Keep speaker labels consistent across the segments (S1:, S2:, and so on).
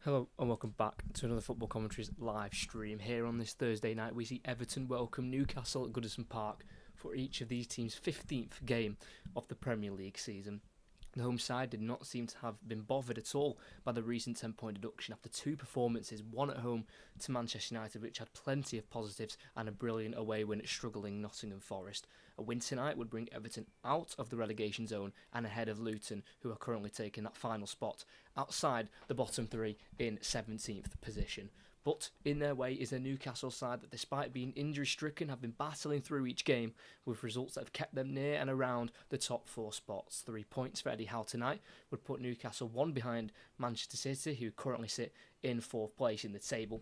S1: Hello and welcome back to another Football Commentaries live stream. Here on this Thursday night we see Everton welcome Newcastle at Goodison Park for each of these teams' 15th game of the Premier League season. The home side did not seem to have been bothered at all by the recent 10-point deduction after two performances, one at home to Manchester United, which had plenty of positives, and a brilliant away win at struggling Nottingham Forest. A win tonight would bring Everton out of the relegation zone and ahead of Luton, who are currently taking that final spot outside the bottom three in 17th position. But in their way is a Newcastle side that, despite being injury-stricken, have been battling through each game with results that have kept them near and around the top four spots. 3 points for Eddie Howe tonight would put Newcastle one behind Manchester City, who currently sit in fourth place in the table.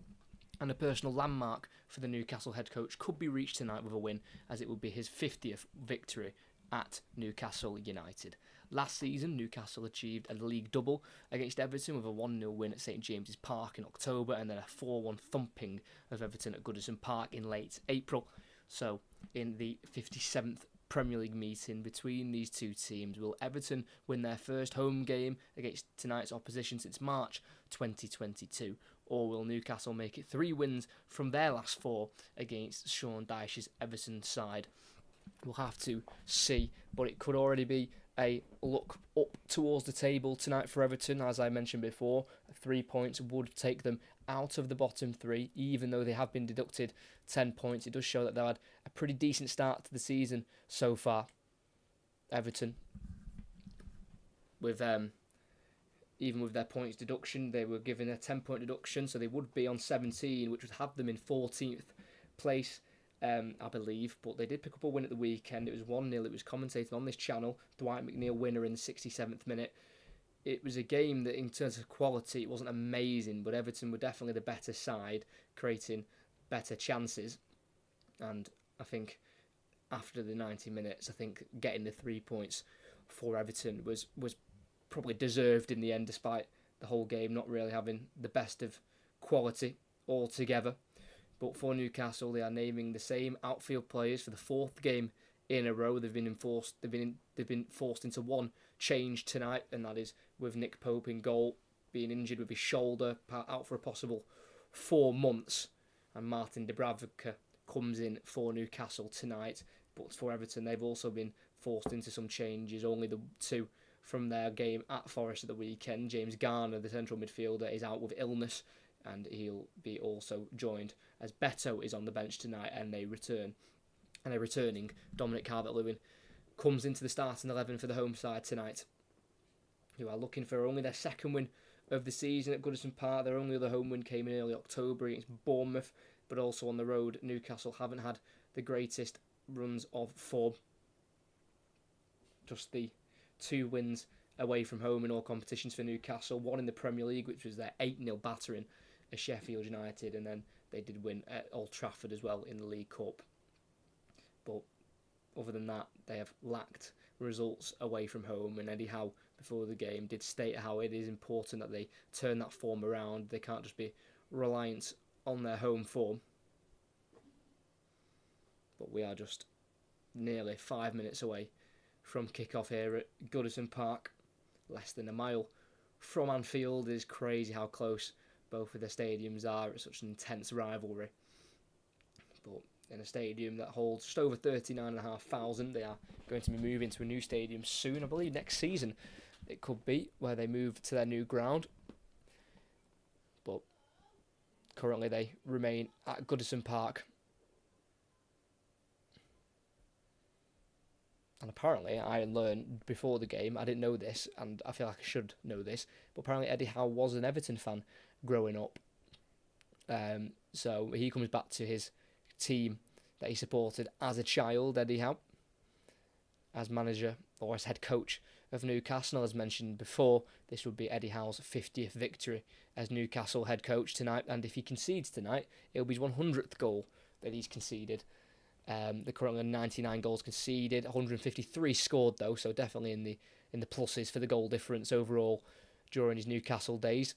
S1: And a personal landmark for the Newcastle head coach could be reached tonight with a win, as it would be his 50th victory at Newcastle United. Last season, Newcastle achieved a league double against Everton with a 1-0 win at St James's Park in October and then a 4-1 thumping of Everton at Goodison Park in late April. So, in the 57th Premier League meeting between these two teams, will Everton win their first home game against tonight's opposition since March 2022? Or will Newcastle make it 3 wins from their last 4 against Sean Dyche's Everton side? We'll have to see, but it could already be a look up towards the table tonight for Everton. As I mentioned before, 3 points would take them out of the bottom 3, even though they have been deducted 10 points. It does show that they've had a pretty decent start to the season so far. Everton, with even with their points deduction, they were given a 10-point deduction, so they would be on 17, which would have them in 14th place. I believe, but they did pick up a win at the weekend. It was 1-0. It was commentated on this channel. Dwight McNeil winner in the 67th minute. It was a game that, in terms of quality, it wasn't amazing, but Everton were definitely the better side, creating better chances. And I think after the 90 minutes, I think getting the 3 points for Everton was probably deserved in the end, despite the whole game not really having the best of quality altogether. But for Newcastle, they are naming the same outfield players for the 4th game in a row. They've been forced into one change tonight, and that is with Nick Pope in goal, being injured with his shoulder, out for a possible 4 months. And Martin Dubravka comes in for Newcastle tonight. But for Everton, they've also been forced into some changes. Only the 2 from their game at Forest at the weekend. James Garner, the central midfielder, is out with illness, and he'll be also joined as Beto is on the bench tonight, and a returning Dominic Calvert-Lewin comes into the starting 11 for the home side tonight, who are looking for only their 2nd win of the season at Goodison Park. Their only other home win came in early October against Bournemouth, but also on the road. Newcastle haven't had the greatest runs of form. Just the 2 wins away from home in all competitions for Newcastle. One in the Premier League, which was their 8-0 battering of Sheffield United, and then they did win at Old Trafford as well in the League Cup. But other than that, they have lacked results away from home, and Eddie Howe, before the game, did state how it is important that they turn that form around. They can't just be reliant on their home form. But we are just nearly 5 minutes away from kick-off here at Goodison Park. Less than a mile from Anfield. It is crazy how close both of the stadiums are. It's such an intense rivalry. But in a stadium that holds just over 39,500, they are going to be moving to a new stadium soon. I believe next season it could be, where they move to their new ground. But currently they remain at Goodison Park. And apparently, I learned before the game, I didn't know this, and I feel like I should know this, but apparently Eddie Howe was an Everton fan growing up. So he comes back to his team that he supported as a child, Eddie Howe, as manager or as head coach of Newcastle. As mentioned before, this would be Eddie Howe's 50th victory as Newcastle head coach tonight, and if he concedes tonight, it'll be his 100th goal that he's conceded. They're currently on 99 goals conceded, 153 scored though, so definitely in the pluses for the goal difference overall during his Newcastle days.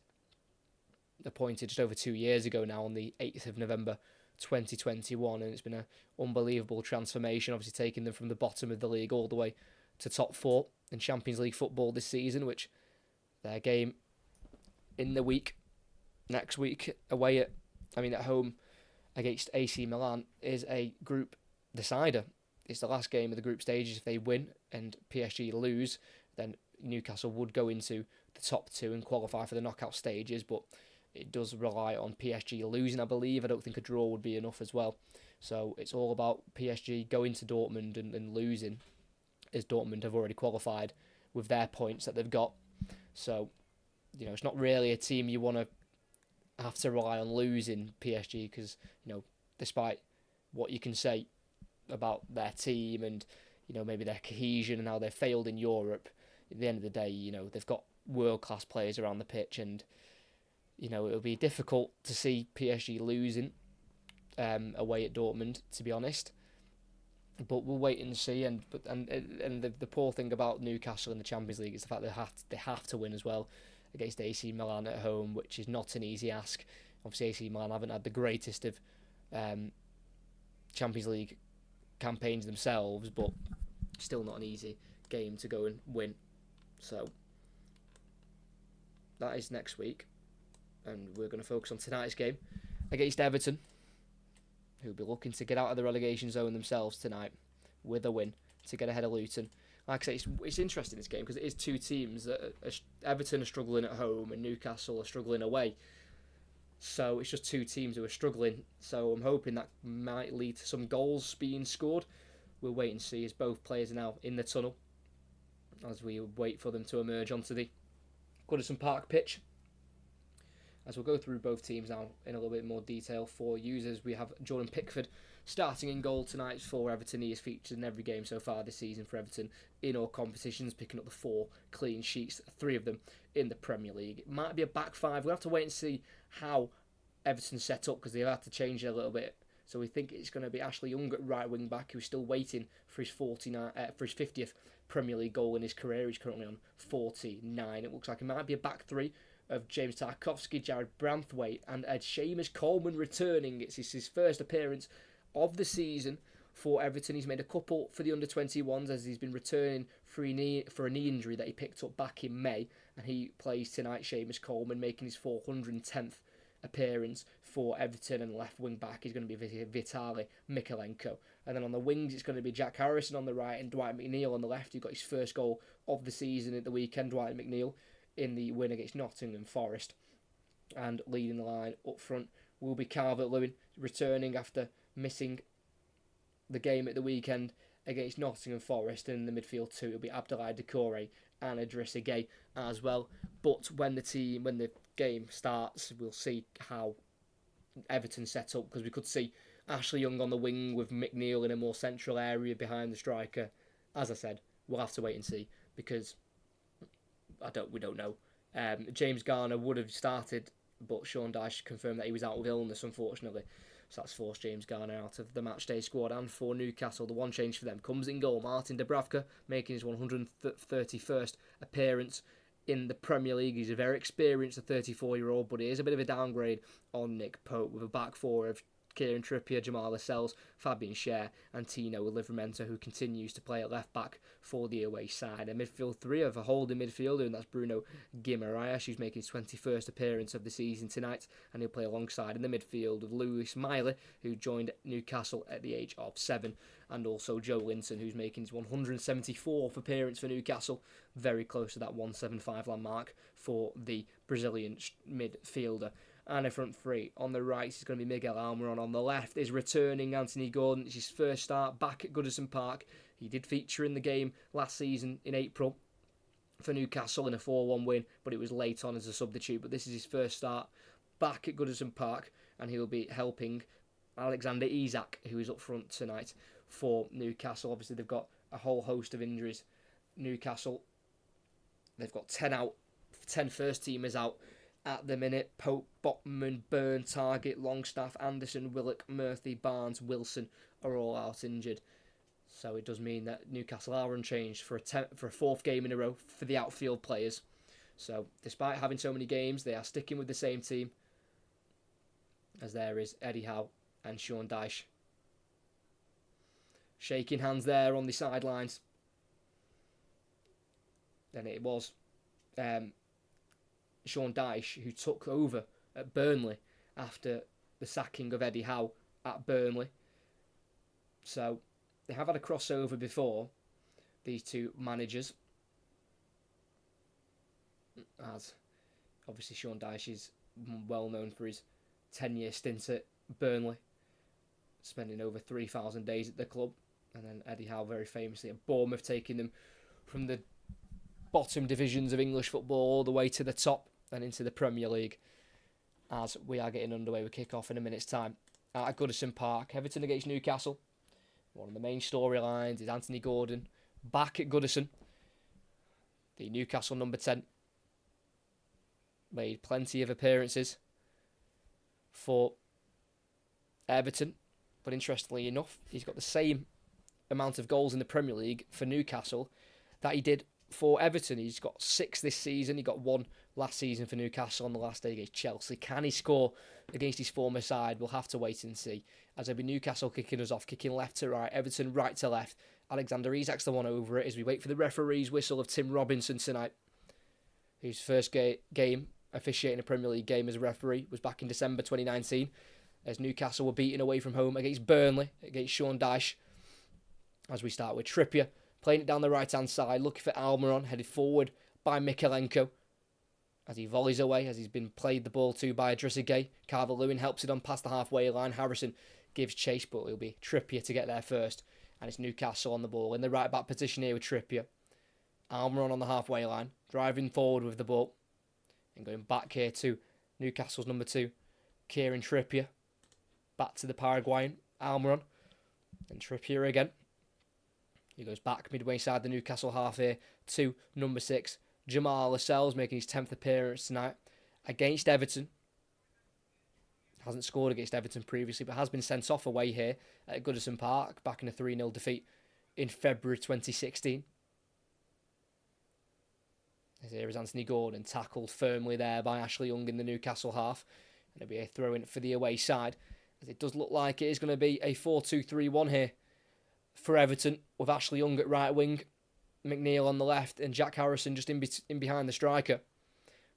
S1: Appointed just over 2 years ago now on the 8th of November 2021, and it's been an unbelievable transformation, obviously taking them from the bottom of the league all the way to top 4 in Champions League football this season, which their game in the week next week at home against AC Milan is a group decider. It's the last game of the group stages. If they win and PSG lose, then Newcastle would go into the top two and qualify for the knockout stages, but it does rely on PSG losing, I believe. I don't think a draw would be enough as well. So it's all about PSG going to Dortmund and losing, as Dortmund have already qualified with their points that they've got. So, it's not really a team you want to have to rely on losing PSG because, despite what you can say about their team and, maybe their cohesion and how they've failed in Europe, at the end of the day, they've got world-class players around the pitch and, it'll be difficult to see PSG losing away at Dortmund, to be honest. But we'll wait and see. And the poor thing about Newcastle in the Champions League is the fact they have to win as well against AC Milan at home, which is not an easy ask. Obviously, AC Milan haven't had the greatest of Champions League campaigns themselves, but still not an easy game to go and win. So that is next week, and we're going to focus on tonight's game against Everton, who'll be looking to get out of the relegation zone themselves tonight with a win to get ahead of Luton. Like I say, it's interesting, this game, because it is two teams that Everton are struggling at home and Newcastle are struggling away. So it's just two teams who are struggling. So I'm hoping that might lead to some goals being scored. We'll wait and see, as both players are now in the tunnel as we wait for them to emerge onto the Goodison Park pitch. As we'll go through both teams now in a little bit more detail for users, we have Jordan Pickford starting in goal tonight for Everton. He has featured in every game so far this season for Everton in all competitions, picking up the 4 clean sheets, 3 of them in the Premier League. It might be a back 5. We'll have to wait and see how Everton's set up, because they've had to change it a little bit. So we think it's going to be Ashley Young at right wing back, who's still waiting for his 50th Premier League goal in his career. He's currently on 49. It looks like it might be a back 3 of James Tarkowski, Jared Branthwaite and Ed Seamus Coleman returning. It's his first appearance of the season for Everton. He's made a couple for the under-21s as he's been returning for a knee injury that he picked up back in May, and he plays tonight. Seamus Coleman making his 410th appearance for Everton, and left wing back is going to be Vitaly Mikalenko. And then on the wings it's going to be Jack Harrison on the right and Dwight McNeil on the left, who got his first goal of the season at the weekend. Dwight McNeil in the win against Nottingham Forest. And leading the line up front will be Calvert-Lewin, returning after missing the game at the weekend against Nottingham Forest. And in the midfield too, it'll be Abdoulaye Doucouré and Idrissa Gueye as well. But when the game starts, we'll see how Everton set up, because we could see Ashley Young on the wing with McNeil in a more central area behind the striker. As I said, we'll have to wait and see, because we don't know. James Garner would have started, but Sean Dyche confirmed that he was out with illness, unfortunately. So that's forced James Garner out of the matchday squad. And for Newcastle, the one change for them comes in goal. Martin Dubravka making his 131st appearance in the Premier League. He's a very experienced 34-year-old, but he is a bit of a downgrade on Nick Pope, with a back 4 of Kieran Trippier, Jamal Lascelles, Fabian Schär and Tino Livramento, who continues to play at left back for the away side. A midfield 3 of a holding midfielder, and that's Bruno Guimaraes, who's making his 21st appearance of the season tonight, and he'll play alongside in the midfield of Lewis Miley, who joined Newcastle at the age of 7, and also Joe Linton, who's making his 174th appearance for Newcastle, very close to that 175 landmark for the Brazilian midfielder. And a front 3. On the right is going to be Miguel Almiron. On the left is returning Anthony Gordon. It's his first start back at Goodison Park. He did feature in the game last season in April for Newcastle in a 4-1 win, but it was late on as a substitute. But this is his first start back at Goodison Park, and he'll be helping Alexander Isak, who is up front tonight for Newcastle. Obviously, they've got a whole host of injuries. Newcastle, they've got 10 first-teamers out at the minute. Pope, Botman, Byrne, Target, Longstaff, Anderson, Willock, Murphy, Barnes, Wilson are all out injured. So it does mean that Newcastle are unchanged for a 4th game in a row for the outfield players. So despite having so many games, they are sticking with the same team, as there is Eddie Howe and Sean Dyche shaking hands there on the sidelines. Then it was Sean Dyche who took over at Burnley after the sacking of Eddie Howe at Burnley. So they have had a crossover before, these two managers. As obviously Sean Dyche is well known for his 10-year stint at Burnley, spending over 3,000 days at the club. And then Eddie Howe very famously at Bournemouth, taking them from the bottom divisions of English football all the way to the top and into the Premier League, as we are getting underway with kick-off in a minute's time at Goodison Park. Everton against Newcastle. One of the main storylines is Anthony Gordon back at Goodison. The Newcastle number 10 made plenty of appearances for Everton, but interestingly enough, he's got the same amount of goals in the Premier League for Newcastle that he did for Everton. He's got 6 this season. He got 1 last season for Newcastle on the last day against Chelsea. Can he score against his former side? We'll have to wait and see. As it'll be Newcastle kicking us off, kicking left to right, Everton right to left. Alexander Isak's the one over it as we wait for the referee's whistle of Tim Robinson tonight, whose first game officiating a Premier League game as a referee was back in December 2019, as Newcastle were beaten away from home against Burnley, against Sean Dyche. As we start with Trippier, playing it down the right-hand side, looking for Almiron, headed forward by Mykolenko. As he volleys away, as he's been played the ball to by Idrissa Gueye. Calvert-Lewin helps it on past the halfway line. Harrison gives chase, but it'll be Trippier to get there first. And it's Newcastle on the ball in the right-back position here with Trippier. Almiron on the halfway line, driving forward with the ball. And going back here to Newcastle's number 2, Kieran Trippier. Back to the Paraguayan, Almiron. And Trippier again. He goes back midway side the Newcastle half here to number 6, Jamal Lascelles, making his 10th appearance tonight against Everton. Hasn't scored against Everton previously, but has been sent off away here at Goodison Park, back in a 3-0 defeat in February 2016. As here is Anthony Gordon, tackled firmly there by Ashley Young in the Newcastle half. And it'll be a throw-in for the away side, as it does look like it is going to be a 4-2-3-1 here for Everton, with Ashley Young at right wing, McNeil on the left, and Jack Harrison just in behind the striker.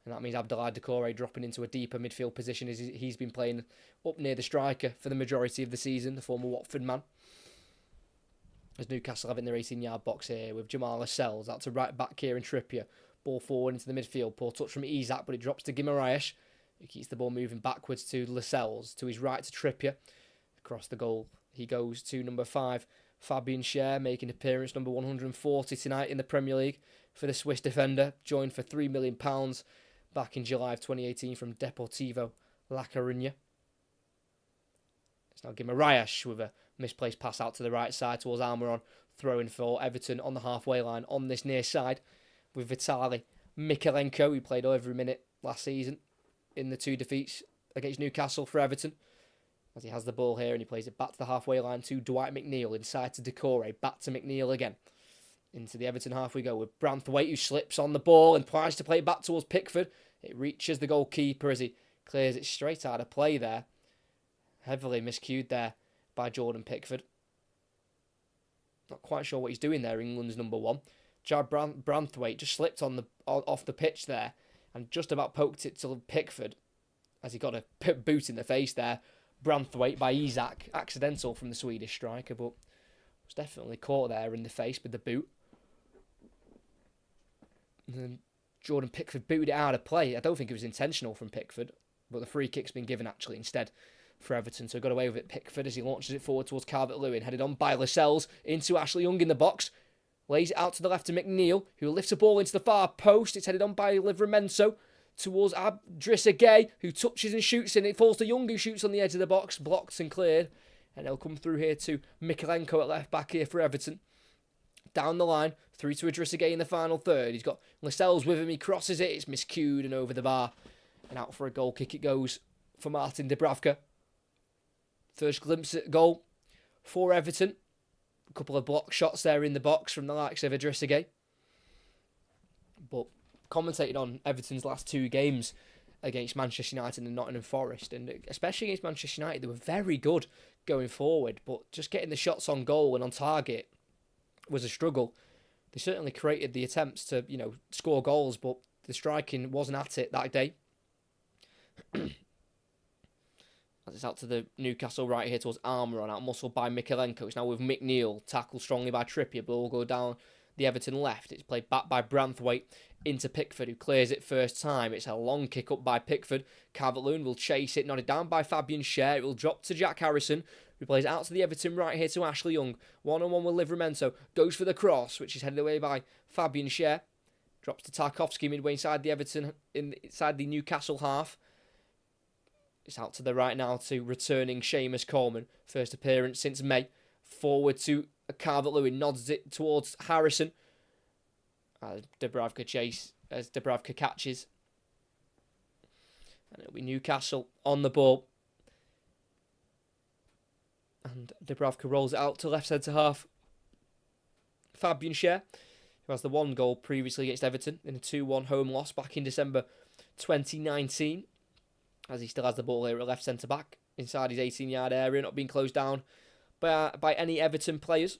S1: And that means Abdoulaye Doucouré dropping into a deeper midfield position, as he's been playing up near the striker for the majority of the season, the former Watford man. As Newcastle have in their 18-yard box here with Jamal Lascelles, out to right back Kieran Trippier. Ball forward into the midfield, poor touch from Isak, but it drops to Guimaraes, who keeps the ball moving backwards to Lascelles, to his right to Trippier. Across the goal, he goes to number 5, Fabian Schär, making appearance number 140 tonight in the Premier League for the Swiss defender, joined for £3 million back in July of 2018 from Deportivo La Coruña. It's now Guimaraes with a misplaced pass out to the right side towards Almiron, throwing for Everton on the halfway line on this near side with Vitaly Mykolenko, who played every minute last season in the 2 defeats against Newcastle for Everton. As he has the ball here and he plays it back to the halfway line to Dwight McNeil, inside to Doucouré, back to McNeil again. Into the Everton half we go with Branthwaite, who slips on the ball and tries to play it back towards Pickford. It reaches the goalkeeper as he clears it straight out of play there. Heavily miscued there by Jordan Pickford. Not quite sure what he's doing there, England's number 1. Jared Branthwaite just slipped off the pitch there and just about poked it to Pickford as he got a boot in the face there. Branthwaite by Isak, accidental from the Swedish striker, but was definitely caught there in the face with the boot. And then Jordan Pickford booted it out of play. I don't think it was intentional from Pickford, but the free kick's been given actually instead for Everton, so got away with it. Pickford as he launches it forward towards Calvert-Lewin, headed on by Lascelles into Ashley Young in the box. Lays it out to the left to McNeil, who lifts a ball into the far post. It's headed on by Livramento towards Idrissa Gueye, who touches and shoots, and it falls to Young, who shoots on the edge of the box, blocked and cleared. And they'll come through here to Mykolenko at left back here for Everton. Down the line, through to Idrissa Gueye in the final third. He's got Lascelles with him, he crosses it, it's miscued and over the bar. And out for a goal kick it goes for Martin Dubravka. First glimpse at goal for Everton. A couple of block shots there in the box from the likes of Idrissa Gueye. But commentated on Everton's last 2 games against Manchester United and Nottingham Forest, and especially against Manchester United, they were very good going forward, but just getting the shots on goal and on target was a struggle. They certainly created the attempts to, score goals, but the striking wasn't at it that day. As it's out to the Newcastle right here towards Armour, out muscled by Mikalenko. It's now with McNeil, tackled strongly by Trippier, but will go down the Everton left. It's played back by Branthwaite into Pickford, who clears it first time. It's a long kick up by Pickford. Calvert-Lewin will chase it, nodded down by Fabian Schär. It will drop to Jack Harrison, who plays out to the Everton right here to Ashley Young. One-on-one with Livramento. Goes for the cross, which is headed away by Fabian Schär. Drops to Tarkowski midway inside the Everton, inside the Newcastle half. It's out to the right now to returning Seamus Coleman. First appearance since May. Forward to Calvert-Lewin. Nods it towards Harrison. As Dubravka catches. And it'll be Newcastle on the ball. And Dubravka rolls it out to left centre half. Fabian Schär, who has the one goal previously against Everton in a 2-1 home loss back in December 2019. As he still has the ball here at left centre-back, inside his 18-yard area, not being closed down by any Everton players.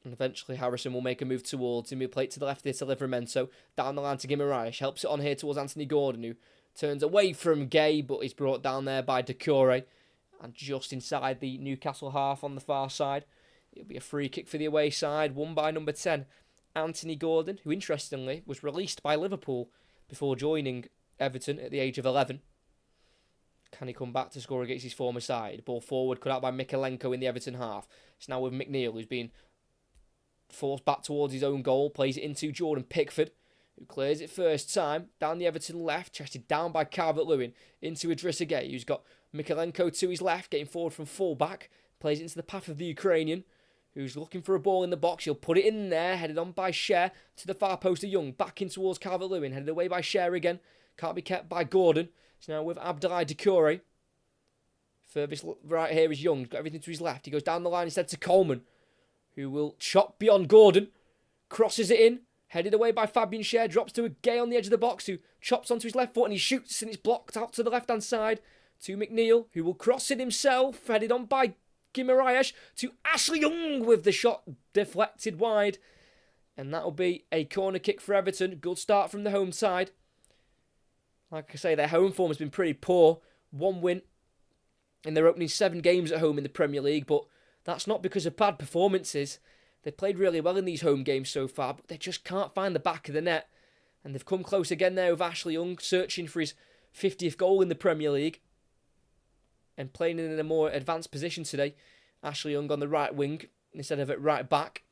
S1: And eventually Harrison will make a move towards him. He'll play it to the left here to Livramento. Down the line to Guimaraes. Helps it on here towards Anthony Gordon, who turns away from Gay, but is brought down there by Doucouré. And just inside the Newcastle half on the far side. It'll be a free kick for the away side, won by number 10, Anthony Gordon, who interestingly was released by Liverpool before joining Everton at the age of 11. Can he come back to score against his former side? Ball forward, cut out by Mikalenko in the Everton half. It's now with McNeil, who's been forced back towards his own goal. Plays it into Jordan Pickford, who clears it first time. Down the Everton left, chested down by Calvert-Lewin into Idrissa Gueye, who's got Mikalenko to his left, getting forward from full-back. Plays it into the path of the Ukrainian, who's looking for a ball in the box. He'll put it in there, headed on by Schär to the far post of Young. Back in towards Calvert-Lewin, headed away by Schär again. Can't be kept by Gordon. It's now with Abdoulaye Doucouré. Furthest right here is Young. He's got everything to his left. He goes down the line instead to Coleman, who will chop beyond Gordon. Crosses it in. Headed away by Fabian Schär. Drops to a Gay on the edge of the box, who chops onto his left foot and he shoots, and it's blocked out to the left-hand side to McNeil, who will cross it himself. Headed on by Guimaraes to Ashley Young with the shot deflected wide. And that'll be a corner kick for Everton. Good start from the home side. Like I say, their home form has been pretty poor. One win in their opening 7 games at home in the Premier League, but that's not because of bad performances. They've played really well in these home games so far, but they just can't find the back of the net. And they've come close again there with Ashley Young, searching for his 50th goal in the Premier League. And playing in a more advanced position today. Ashley Young on the right wing instead of at right back.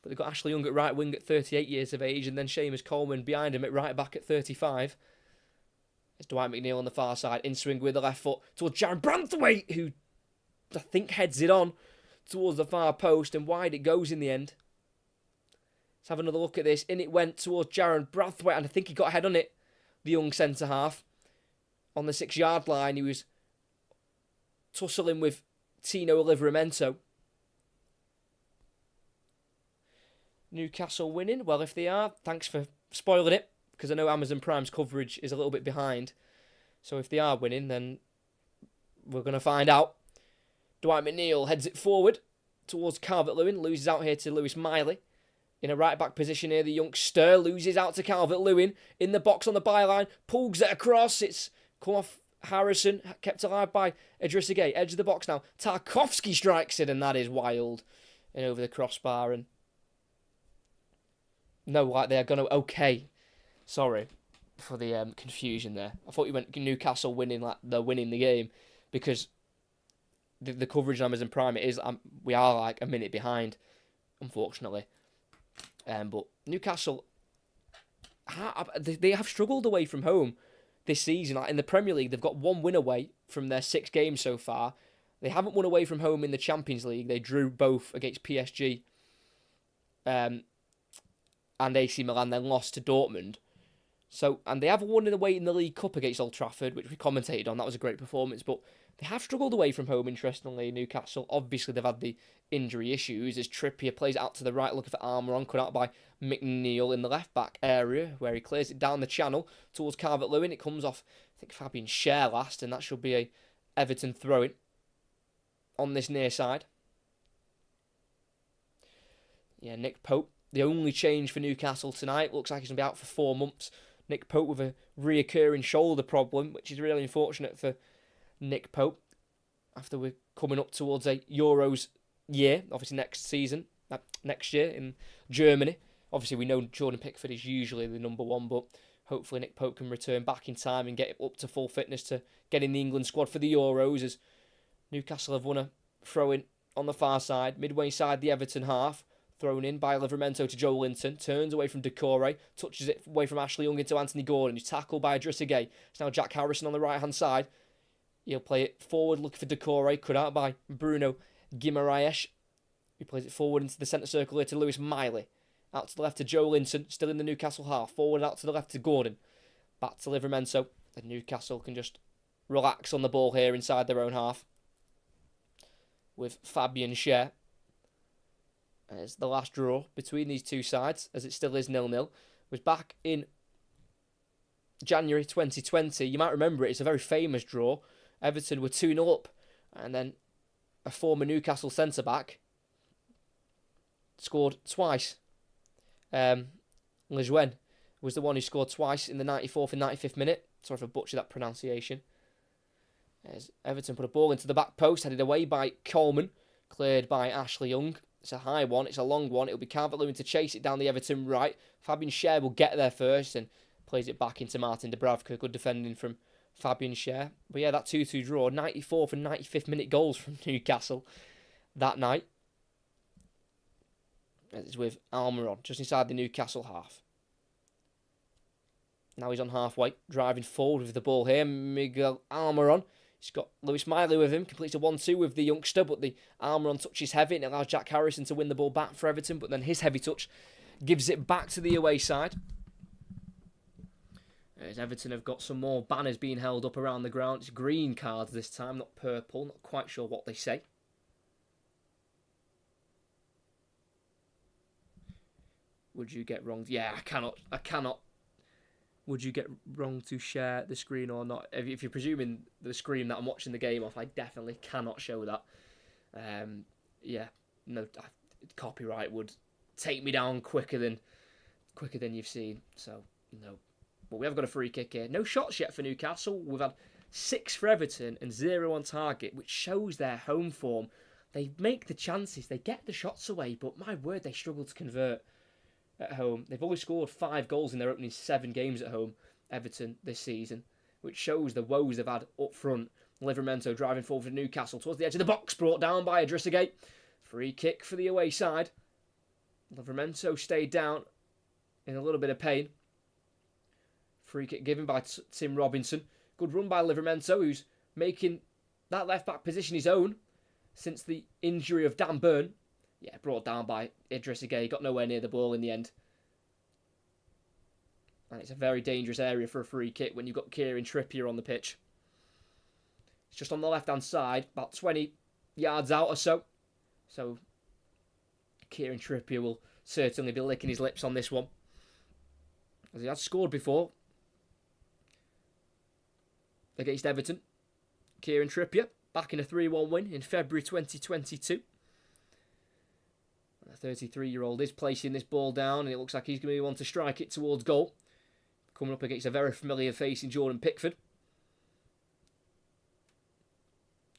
S1: But they've got Ashley Young at right wing at 38 years of age, and then Seamus Coleman behind him at right back at 35. It's Dwight McNeil on the far side, in swing with the left foot towards Jaron Branthwaite, who I think heads it on towards the far post, and wide it goes in the end. Let's have another look at this. In it went towards Jaron Branthwaite, and I think he got a head on it, the young centre-half. On the 6-yard line, he was tussling with Tino Livramento. Newcastle winning? Well, if they are, thanks for spoiling it, because I know Amazon Prime's coverage is a little bit behind. So if they are winning, then we're going to find out. Dwight McNeil heads it forward towards Calvert-Lewin, loses out here to Lewis Miley. In a right-back position here, the youngster loses out to Calvert-Lewin. In the box on the byline, pulls it across. It's come off Harrison, kept alive by Idrissa Gueye. Edge of the box now. Tarkowski strikes it, and that is wild. And over the crossbar, and no, like they're going to... Okay. Sorry for the confusion there. I thought you meant Newcastle winning, like they're winning the game, because the coverage on Amazon Prime, it is, we are like a minute behind, unfortunately. But Newcastle, they have struggled away from home this season. Like in the Premier League, they've got 1 win away from their 6 games so far. They haven't won away from home in the Champions League. They drew both against PSG and AC Milan, then lost to Dortmund. So, and they haven't won away in the League Cup against Old Trafford, which we commentated on. That was a great performance, but they have struggled away from home, interestingly, Newcastle. Obviously, they've had the injury issues as Trippier plays out to the right, looking for Armour on, cut out by McNeil in the left-back area, where he clears it down the channel towards Calvert-Lewin. It comes off, I think, Fabian Schär last, and that should be a Everton throw-in on this near side. Yeah, Nick Pope, the only change for Newcastle tonight. Looks like he's going to be out for 4 months. Nick Pope with a reoccurring shoulder problem, which is really unfortunate for Nick Pope after we're coming up towards a Euros year, obviously next year in Germany. Obviously, we know Jordan Pickford is usually the number one, but hopefully Nick Pope can return back in time and get up to full fitness to get in the England squad for the Euros, as Newcastle have won a throw-in on the far side, midway side the Everton half, thrown in by Livramento to Joe Linton, turns away from Decore, touches it away from Ashley Young into Anthony Gordon, who's tackled by Idrissa Gueye. It's now Jack Harrison on the right-hand side. He'll play it forward, looking for Decore, cut out by Bruno Guimaraes, who plays it forward into the centre circle here to Lewis Miley. Out to the left to Joe Linton, still in the Newcastle half. Forward out to the left to Gordon. Back to Livramento. And Newcastle can just relax on the ball here inside their own half. With Fabian Schär. As the last draw between these two sides, as it still is 0-0, was back in January 2020. You might remember it. It's a very famous draw. Everton were 2-0 up. And then a former Newcastle centre-back scored twice. Lejeune was the one who scored twice in the 94th and 95th minute. Sorry if I butchered that pronunciation. As Everton put a ball into the back post, headed away by Coleman, cleared by Ashley Young. It's a high one, it's a long one. It'll be Calvert-Lewin to chase it down the Everton right. Fabian Schär will get there first and plays it back into Martin Dubravka. Good defending from Fabian Schär. But yeah, that 2-2 draw, 94th and 95th minute goals from Newcastle that night. It's with Almiron, just inside the Newcastle half. Now he's on halfway, driving forward with the ball here. Miguel Almiron. He's got Lewis Miley with him, completes a 1-2 with the youngster, but the Almiron touch is heavy and it allows Jack Harrison to win the ball back for Everton, but then his heavy touch gives it back to the away side. As Everton have got some more banners being held up around the ground. It's green cards this time, not purple, not quite sure what they say. Would you get wrong? Yeah, I cannot. Would you get wrong to share the screen or not? If you're presuming the screen that I'm watching the game off, I definitely cannot show that. Yeah, no, copyright would take me down quicker than you've seen. So no, but we have got a free kick here. No shots yet for Newcastle. We've had 6 for Everton and 0 on target, which shows their home form. They make the chances, they get the shots away, but my word, they struggle to convert at home. They've only scored 5 goals in their opening 7 games at home, Everton, this season, which shows the woes they've had up front. Livramento driving forward for Newcastle towards the edge of the box, brought down by Idrissa Gueye. Free kick for the away side. Livramento stayed down in a little bit of pain. Free kick given by Tim Robinson. Good run by Livramento, who's making that left-back position his own since the injury of Dan Burn. Yeah, brought down by Idrissa Gueye. Got nowhere near the ball in the end. And it's a very dangerous area for a free kick when you've got Kieran Trippier on the pitch. It's just on the left-hand side, about 20 yards out or so. So Kieran Trippier will certainly be licking his lips on this one, as he has scored before against Everton. Kieran Trippier back in a 3-1 win in February 2022. The 33-year-old is placing this ball down, and it looks like he's going to want to strike it towards goal. Coming up against a very familiar face in Jordan Pickford.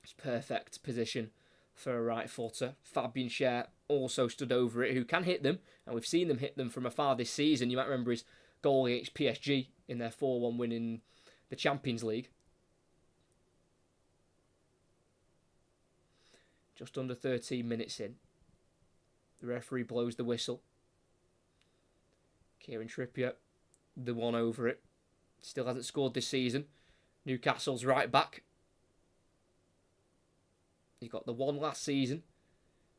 S1: It's perfect position for a right footer. Fabian Schär also stood over it, who can hit them, and we've seen them hit them from afar this season. You might remember his goal against PSG in their 4-1 win in the Champions League. Just under 13 minutes in. The referee blows the whistle. Kieran Trippier, the one over it. Still hasn't scored this season. Newcastle's right back. He got the one last season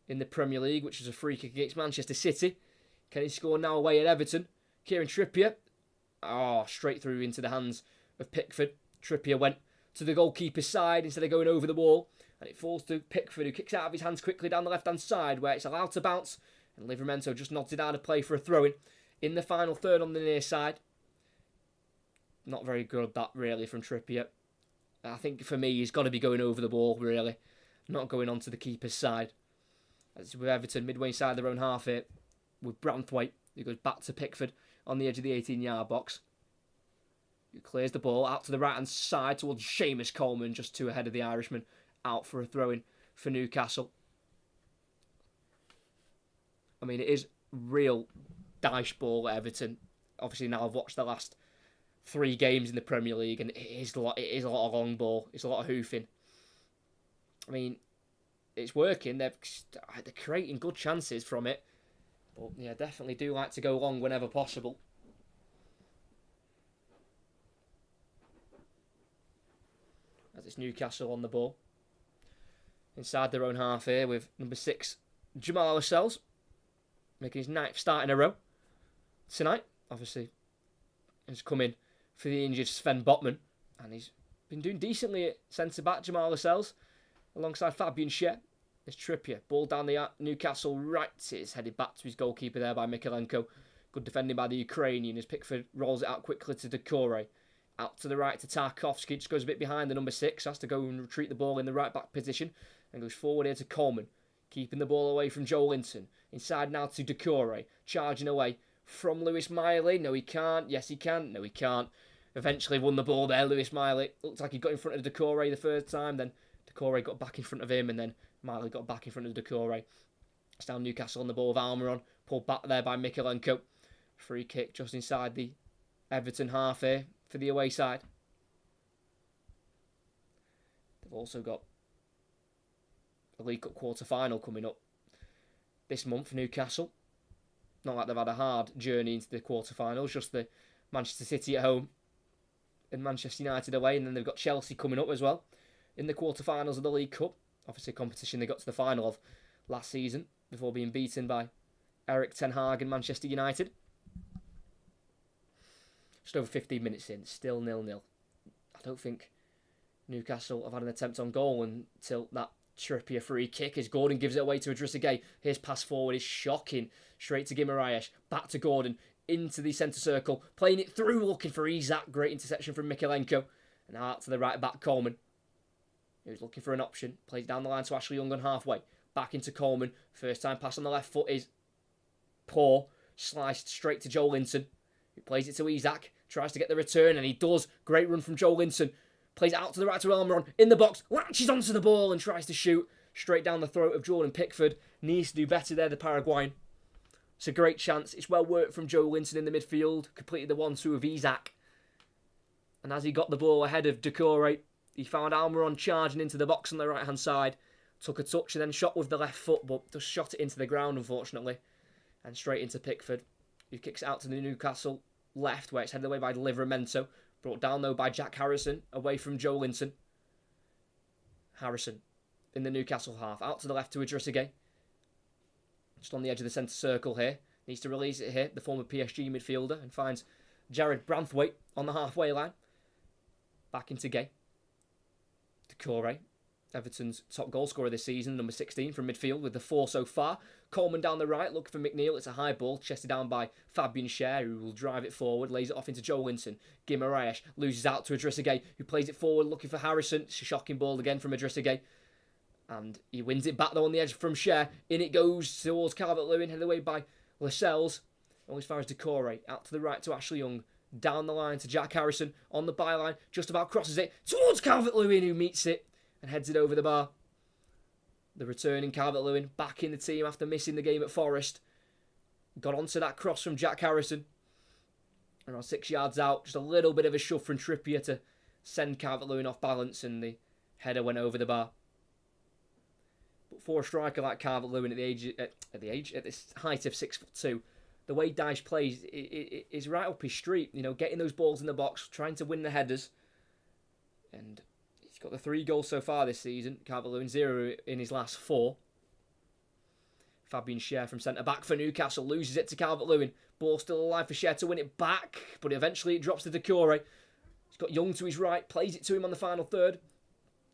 S1: in the Premier League, which was a free kick against Manchester City. Can he score now away at Everton? Kieran Trippier. Straight through into the hands of Pickford. Trippier went to the goalkeeper's side instead of going over the wall. And it falls to Pickford, who kicks out of his hands quickly down the left-hand side, where it's allowed to bounce. And Livramento just nods it out of play for a throw-in. In the final third on the near side. Not very good, that, really, from Trippier. I think, for me, he's got to be going over the ball, really. Not going on to the keeper's side. As with Everton, midway inside their own half here. With Branthwaite, who goes back to Pickford on the edge of the 18-yard box. He clears the ball out to the right-hand side towards Seamus Coleman, just 2 ahead of the Irishman, out for a throw-in for Newcastle. I mean, it is real dice ball at Everton. Obviously, now I've watched the last 3 games in the Premier League, and it is a lot of long ball. It's a lot of hoofing. I mean, it's working. They're creating good chances from it. But, yeah, definitely do like to go long whenever possible. As it's Newcastle on the ball. Inside their own half here with number 6, Jamal Lascelles, making his 9th start in a row tonight. Obviously, he's come in for the injured Sven Botman, and he's been doing decently at centre-back, Jamal Lascelles, alongside Fabian Schär. There's Trippier, ball down the Newcastle right, it's headed back to his goalkeeper there by Mikalenko. Good defending by the Ukrainian as Pickford rolls it out quickly to Decore. Out to the right to Tarkovsky, just goes a bit behind the number 6, has to go and retreat the ball in the right-back position, and goes forward here to Coleman, keeping the ball away from Joe Linton. Inside now to Decore, charging away from Lewis Miley. No, he can't. Yes, he can. No, he can't. Eventually won the ball there, Lewis Miley. Looks like he got in front of Decore the first time, then Decore got back in front of him, and then Miley got back in front of Decore. It's down Newcastle on the ball with Almiron, pulled back there by Mikalenko. Free kick just inside the Everton half here for the away side. They've also got a League Cup quarter-final coming up this month for Newcastle. Not like they've had a hard journey into the quarter-finals, just the Manchester City at home and Manchester United away, and then they've got Chelsea coming up as well in the quarter-finals of the League Cup. Obviously a competition they got to the final of last season before being beaten by Erik ten Hag and Manchester United. Just over 15 minutes in, still 0-0. I don't think Newcastle have had an attempt on goal until that Trippier free kick as Gordon gives it away to Idrissa Gueye. His pass forward is shocking. Straight to Guimaraes, back to Gordon, into the centre circle, playing it through, looking for Isak. Great interception from Mikalenko. And now out to the right back, Coleman, who's looking for an option. Plays down the line to Ashley Young on halfway. Back into Coleman. First time pass on the left foot is poor. Sliced straight to Joe Linton, who plays it to Isak. Tries to get the return, and he does. Great run from Joe Linton. Plays it out to the right to Almiron. In the box. Latches onto the ball and tries to shoot straight down the throat of Jordan Pickford. Needs to do better there, the Paraguayan. It's a great chance. It's well worked from Joe Linton in the midfield. Completed the 1-2 of Isak. And as he got the ball ahead of Decore, he found Almiron charging into the box on the right-hand side. Took a touch and then shot with the left foot, but just shot it into the ground, unfortunately. And straight into Pickford, who kicks it out to the Newcastle left, where it's headed away by Livramento. Brought down, though, by Jack Harrison, away from Joe Linton. Harrison in the Newcastle half. Out to the left to Idrissa Gueye. Just on the edge of the centre circle here. Needs to release it here, the former PSG midfielder, and finds Jared Branthwaite on the halfway line. Back into Gueye. Decore, Everton's top goal scorer this season, number 16 from midfield with the 4 so far. Coleman down the right, looking for McNeil. It's a high ball, chested down by Fabian Schär, who will drive it forward, lays it off into Joe Linton. Guimaraes loses out to Idrissa Gueye, who plays it forward, looking for Harrison. It's a shocking ball again from Idrissa Gueye. And he wins it back, though, on the edge from Schär. In it goes towards Calvert-Lewin, headed away by Lascelles. All as far as Decore. Out to the right to Ashley Young. Down the line to Jack Harrison. On the byline, just about crosses it towards Calvert-Lewin, who meets it and heads it over the bar. The returning Calvert-Lewin back in the team after missing the game at Forest. Got onto that cross from Jack Harrison. Around 6 yards out. Just a little bit of a shove from Trippier to send Calvert-Lewin off balance, and the header went over the bar. But for a striker like Calvert-Lewin at this height of 6'2", the way Dyche plays is right up his street. You know, getting those balls in the box, trying to win the headers. And he's got the 3 goals so far this season. Calvert-Lewin 0 in his last 4. Fabian Schär from centre-back for Newcastle loses it to Calvert-Lewin. Ball still alive for Schär to win it back, but eventually it drops to Decore. He's got Young to his right, plays it to him on the final third.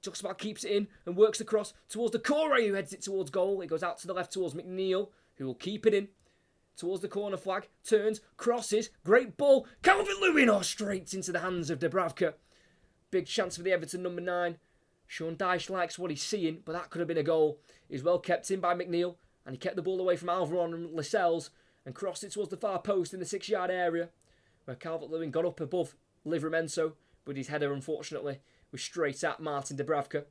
S1: Just about keeps it in and works the cross towards Decore, who heads it towards goal. It goes out to the left towards McNeil, who will keep it in towards the corner flag. Turns, crosses, great ball. Calvert-Lewin, straight into the hands of Dubravka. Big chance for the Everton number 9. Sean Dyche likes what he's seeing, but that could have been a goal. He's well kept in by McNeil, and he kept the ball away from Almiron and Lascelles and crossed it towards the far post in the 6-yard area, where Calvert-Lewin got up above Livramento, but his header, unfortunately, was straight at Martin Dubravka.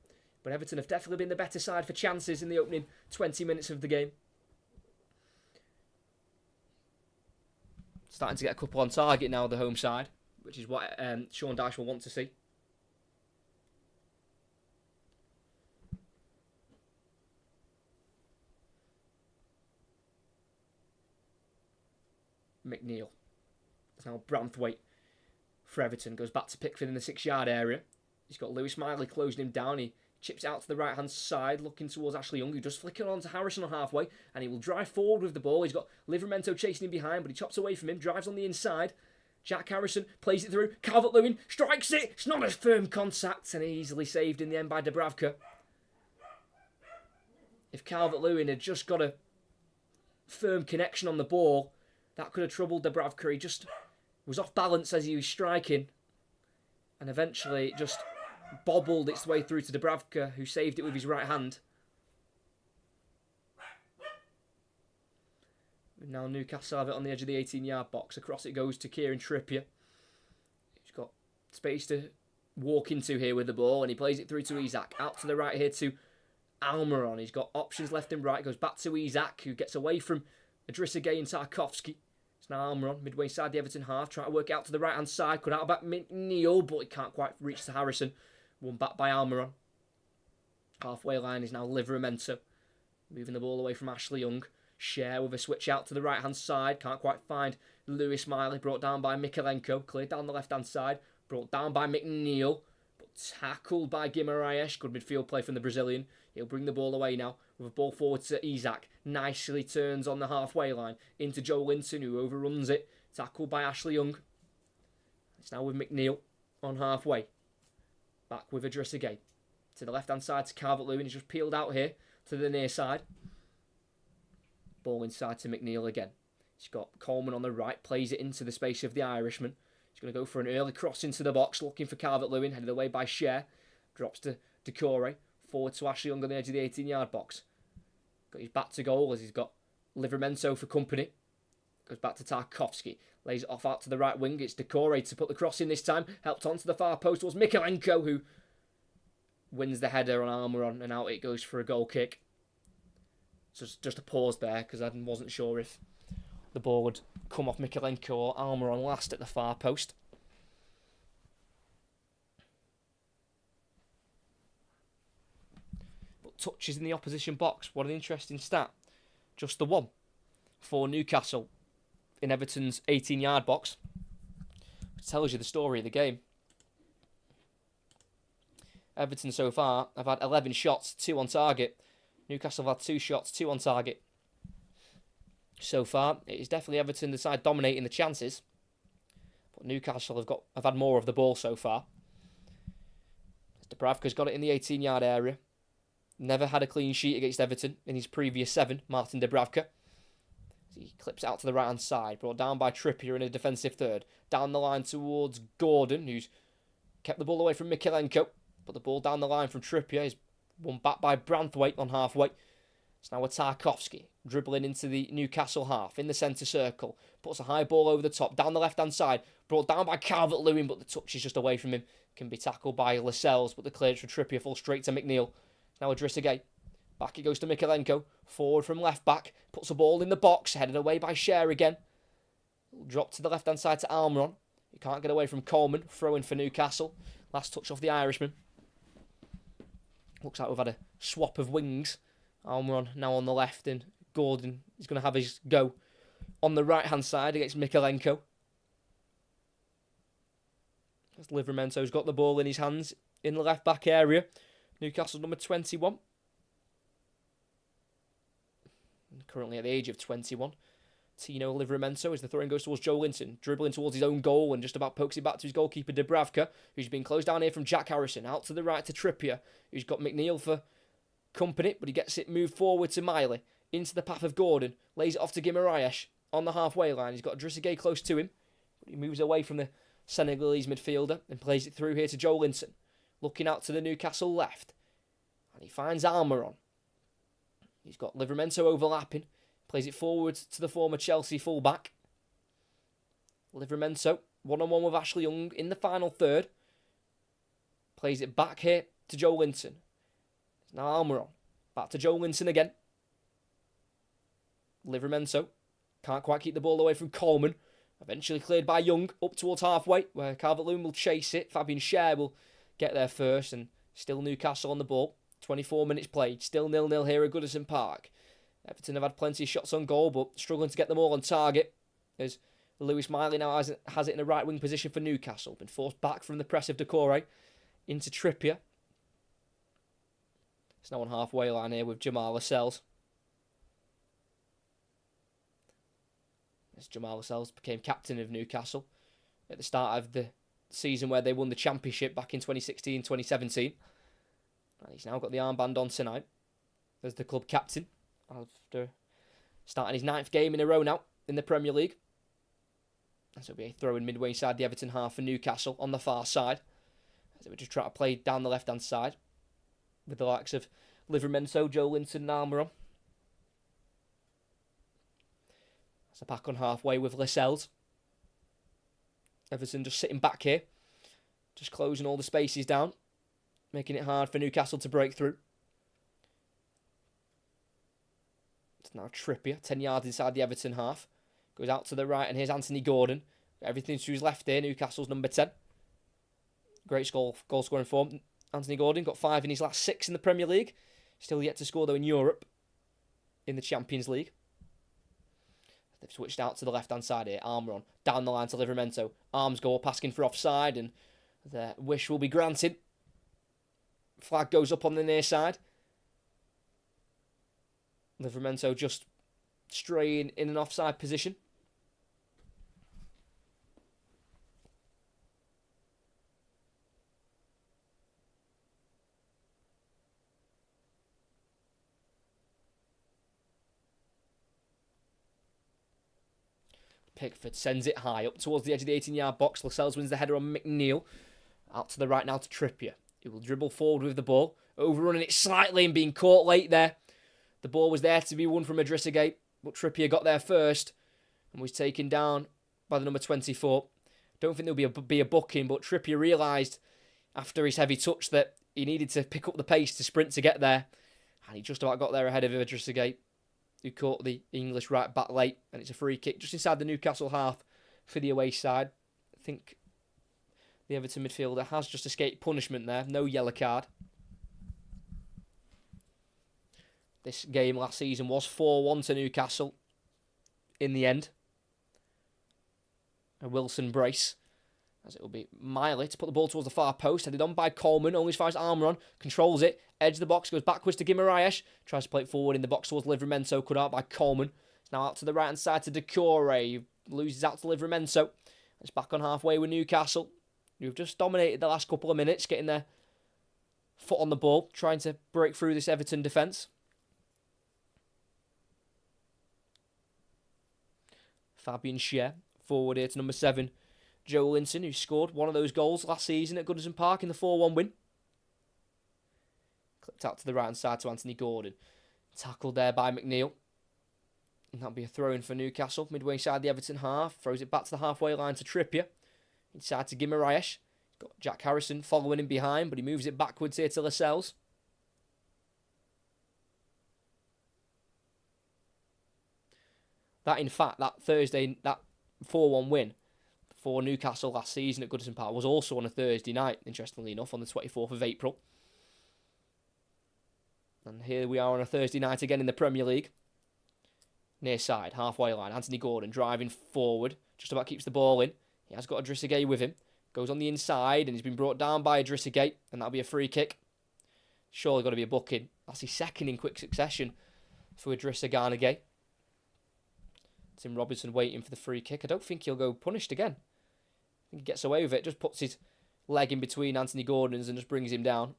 S1: But Everton have definitely been the better side for chances in the opening 20 minutes of the game. Starting to get a couple on target now, the home side, which is what Sean Dyche will want to see. McNeil. It's now Branthwaite for Everton. Goes back to Pickford in the 6-yard area. He's got Lewis Miley closing him down. He chips out to the right-hand side, looking towards Ashley Young, who does flick it on to Harrison on halfway, and he will drive forward with the ball. He's got Livramento chasing him behind, but he chops away from him, drives on the inside. Jack Harrison plays it through. Calvert-Lewin strikes it. It's not a firm contact, and easily saved in the end by Dubravka. If Calvert-Lewin had just got a firm connection on the ball, that could have troubled Dubravka. He just was off balance as he was striking, and eventually it just bobbled its way through to Dubravka, who saved it with his right hand. Now Newcastle have it on the edge of the 18-yard box. Across it goes to Kieran Trippier. He's got space to walk into here with the ball, and he plays it through to Isak. Out to the right here to Almiron. He's got options left and right. Goes back to Isak, who gets away from Idrissa Gueye and Tarkowski. It's now Almiron, midway inside the Everton half, trying to work out to the right-hand side. Could out back McNeil, but he can't quite reach to Harrison. Won back by Almiron. Halfway line is now Livramento. Moving the ball away from Ashley Young. Share with a switch out to the right-hand side. Can't quite find Lewis Miley. Brought down by Mikalenko. Cleared down the left-hand side. Brought down by McNeil. But tackled by Guimaraes. Good midfield play from the Brazilian. He'll bring the ball away now with a ball forward to Isak. Nicely turns on the halfway line into Joe Linton, who overruns it. Tackled by Ashley Young. It's now with McNeil on halfway. Back with Idrissa Gueye. To the left-hand side to Calvert-Lewin. He's just peeled out here to the near side. Ball inside to McNeil again. He's got Coleman on the right. Plays it into the space of the Irishman. He's going to go for an early cross into the box. Looking for Calvert-Lewin. Headed away by Cher. Drops to Decore. Forward to Ashley Young on the edge of the 18-yard box. Got his back to goal as he's got Livramento for company. Goes back to Tarkowski. Lays it off out to the right wing. It's Decore to put the cross in this time. Helped onto the far post was Mikalenko, who wins the header on Almiron, and out it goes for a goal kick. So just a pause there, because I wasn't sure if the ball would come off Mikalenko or Almiron last at the far post. But touches in the opposition box. What an interesting stat. Just the one for Newcastle in Everton's 18-yard box. Which tells you the story of the game. Everton so far have had 11 shots, 2 on target. Newcastle have had 2 shots, 2 on target. So far, it is definitely Everton the side dominating the chances. But Newcastle have had more of the ball so far. Dubravka's got it in the 18-yard area. Never had a clean sheet against Everton in his previous 7, Martin Dubravka. He clips out to the right-hand side, brought down by Trippier in a defensive third. Down the line towards Gordon, who's kept the ball away from Mikalenko. But the ball down the line from Trippier is won back by Branthwaite on halfway. It's now with Tarkowski dribbling into the Newcastle half in the centre circle. Puts a high ball over the top, down the left-hand side. Brought down by Calvert-Lewin, but the touch is just away from him. Can be tackled by Lascelles, but the clearance from Trippier falls straight to McNeil. Now Idrissa Gueye. Back it goes to Mikalenko. Forward from left-back. Puts a ball in the box, headed away by Cher again. Drop to the left-hand side to Almiron. He can't get away from Coleman. Throw in for Newcastle. Last touch off the Irishman. Looks like we've had a swap of wings. Almiron now on the left, and Gordon is going to have his go on the right-hand side against Mikalenko. As Livramento's got the ball in his hands in the left-back area. Newcastle number 21. Currently at the age of 21. Tino Livramento as the throwing goes towards Joe Linton, dribbling towards his own goal and just about pokes it back to his goalkeeper Dubravka, who's been closed down here from Jack Harrison. Out to the right to Trippier, who's got McNeil for company, but he gets it moved forward to Miley, into the path of Gordon, lays it off to Guimaraes on the halfway line. He's got Idrissa Gueye close to him, but he moves away from the Senegalese midfielder and plays it through here to Joe Linton, looking out to the Newcastle left, and he finds Almiron. He's got Livramento overlapping. Plays it forward to the former Chelsea fullback. Livramento 1-on-1 with Ashley Young in the final third. Plays it back here to Joe Linton. Now Almiron. Back to Joe Linton again. Livramento can't quite keep the ball away from Coleman. Eventually cleared by Young up towards halfway, where Calvert-Lewin will chase it. Fabian Schär will get there first, and still Newcastle on the ball. 24 minutes played, still 0-0 here at Goodison Park. Everton have had plenty of shots on goal, but struggling to get them all on target, as Lewis Miley now has it in a right wing position for Newcastle. Been forced back from the press of Decore into Trippier. It's now on halfway line here with Jamal Lascelles. As Jamal Lascelles became captain of Newcastle at the start of the season where they won the championship back in 2016-2017. And he's now got the armband on tonight as the club captain after starting his 9th game in a row now in the Premier League. As it'll be a throw in midway inside the Everton half for Newcastle on the far side. As they would just try to play down the left-hand side with the likes of Livramento, Joe Linton and Almiron. So back on halfway with Lascelles. Everton just sitting back here. Just closing all the spaces down. Making it hard for Newcastle to break through. It's now Trippier, 10 yards inside the Everton half. Goes out to the right, and here's Anthony Gordon. Everything to his left here, Newcastle's number 10. Great goal scoring form. Anthony Gordon got 5 in his last 6 in the Premier League. Still yet to score, though, in Europe. In the Champions League. They've switched out to the left-hand side here. Almiron down the line to Livramento. Arms go up, asking for offside, and their wish will be granted. Flag goes up on the near side. Livramento just straying in an offside position. Pickford sends it high up towards the edge of the 18-yard box. Lascelles wins the header on McNeil. Out to the right now to Trippier. He will dribble forward with the ball. Overrunning it slightly and being caught late there. The ball was there to be won from Adrissagate, but Trippier got there first and was taken down by the number 24. Don't think there'll be a booking, but Trippier realised after his heavy touch that he needed to pick up the pace to sprint to get there. And he just about got there ahead of Adrissagate, who caught the English right back late, and it's a free kick just inside the Newcastle half for the away side. I think the Everton midfielder has just escaped punishment there, no yellow card. This game last season was 4-1 to Newcastle in the end. A Wilson brace, as it will be Miley to put the ball towards the far post, headed on by Coleman, only finds Almiron, controls it, edge of the box, goes backwards to Guimaraes, tries to play it forward in the box towards Livramento, cut out by Coleman. It's now out to the right hand side to Decore, he loses out to Livramento. It's back on halfway with Newcastle, who've just dominated the last couple of minutes, getting their foot on the ball, trying to break through this Everton defence. Fabian Schär, forward here to number 7, Joe Linton, who scored one of those goals last season at Goodison Park in the 4-1 win. Clipped out to the right-hand side to Anthony Gordon. Tackled there by McNeil. And that'll be a throw-in for Newcastle, midway inside the Everton half. Throws it back to the halfway line to Trippier. Inside to Guimaraes. Got Jack Harrison following him behind, but he moves it backwards here to Lascelles. That, in fact, that Thursday, that 4-1 win for Newcastle last season at Goodison Park was also on a Thursday night, interestingly enough, on the 24th of April. And here we are on a Thursday night again in the Premier League. Near side, halfway line, Anthony Gordon driving forward, just about keeps the ball in. He has got Adrissagate with him. Goes on the inside, and he's been brought down by Adrissagate, and that'll be a free kick. Surely got to be a booking. That's his second in quick succession for Adrissagate. Tim Robinson waiting for the free kick. I don't think he'll go punished again. I think he gets away with it. Just puts his leg in between Anthony Gordon's and just brings him down.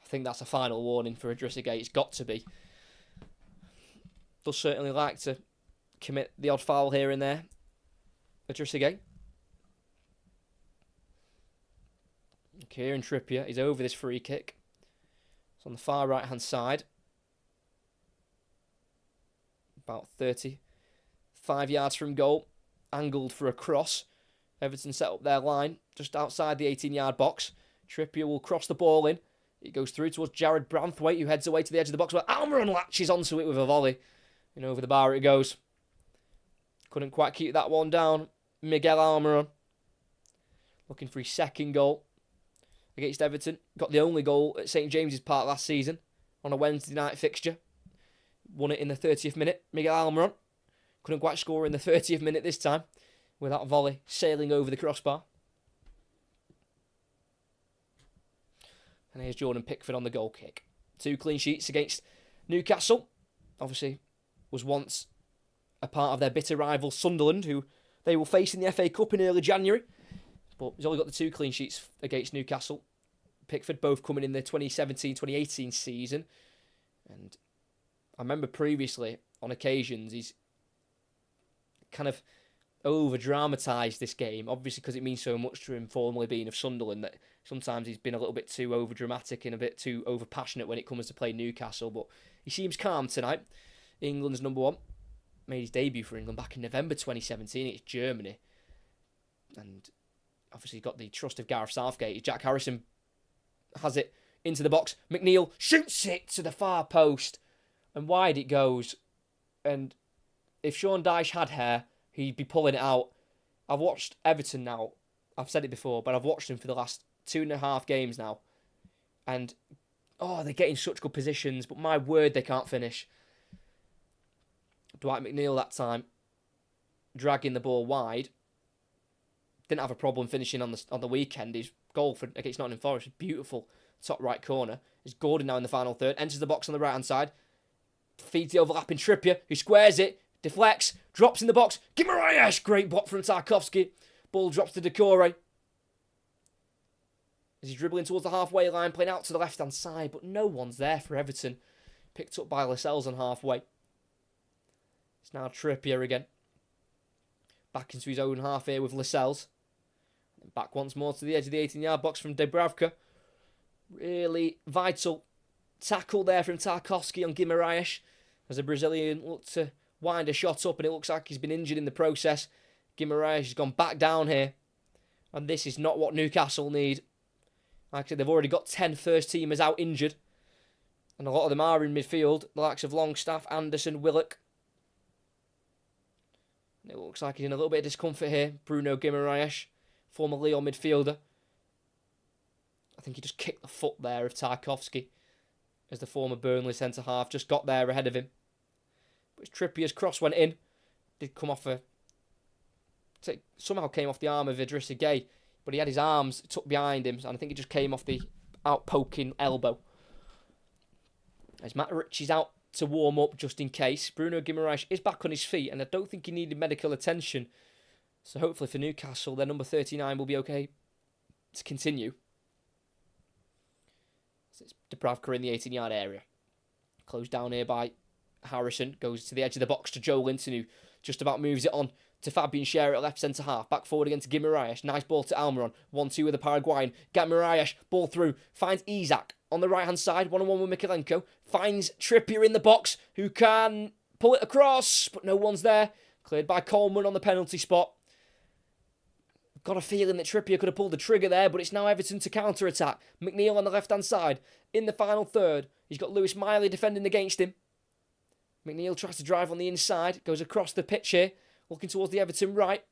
S1: I think that's a final warning for Adrissagate. It's got to be. Does certainly like to commit the odd foul here and there. Adrissagate. Kieran Trippier is over this free kick. It's on the far right hand side. About 35 yards from goal. Angled for a cross. Everton set up their line just outside the 18-yard box. Trippier will cross the ball in. It goes through towards Jared Branthwaite, who heads away to the edge of the box, where Almiron latches onto it with a volley. And over the bar it goes. Couldn't quite keep that one down. Miguel Almiron looking for his second goal against Everton. Got the only goal at St James's Park last season on a Wednesday night fixture. Won it in the 30th minute. Miguel Almiron couldn't quite score in the 30th minute this time with that volley sailing over the crossbar. And here's Jordan Pickford on the goal kick. 2 clean sheets against Newcastle. Obviously was once a part of their bitter rival Sunderland, who they will face in the FA Cup in early January. But he's only got the 2 clean sheets against Newcastle. Pickford both coming in the 2017-2018 season. And I remember previously, on occasions, he's kind of over-dramatised this game, obviously because it means so much to him formerly being of Sunderland, that sometimes he's been a little bit too over-dramatic and a bit too over-passionate when it comes to play Newcastle. But he seems calm tonight. England's number 1. Made his debut for England back in November 2017 against Germany. And obviously got the trust of Gareth Southgate. Jack Harrison has it into the box. McNeil shoots it to the far post. And wide it goes. And if Sean Dyche had hair, he'd be pulling it out. I've watched Everton now. I've said it before, but I've watched them for the last 2.5 games now. And, they're getting such good positions, but my word, they can't finish. Dwight McNeil that time, dragging the ball wide. Didn't have a problem finishing on the weekend. His goal against Nottingham Forest was beautiful. Top right corner. It's Gordon now in the final third. Enters the box on the right hand side. Feeds the overlapping Trippier, who squares it. Deflects. Drops in the box. Guimaraes! Great block from Tarkowski. Ball drops to Decore. As he's dribbling towards the halfway line, playing out to the left hand side, but no one's there for Everton. Picked up by Lascelles on halfway. It's now Trippier again. Back into his own half here with Lascelles. And back once more to the edge of the 18-yard box from Dubravka. Really vital tackle there from Tarkowski on Guimaraes as the Brazilian looked to wind a shot up, and it looks like he's been injured in the process. Guimaraes has gone back down here. And this is not what Newcastle need. Like I said, they've already got 10 first-teamers out injured. And a lot of them are in midfield. The likes of Longstaff, Anderson, Willock. It looks like he's in a little bit of discomfort here. Bruno Guimaraes, former Lyon midfielder. I think he just kicked the foot there of Tarkowski as the former Burnley centre-half just got there ahead of him. But Trippier's cross went in. Did come off somehow came off the arm of Idrissa Gueye, but he had his arms tucked behind him, and I think it just came off the out-poking elbow. As Matt Ritchie's out to warm up just in case. Bruno Guimaraes is back on his feet, and I don't think he needed medical attention. So hopefully for Newcastle, their number 39 will be okay to continue. So it's Dubravka in the 18-yard area. Closed down here by Harrison. Goes to the edge of the box to Joe Linton, who just about moves it on to Fabian Schär at left centre-half. Back forward again to Guimaraes. Nice ball to Almiron. 1-2 with the Paraguayan. Guimaraes, ball through. Finds Isak on the right-hand side. 1-on-1 with Mikalenko. Finds Trippier in the box, who can pull it across, but no one's there. Cleared by Coleman on the penalty spot. Got a feeling that Trippier could have pulled the trigger there, but it's now Everton to counter-attack. McNeil on the left-hand side. In the final third, he's got Lewis Miley defending against him. McNeil tries to drive on the inside. Goes across the pitch here. Looking towards the Everton right.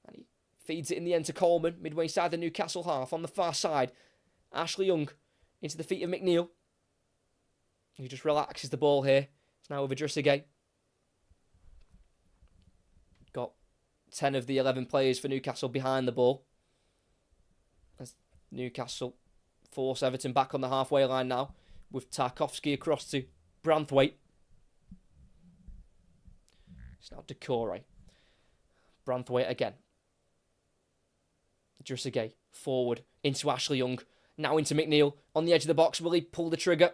S1: And he feeds it in the end to Coleman. Midway inside the Newcastle half. On the far side. Ashley Young into the feet of McNeil. He just relaxes the ball here. It's now over Idrissa Gueye. Got 10 of the 11 players for Newcastle behind the ball. As Newcastle force Everton back on the halfway line now. With Tarkowski across to Branthwaite. It's now Decore. Branthwaite again. Idrissa Gueye forward into Ashley Young. Now into McNeil. On the edge of the box. Will he pull the trigger?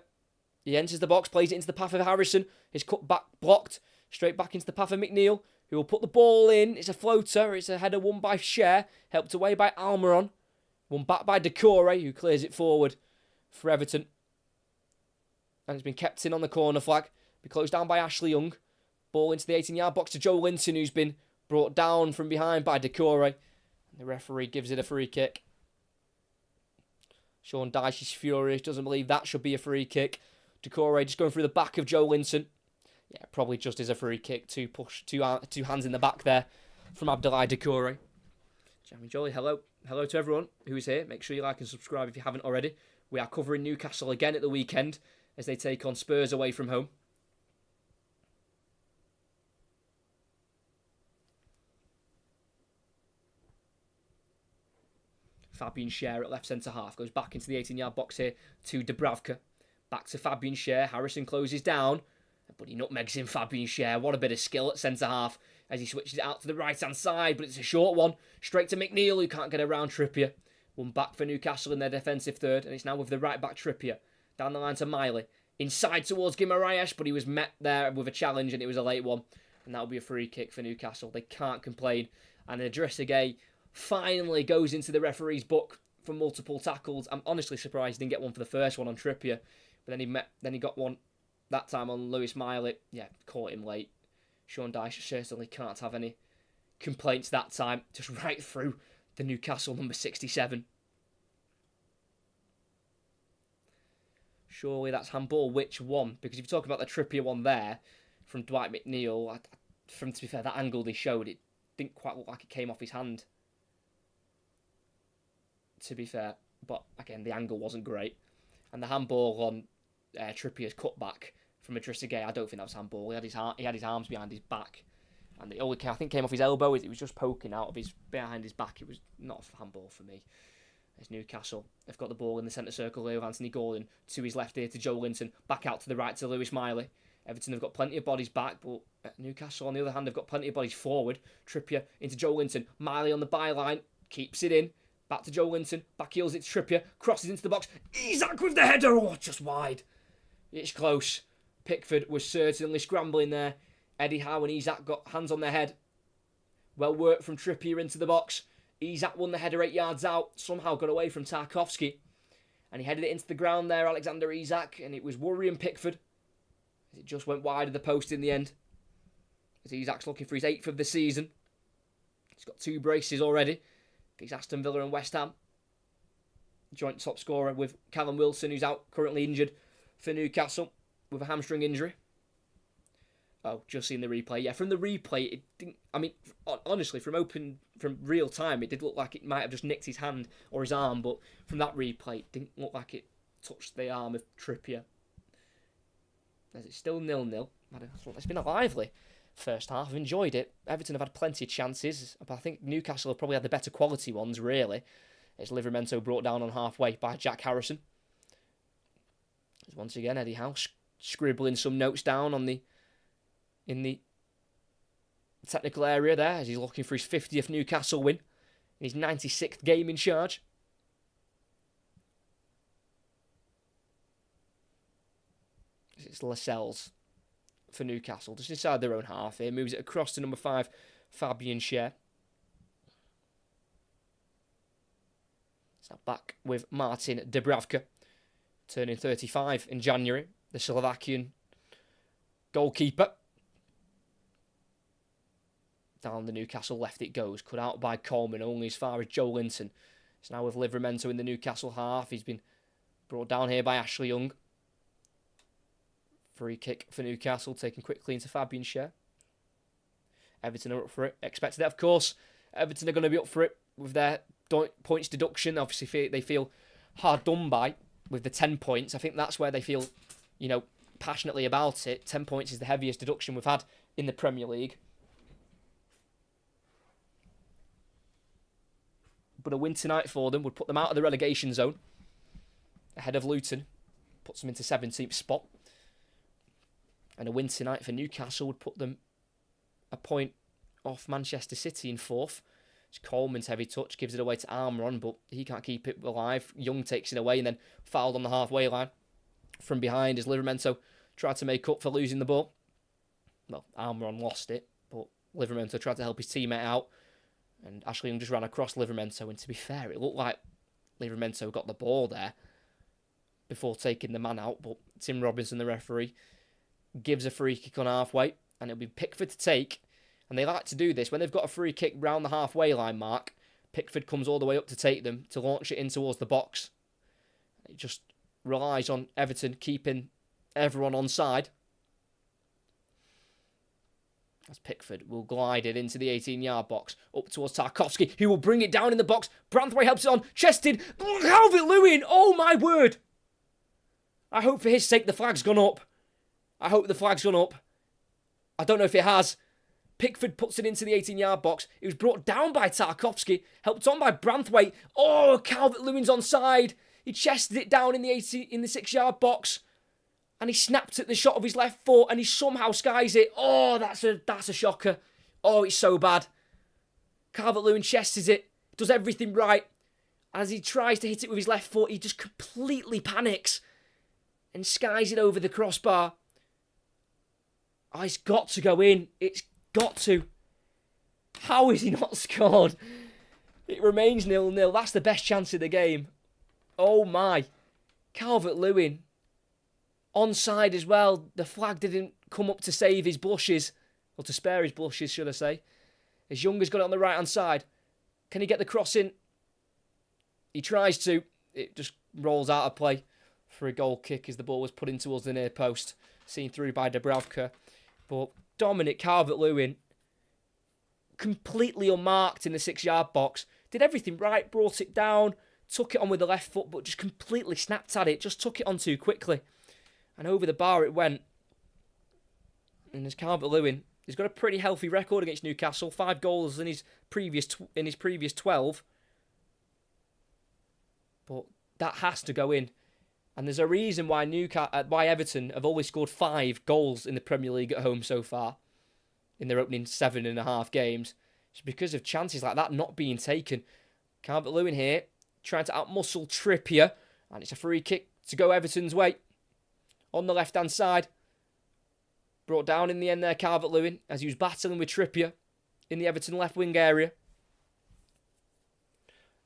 S1: He enters the box. Plays it into the path of Harrison. His cut back blocked. Straight back into the path of McNeil, who will put the ball in. It's a floater. It's a header won by Schär. Helped away by Almiron. Won back by Decore, who clears it forward for Everton. And it's been kept in on the corner flag. Be closed down by Ashley Young. Ball into the 18-yard box to Joe Linton, who's been brought down from behind by Decore. The referee gives it a free kick. Sean Dyche is furious, doesn't believe that should be a free kick. Doucouré just going through the back of Joe Linton. Yeah, probably just is a free kick. Two hands in the back there from Abdoulaye Doucouré. Jamie Jolly, hello. Hello to everyone who is here. Make sure you like and subscribe if you haven't already. We are covering Newcastle again at the weekend as they take on Spurs away from home. Fabian Schär at left centre-half. Goes back into the 18-yard box here to Dubravka. Back to Fabian Schär. Harrison closes down. But he nutmegs in Fabian Schär. What a bit of skill at centre-half as he switches it out to the right-hand side. But it's a short one. Straight to McNeil, who can't get around Trippier. One back for Newcastle in their defensive third. And it's now with the right-back Trippier. Down the line to Miley. Inside towards Guimaraes. But he was met there with a challenge and it was a late one. And that'll be a free kick for Newcastle. They can't complain. And Idrissa Gueye finally goes into the referee's book for multiple tackles. I'm honestly surprised he didn't get one for the first one on Trippier. But then he got one that time on Lewis Miley. Yeah, caught him late. Sean Dyche certainly can't have any complaints that time. Just right through the Newcastle number 67. Surely that's handball. Which one? Because if you talk about the Trippier one there from Dwight McNeil, to be fair, that angle they showed, it didn't quite look like it came off his hand. To be fair. But again, the angle wasn't great. And the handball on Trippier's cutback from Idrissa Gueye, I don't think that was handball. He had his arms behind his back. And the only, I think, came off his elbow. It was just poking out of behind his back. It was not a handball for me. It's Newcastle. They've got the ball in the centre circle here with Anthony Gordon. To his left here to Joe Linton. Back out to the right to Lewis Miley. Everton have got plenty of bodies back, but Newcastle, on the other hand, have got plenty of bodies forward. Trippier into Joe Linton. Miley on the byline. Keeps it in. Back to Joe Linton. Back heels it to Trippier. Crosses into the box. Isak with the header. Oh, just wide. It's close. Pickford was certainly scrambling there. Eddie Howe and Isak got hands on their head. Well worked from Trippier into the box. Isak won the header 8 yards out. Somehow got away from Tarkowski. And he headed it into the ground there, Alexander Isak. And it was worrying Pickford. It just went wide of the post in the end. As Isak's looking for his 8th of the season. He's got 2 braces already. Against Aston Villa and West Ham. Joint top scorer with Callum Wilson, who's out currently injured for Newcastle with a hamstring injury. Oh, just seen the replay. Yeah, from the replay, it didn't. I mean, honestly, from real time, it did look like it might have just nicked his hand or his arm, but from that replay, it didn't look like it touched the arm of Trippier. As it's still 0-0. It's been a lively first half. I've enjoyed it. Everton have had plenty of chances, but I think Newcastle have probably had the better quality ones, really. It's Livramento brought down on halfway by Jack Harrison. As once again, Eddie Howe scribbling some notes down in the technical area there as he's looking for his 50th Newcastle win in his 96th game in charge. It's Lascelles for Newcastle, just inside their own half here. Moves it across to number 5, Fabian Schär. It's now back with Martin Dubravka, turning 35 in January. The Slovakian goalkeeper. Down the Newcastle left it goes. Cut out by Coleman, only as far as Joe Linton. It's now with Livramento in the Newcastle half. He's been brought down here by Ashley Young. Free kick for Newcastle, taken quickly into Fabian Schär. Everton are up for it. Expected it, of course. Everton are going to be up for it with their points deduction. Obviously, they feel hard done by with the 10 points. I think that's where they feel, passionately about it. 10 points is the heaviest deduction we've had in the Premier League. But a win tonight for them would put them out of the relegation zone. Ahead of Luton. Puts them into 17th spot. And a win tonight for Newcastle would put them a point off Manchester City in 4th. It's Coleman's heavy touch, gives it away to Almiron, but he can't keep it alive. Young takes it away and then fouled on the halfway line. From behind as Livramento tried to make up for losing the ball. Well, Almiron lost it, but Livramento tried to help his teammate out. And Ashley Young just ran across Livramento, and to be fair, it looked like Livramento got the ball there before taking the man out, but Tim Robinson, the referee, gives a free kick on halfway, and it'll be Pickford to take. And they like to do this when they've got a free kick round the halfway line mark. Pickford comes all the way up to take them, to launch it in towards the box. It just relies on Everton keeping everyone on side. As Pickford will glide it into the 18-yard box, up towards Tarkowski, who will bring it down in the box. Branthwaite helps it on, chested. Calvert-Lewin, oh my word! I hope for his sake the flag's gone up. I hope the flag's gone up. I don't know if it has. Pickford puts it into the 18-yard box. It was brought down by Tarkowski, helped on by Branthwaite. Oh, Calvert-Lewin's onside. He chested it down in the 6-yard box. And he snapped at the shot of his left foot and he somehow skies it. Oh, that's a shocker. Oh, it's so bad. Calvert-Lewin chests it, does everything right. As he tries to hit it with his left foot, he just completely panics and skies it over the crossbar. Oh, it's got to go in. It's got to. How is he not scored? It remains 0-0. That's the best chance of the game. Oh my. Calvert-Lewin. Onside as well. The flag didn't come up to save his blushes. Or to spare his blushes, should I say. As Young has got it on the right-hand side. Can he get the cross in? He tries to. It just rolls out of play for a goal kick as the ball was put in towards the near post. Seen through by Dubravka. But Dominic Calvert-Lewin, completely unmarked in the 6-yard box. Did everything right, brought it down, took it on with the left foot, but just completely snapped at it. Just took it on too quickly. And over the bar it went. And as Calvert-Lewin, he's got a pretty healthy record against Newcastle. 5 goals in his previous 12. But that has to go in. And there's a reason why why Everton have always scored 5 goals in the Premier League at home so far. In their opening 7.5 games. It's because of chances like that not being taken. Calvert-Lewin here, trying to outmuscle Trippier. And it's a free kick to go Everton's way. On the left-hand side. Brought down in the end there, Calvert-Lewin, as he was battling with Trippier in the Everton left wing area.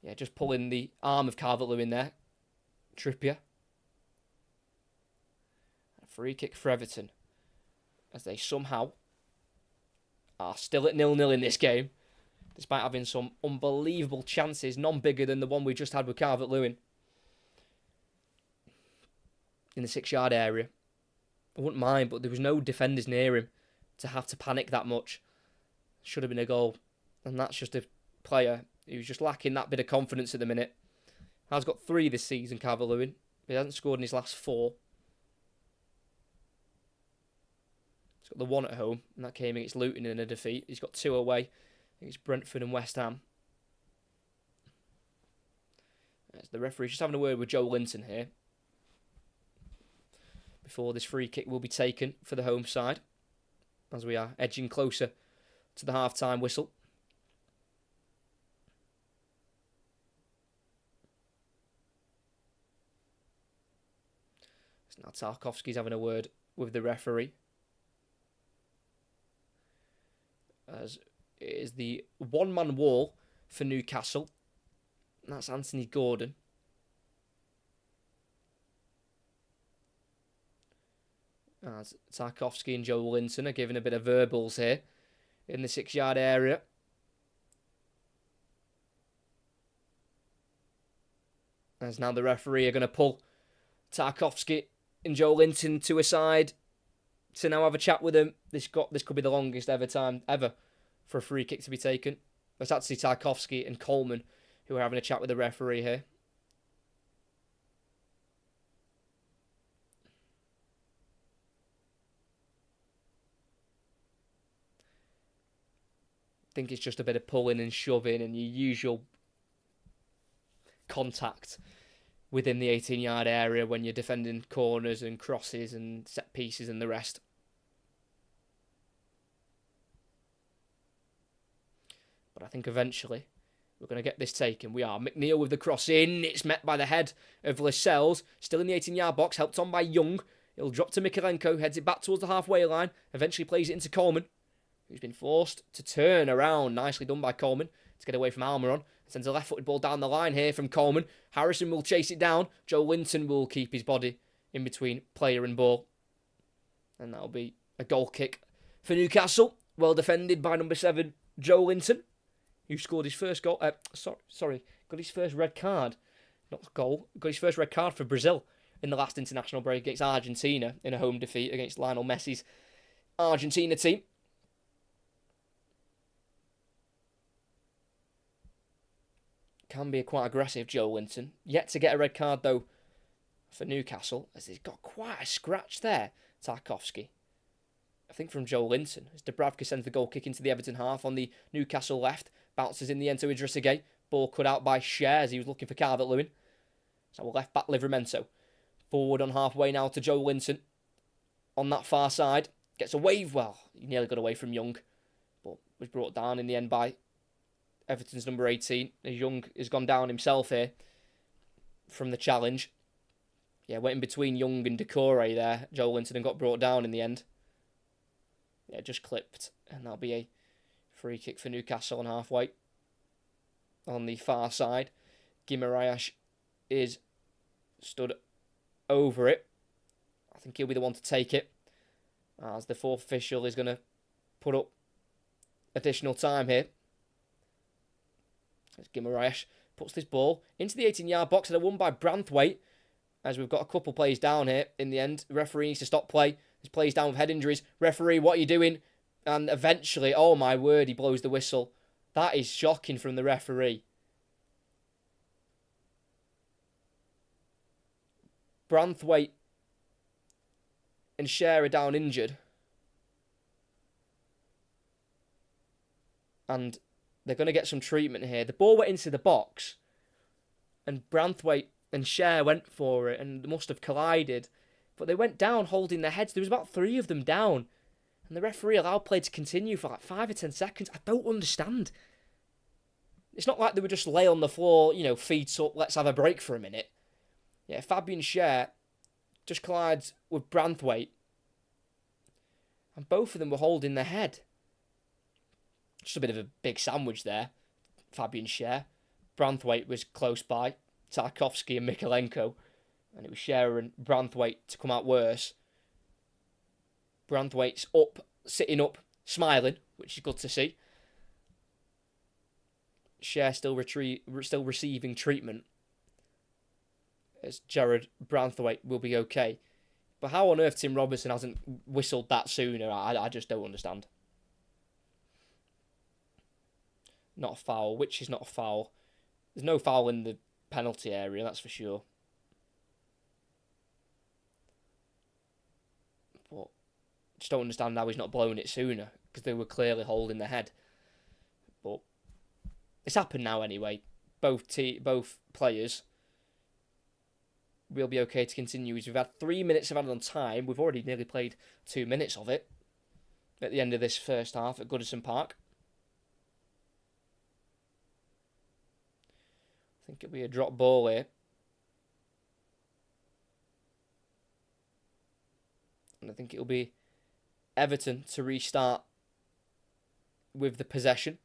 S1: Yeah, just pulling the arm of Calvert-Lewin there. Trippier. A free kick for Everton. As they somehow are still at 0-0 in this game. Despite having some unbelievable chances, none bigger than the one we just had with Calvert-Lewin. In the 6-yard area. I wouldn't mind, but there was no defenders near him to have to panic that much. Should have been a goal. And that's just a player who's just lacking that bit of confidence at the minute. Has got 3 this season, Calvert-Lewin. He hasn't scored in his last 4. He's got the 1 at home, and that came against Luton in a defeat. He's got 2 away against Brentford and West Ham. As the referee's just having a word with Joe Linton here. Before this free kick will be taken for the home side. As we are edging closer to the half-time whistle. So now Tarkowski's having a word with the referee. As it is the one-man wall for Newcastle. That's Anthony Gordon. As Tarkowski and Joe Linton are giving a bit of verbals here in the 6-yard area. As now the referee are going to pull Tarkowski and Joe Linton to a side to now have a chat with them. This could be the longest time ever for a free kick to be taken. It's actually Tarkowski and Coleman who are having a chat with the referee here. I think it's just a bit of pulling and shoving and your usual contact within the 18-yard area when you're defending corners and crosses and set pieces and the rest. But I think eventually we're going to get this taken. We are. McNeil with the cross in. It's met by the head of Lascelles. Still in the 18-yard box. Helped on by Young. It'll drop to Mikalenko. Heads it back towards the halfway line. Eventually plays it into Coleman, who's been forced to turn around. Nicely done by Coleman to get away from Almiron. Sends a left-footed ball down the line here from Coleman. Harrison will chase it down. Joe Linton will keep his body in between player and ball. And that'll be a goal kick for Newcastle. Well defended by number 7, Joe Linton. who scored his first goal. Got his first red card. Not goal. Got his first red card for Brazil in the last international break against Argentina in a home defeat against Lionel Messi's Argentina team. Can be quite aggressive, Joe Linton. Yet to get a red card, though, for Newcastle, as he's got quite a scratch there, Tarkowski. I think from Joe Linton, as Dubravka sends the goal kick into the Everton half on the Newcastle left. Bounces in the end to Idrissa Gueye. Ball cut out by Cher as he was looking for Calvert-Lewin. So left back Livramento. Forward on halfway now to Joe Linton. On that far side. Gets a wave. Well, he nearly got away from Young. But was brought down in the end by Everton's number 18. Young has gone down himself here from the challenge. Yeah, went in between Young and Decore there, Joe Linton, and got brought down in the end. Yeah, just clipped. And that'll be a free kick for Newcastle on halfway. On the far side, Guimaraes is stood over it. I think he'll be the one to take it, as the fourth official is going to put up additional time here. As Guimaraes puts this ball into the 18-yard box, and a won by Branthwaite, as we've got a couple plays down here in the end. The referee needs to stop play. This play's down with head injuries. Referee, what are you doing? And eventually, oh my word, he blows the whistle. That is shocking from the referee. Branthwaite and Cher are down injured. And they're going to get some treatment here. The ball went into the box. And Branthwaite and Cher went for it and must have collided. But they went down holding their heads. There was about 3 of them down. And the referee allowed play to continue for like 5 or 10 seconds. I don't understand. It's not like they would just lay on the floor, feet up, let's have a break for a minute. Yeah, Fabian Cher just collides with Branthwaite. And both of them were holding their head. Just a bit of a big sandwich there. Fabian Cher. Branthwaite was close by. Tarkowski and Mikalenko. And it was Cher and Branthwaite to come out worse. Branthwaite's up, sitting up, smiling, which is good to see. Cher still receiving treatment. As Jared Branthwaite will be okay. But how on earth Tim Robinson hasn't whistled that sooner, I just don't understand. Not a foul, which is not a foul. There's no foul in the penalty area, that's for sure. But just don't understand how he's not blown it sooner, because they were clearly holding their head. But it's happened now anyway. Both players will be okay to continue. We've had 3 minutes of added on time. We've already nearly played 2 minutes of it at the end of this first half at Goodison Park. I think it'll be a drop ball here. And I think it'll be Everton to restart with the possession.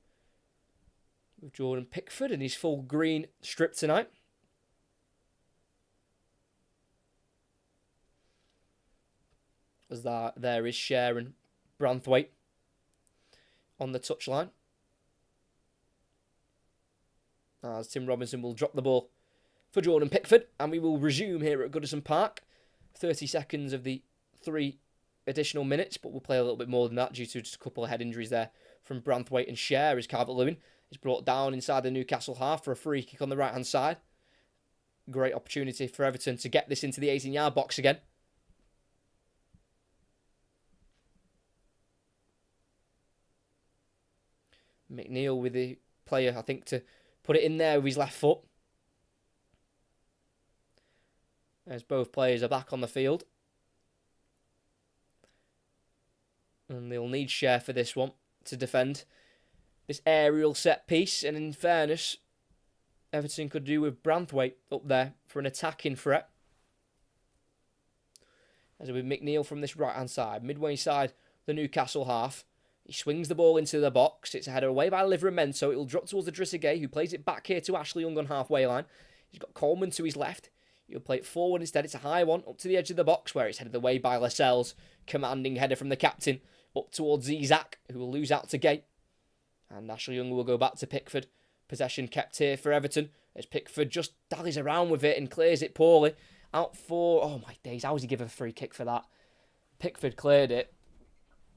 S1: With Jordan Pickford in his full green strip tonight. As there is Cher and Branthwaite on the touchline. As Tim Robinson will drop the ball for Jordan Pickford. And we will resume here at Goodison Park. 30 seconds of the 3 additional minutes. But we'll play a little bit more than that due to just a couple of head injuries there from Branthwaite and Cher. As Calvert-Lewin is brought down inside the Newcastle half for a free kick on the right-hand side. Great opportunity for Everton to get this into the 18-yard box again. McNeil with the player, I think, to put it in there with his left foot. As both players are back on the field. And they'll need Cher for this one to defend this aerial set piece. And in fairness, Everton could do with Branthwaite up there for an attacking threat. As with McNeil from this right-hand side. Midway side, the Newcastle half. He swings the ball into the box. It's a header away by Livramento. It will drop towards Idrissa Gueye, who plays it back here to Ashley Young on halfway line. He's got Coleman to his left. He'll play it forward instead. It's a high one up to the edge of the box where it's headed away by Lascelles. Commanding header from the captain up towards Zizak, who will lose out to Gueye. And Ashley Young will go back to Pickford. Possession kept here for Everton as Pickford just dallies around with it and clears it poorly. Out for... Oh my days, how was he given a free kick for that? Pickford cleared it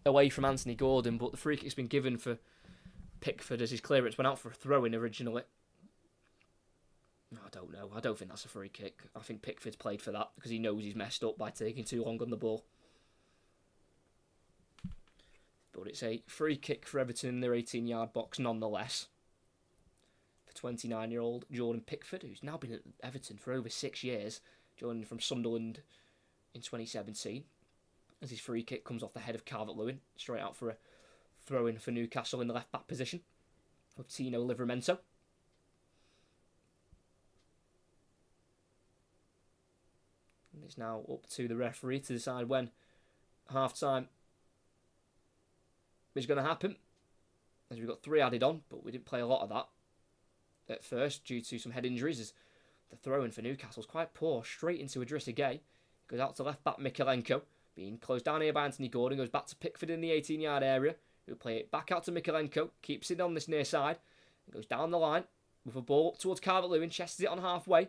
S1: away from Anthony Gordon, but the free kick's been given for Pickford as his clearance went out for a throw-in originally. I don't know. I don't think that's a free kick. I think Pickford's played for that because he knows he's messed up by taking too long on the ball. But it's a free kick for Everton in their 18-yard box nonetheless. For 29-year-old Jordan Pickford, who's now been at Everton for over 6 years, joining from Sunderland in 2017. As his free kick comes off the head of Calvert-Lewin, straight out for a throw-in for Newcastle in the left-back position of Tino Livramento. And it's now up to the referee to decide when half-time is going to happen. As we've got 3 added on, but we didn't play a lot of that at first due to some head injuries. As the throw-in for Newcastle's quite poor, straight into Idrissa Gueye. Goes out to left-back Mikalenko, being closed down here by Anthony Gordon. Goes back to Pickford in the 18-yard area. Who'll play it back out to Mikalenko, keeps it on this near side, and goes down the line with a ball up towards Calvert-Lewin, chests it on halfway,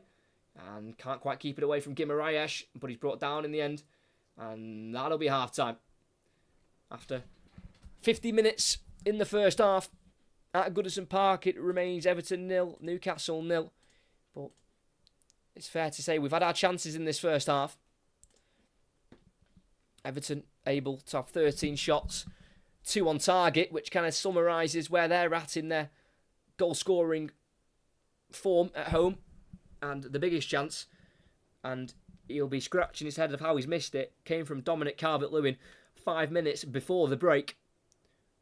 S1: and can't quite keep it away from Guimaraes, but he's brought down in the end, and that'll be half-time. After 50 minutes in the first half, at Goodison Park, it remains Everton 0, Newcastle 0, but it's fair to say we've had our chances in this first half. Everton able to have 13 shots, 2 on target, which kind of summarises where they're at in their goal-scoring form at home. And the biggest chance, and he'll be scratching his head of how he's missed it, came from Dominic Calvert-Lewin 5 minutes before the break.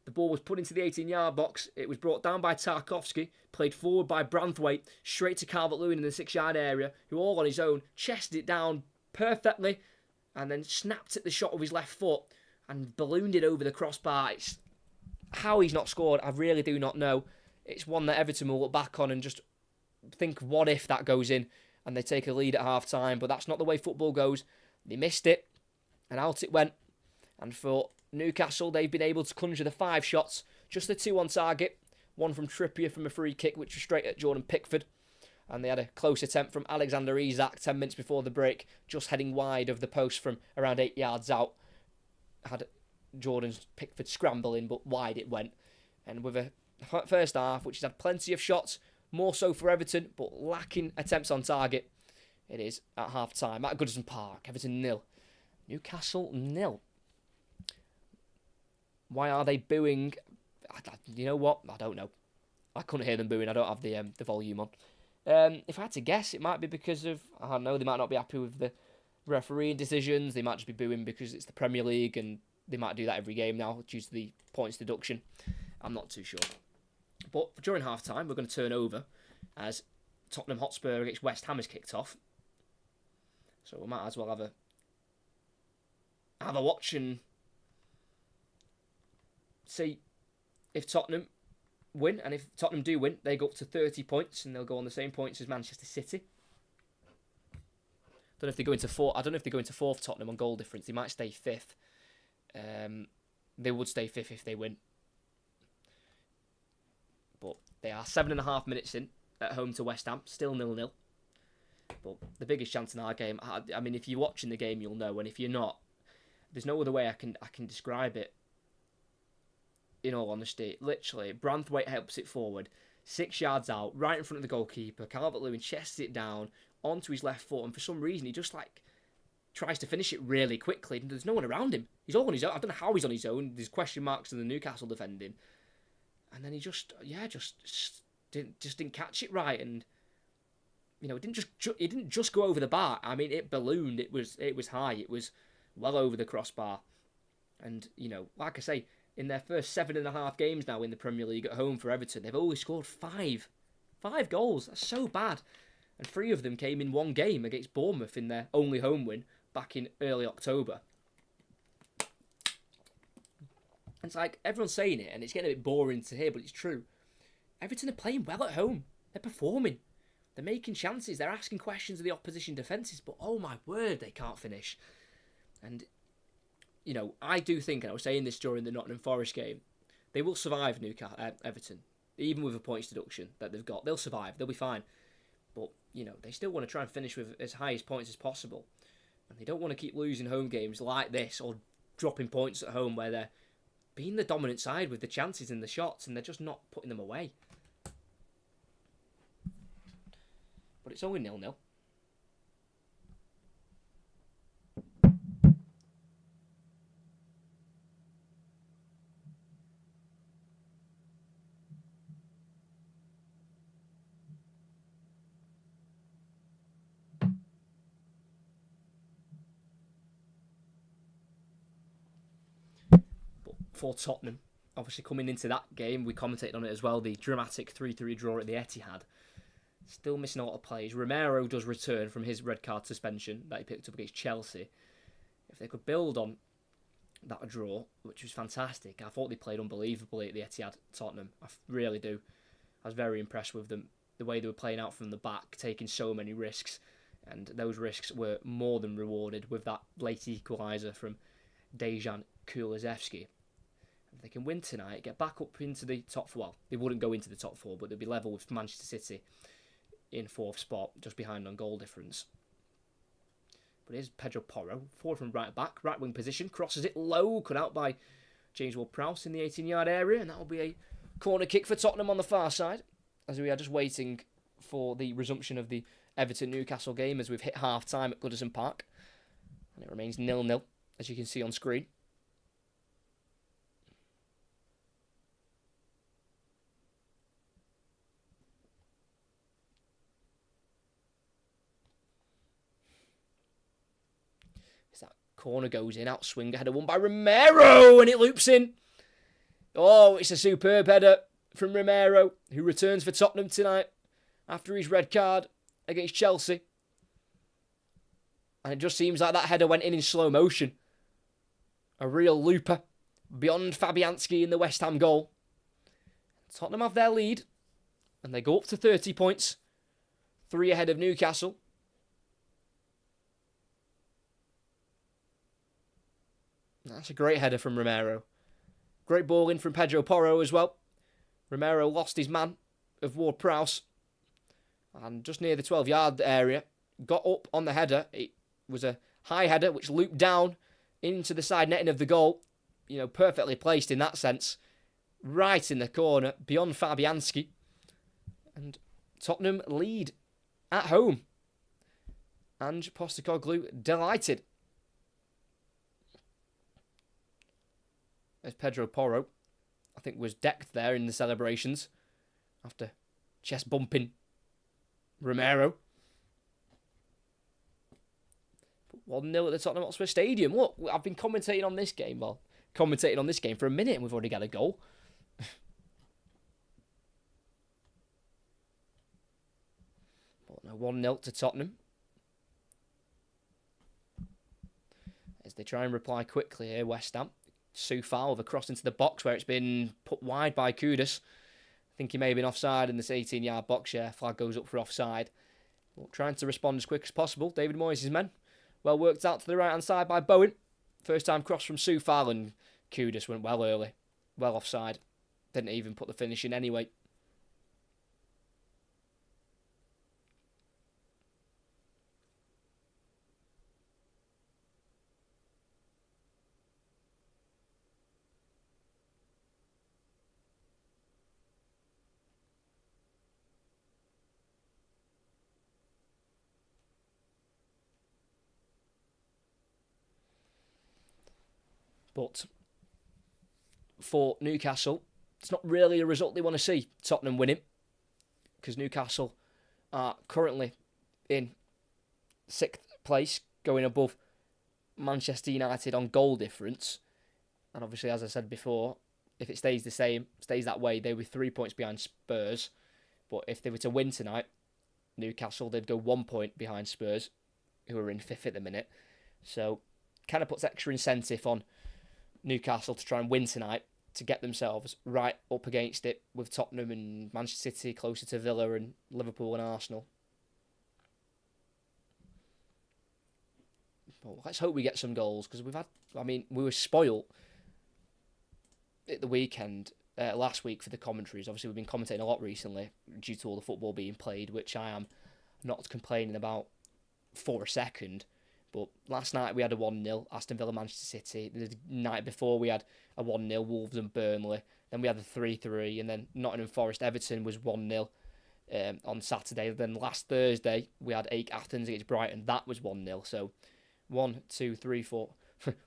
S1: The ball was put into the 18-yard box. It was brought down by Tarkowski, played forward by Branthwaite, straight to Calvert-Lewin in the 6-yard area, who all on his own chested it down perfectly, and then snapped at the shot with his left foot and ballooned it over the crossbar. It's how he's not scored, I really do not know. It's one that Everton will look back on and just think, what if that goes in and they take a lead at half-time? But that's not the way football goes. They missed it, and out it went. And for Newcastle, they've been able to conjure the 5 shots, just the 2 on target. One from Trippier from a free kick, which was straight at Jordan Pickford. And they had a close attempt from Alexander Isak 10 minutes before the break, just heading wide of the post from around 8 yards out. Had Jordan's Pickford scrambling, but wide it went. And with a first half, which has had plenty of shots, more so for Everton, but lacking attempts on target, it is at half-time at Goodison Park. Everton 0, Newcastle 0. Why are they booing? You know what? I don't know. I couldn't hear them booing. I don't have the volume on. If I had to guess, it might be because of, I don't know, they might not be happy with the refereeing decisions. They might just be booing because it's the Premier League and they might do that every game now due to the points deduction. I'm not too sure. But during half-time, we're going to turn over as Tottenham Hotspur against West Ham is kicked off. So we might as well have a watch and see if Tottenham win. And if Tottenham do win, they go up to 30 points and they'll go on the same points as Manchester City. I don't know if they go into fourth Tottenham on goal difference. They might stay 5th. They would stay 5th if they win. But they are 7.5 minutes in at home to West Ham, still 0-0. But the biggest chance in our game, I mean, if you're watching the game, you'll know. And if you're not, there's no other way I can describe it. In all honesty, literally, Branthwaite helps it forward, 6 yards out, right in front of the goalkeeper. Calvert-Lewin chests it down onto his left foot, and for some reason, he just tries to finish it really quickly. And there's no one around him. He's all on his own. I don't know how he's on his own. There's question marks in the Newcastle defending, and then he just didn't catch it right, and it didn't just go over the bar. I mean, it ballooned. It was high. It was well over the crossbar, and like I say, in their first 7.5 games now in the Premier League at home for Everton, they've only scored 5 goals. That's so bad. And 3 of them came in one game against Bournemouth in their only home win back in early October. It's like, everyone's saying it, and it's getting a bit boring to hear, but it's true. Everton are playing well at home. They're performing. They're making chances. They're asking questions of the opposition defences, but oh my word, they can't finish. And I do think, and I was saying this during the Nottingham Forest game, They will survive Everton, even with the points deduction that they've got. They'll survive. They'll be fine. But they still want to try and finish with as high as points as possible, and they don't want to keep losing home games like this or dropping points at home where they're being the dominant side with the chances and the shots, and they're just not putting them away. But it's only 0-0. For Tottenham, obviously coming into that game, we commentated on it as well, the dramatic 3-3 draw at the Etihad. Still missing a lot of players. Romero does return from his red card suspension that he picked up against Chelsea. If they could build on that draw, which was fantastic. I thought they played unbelievably at the Etihad, Tottenham. I really do. I was very impressed with them. The way they were playing out from the back, taking so many risks. And those risks were more than rewarded with that late equaliser from Dejan Kulusevski. If they can win tonight, get back up into the top four. Well, they wouldn't go into the top four, but they'd be level with Manchester City in fourth spot, just behind on goal difference. But here's Pedro Porro, forward from right back, right wing position, crosses it low, cut out by James Ward-Prowse in the 18-yard area, and that will be a corner kick for Tottenham on the far side, as we are just waiting for the resumption of the Everton-Newcastle game as we've hit half-time at Goodison Park. And it remains 0-0, as you can see on screen. Corner goes in, out swinger, header won by Romero, and it loops in. Oh, it's a superb header from Romero, who returns for Tottenham tonight after his red card against Chelsea. And it just seems like that header went in slow motion. A real looper, beyond Fabianski in the West Ham goal. Tottenham have their lead, and they go up to 30 points, 3 ahead of Newcastle. That's a great header from Romero. Great ball in from Pedro Porro as well. Romero lost his man of Ward-Prowse. And just near the 12-yard area, got up on the header. It was a high header which looped down into the side netting of the goal. Perfectly placed in that sense. Right in the corner, beyond Fabianski. And Tottenham lead at home. Ange Postecoglou delighted. As Pedro Porro, I think, was decked there in the celebrations after chest bumping Romero. 1-0 at the Tottenham Hotspur Stadium. Look, I've been commentating on this game for a minute and we've already got a goal. But now 1-0 to Tottenham. As they try and reply quickly here, West Ham. Soufal with a cross into the box where it's been put wide by Kudus. I think he may have been offside in this 18-yard box share. Flag goes up for offside. But trying to respond as quick as possible. David Moyes' men. Well worked out to the right-hand side by Bowen. First time cross from Soufal, and Kudus went well early. Well offside. Didn't even put the finish in anyway. But for Newcastle, it's not really a result they want to see. Tottenham winning, because Newcastle are currently in 6th place, going above Manchester United on goal difference. And obviously, as I said before, if it stays the same, stays that way, they'll be 3 points behind Spurs. But if they were to win tonight, Newcastle, they'd go 1 point behind Spurs, who are in 5th at the minute. So, kind of puts extra incentive on Newcastle to try and win tonight to get themselves right up against it with Tottenham and Manchester City closer to Villa and Liverpool and Arsenal. But let's hope we get some goals, because we were spoilt at the weekend last week for the commentaries. Obviously, we've been commentating a lot recently due to all the football being played, which I am not complaining about for a second. But last night we had a 1-0 Aston Villa Manchester City. The night before we had a 1-0 Wolves and Burnley. Then we had the 3-3, and then Nottingham Forest Everton was 1-0 on Saturday. Then last Thursday we had AEK Athens against Brighton. That was 1-0. So 1, 2, 3, 4.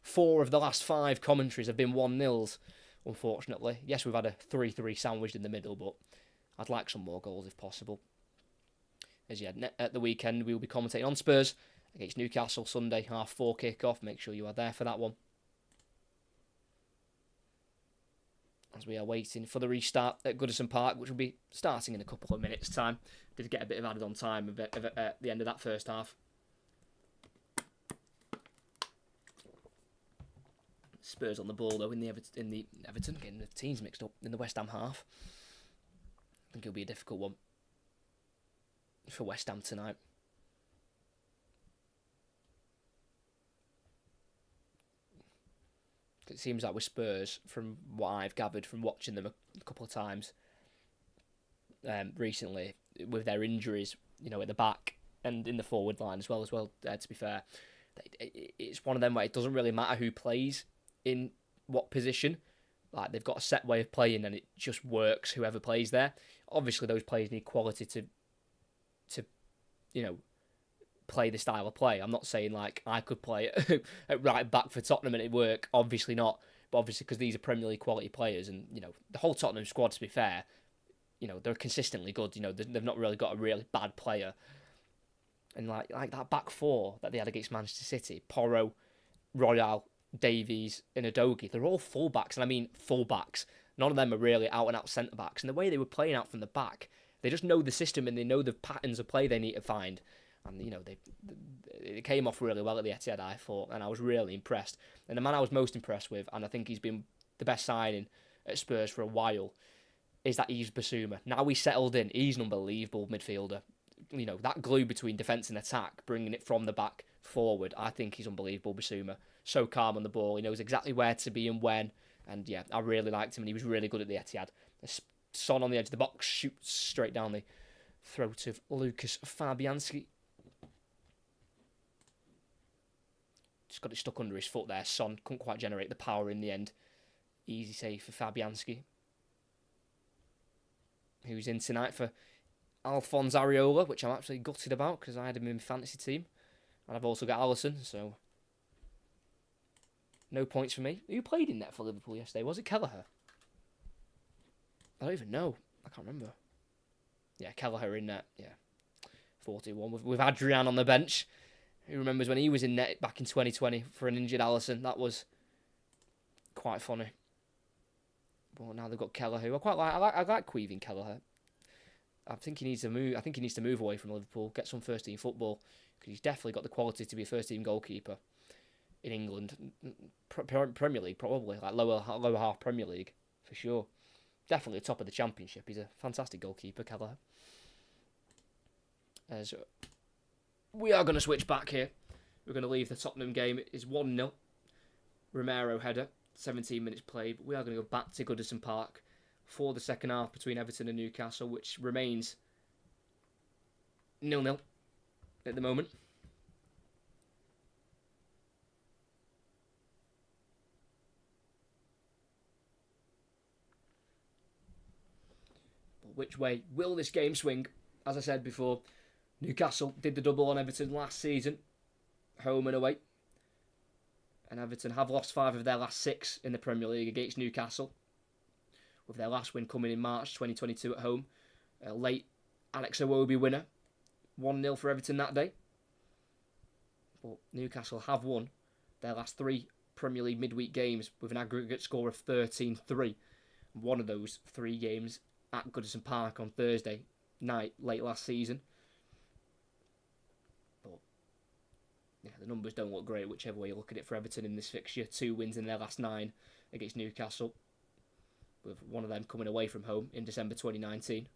S1: 4 of the last 5 commentaries have been 1-0s, unfortunately. Yes, we've had a 3-3 sandwiched in the middle, but I'd like some more goals if possible. As yeah, at the weekend we will be commentating on Spurs against Newcastle Sunday, 4:30 kick-off. Make sure you are there for that one. As we are waiting for the restart at Goodison Park, which will be starting in a couple of minutes' time. Did get a bit of added on time at the end of that first half. Spurs on the ball though in the Everton, getting the teams mixed up in the West Ham half. I think it'll be a difficult one for West Ham tonight. It seems like with Spurs, from what I've gathered from watching them a couple of times recently, with their injuries, at the back and in the forward line as well. To be fair, it's one of them where it doesn't really matter who plays in what position. Like, they've got a set way of playing and it just works whoever plays there. Obviously, those players need quality to play the style of play. I'm not saying like I could play at right back for Tottenham and it'd work. Obviously not. But obviously, because these are Premier League quality players, and the whole Tottenham squad, to be fair, they're consistently good. They've not really got a really bad player. And like that back four that they had against Manchester City, Porro, Royal, Davies, and Udogie, they're all fullbacks. And I mean fullbacks. None of them are really out and out centre backs. And the way they were playing out from the back, they just know the system and they know the patterns of play they need to find. And, they came off really well at the Etihad, I thought, and I was really impressed. And the man I was most impressed with, and I think he's been the best signing at Spurs for a while, is that Yves Bissouma. Now he's settled in, he's an unbelievable midfielder. That glue between defence and attack, bringing it from the back forward, I think he's unbelievable, Bissouma. So calm on the ball, he knows exactly where to be and when. And yeah, I really liked him, and he was really good at the Etihad. Son on the edge of the box, shoots straight down the throat of Lucas Fabianski. Just got it stuck under his foot there. Son couldn't quite generate the power in the end. Easy save for Fabianski, who's in tonight for Alphonse Areola, which I'm absolutely gutted about because I had him in my fantasy team. And I've also got Alisson, so no points for me. Who played in net for Liverpool yesterday? Was it Kelleher? I don't even know. I can't remember. Yeah, Kelleher in net. Yeah, 41 with Adrian on the bench. Who remembers when he was in net back in 2020 for an injured Alisson? That was quite funny. But now they've got Kelleher, who I like Queeving Kelleher. I think he needs to move. I think he needs to move away from Liverpool, get some first team football, because he's definitely got the quality to be a first team goalkeeper in England, Premier League probably, like lower half Premier League for sure. Definitely top of the Championship. He's a fantastic goalkeeper, Kelleher. As we are going to switch back here. We're going to leave the Tottenham game. It is 1-0. Romero header, 17 minutes played. But we are going to go back to Goodison Park for the second half between Everton and Newcastle, which remains 0-0 at the moment. But which way will this game swing? As I said before, Newcastle did the double on Everton last season, home and away. And Everton have lost 5 of their last 6 in the Premier League against Newcastle, with their last win coming in March 2022 at home. A late Alex Iwobi winner, 1-0 for Everton that day. But Newcastle have won their last 3 Premier League midweek games with an aggregate score of 13-3. One of those 3 games at Goodison Park on Thursday night late last season. But yeah, the numbers don't look great whichever way you look at it for Everton in this fixture. 2 wins in their last 9 against Newcastle, with one of them coming away from home in December 2019.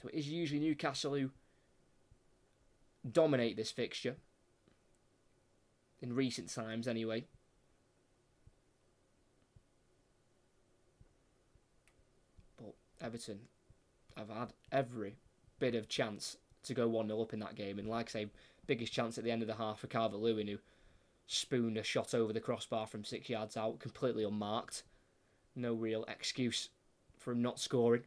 S1: So it is usually Newcastle who dominate this fixture, in recent times anyway. Everton have had every bit of chance to go 1-0 up in that game. And like I say, biggest chance at the end of the half for Calvert-Lewin, who spooned a shot over the crossbar from 6 yards out, completely unmarked. No real excuse for him not scoring.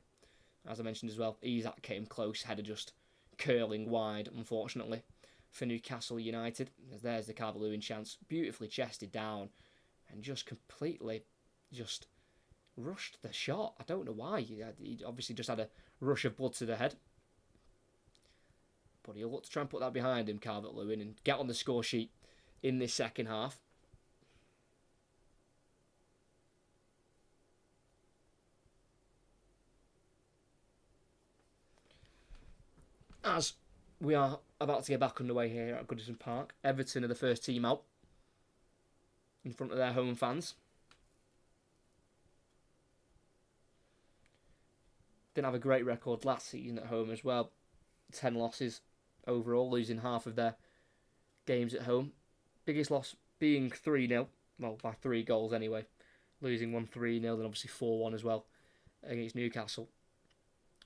S1: As I mentioned as well, Isak came close, header just curling wide, unfortunately, for Newcastle United. There's the Calvert-Lewin chance, beautifully chested down, and just completely just rushed the shot. I don't know why. He obviously just had a rush of blood to the head. But he'll look to try and put that behind him, Calvert-Lewin, and get on the score sheet in this second half. As we are about to get back underway here at Goodison Park, Everton are the first team out in front of their home fans. Didn't have a great record last season at home as well. 10 losses overall, losing half of their games at home. Biggest loss being 3-0, well, by 3 goals anyway. Losing 1 3-0 and obviously 4-1 as well against Newcastle.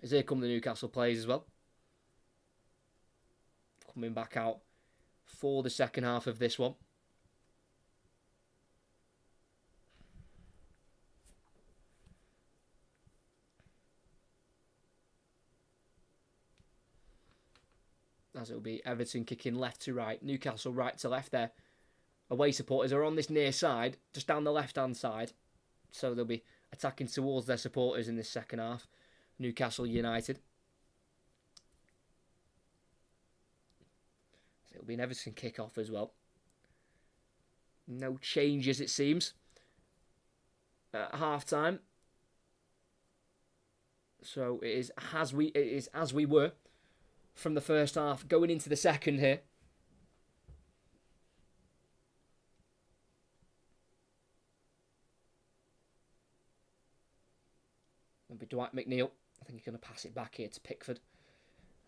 S1: As here come the Newcastle players as well. Coming back out for the second half of this one. As it will be Everton kicking left to right, Newcastle right to left there. Away supporters are on this near side, just down the left-hand side. So they'll be attacking towards their supporters in this second half. Newcastle United. So it'll be an Everton kick-off as well. No changes, it seems, at half-time. So it is as we were from the first half, going into the second here. It'll be Dwight McNeil. I think he's going to pass it back here to Pickford,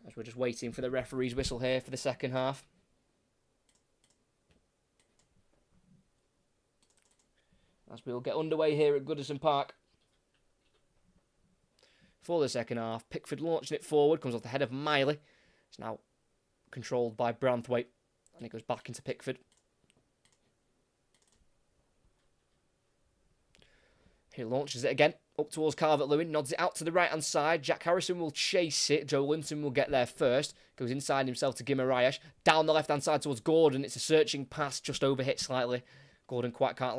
S1: as we're just waiting for the referee's whistle here for the second half. As we'll get underway here at Goodison Park for the second half. Pickford launching it forward, comes off the head of Miley. It's now controlled by Branthwaite, and it goes back into Pickford. He launches it again, up towards Calvert-Lewin, nods it out to the right-hand side. Jack Harrison will chase it. Joe Linton will get there first. Goes inside himself to Guimaraes. Down the left-hand side towards Gordon. It's a searching pass, just overhit slightly. Gordon can't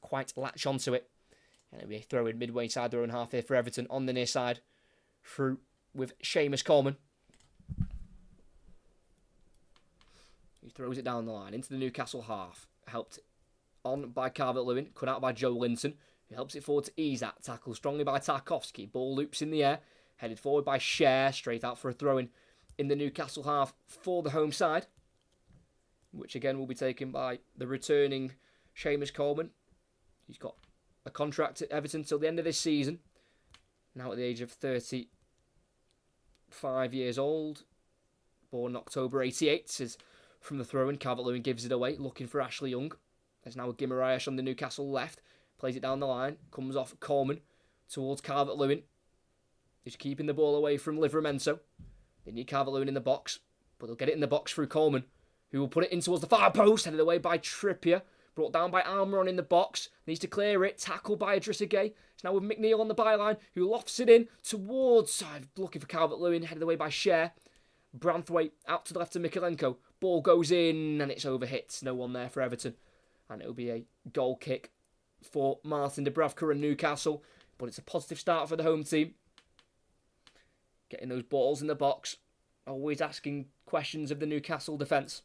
S1: quite latch onto it. And it'll be a throw-in midway inside their own half here for Everton on the near side. Through with Seamus Coleman. He throws it down the line into the Newcastle half. Helped on by Calvert-Lewin. Cut out by Joe Linton, who helps it forward to Isak. Tackled strongly by Tarkowski. Ball loops in the air. Headed forward by Cher. Straight out for a throw-in in the Newcastle half for the home side. Which again will be taken by the returning Seamus Coleman. He's got a contract at Everton till the end of this season. Now at the age of 35 years old. Born October 88. Says from the throw-in, Calvert-Lewin gives it away, looking for Ashley Young. There's now a Guimaraes on the Newcastle left. Plays it down the line. Comes off Coleman towards Calvert-Lewin. He's keeping the ball away from Livramento. They need Calvert-Lewin in the box, but they'll get it in the box through Coleman, who will put it in towards the far post, headed away by Trippier. Brought down by Almiron in the box. Needs to clear it. Tackled by Idrissa Gueye. It's now with McNeil on the byline, who lofts it in towards... looking for Calvert-Lewin, headed away by Cher. Branthwaite out to the left of Mikalenko. Ball goes in, and it's overhit. No one there for Everton. And it'll be a goal kick for Martin Dubravka and Newcastle. But it's a positive start for the home team. Getting those balls in the box. Always asking questions of the Newcastle defence.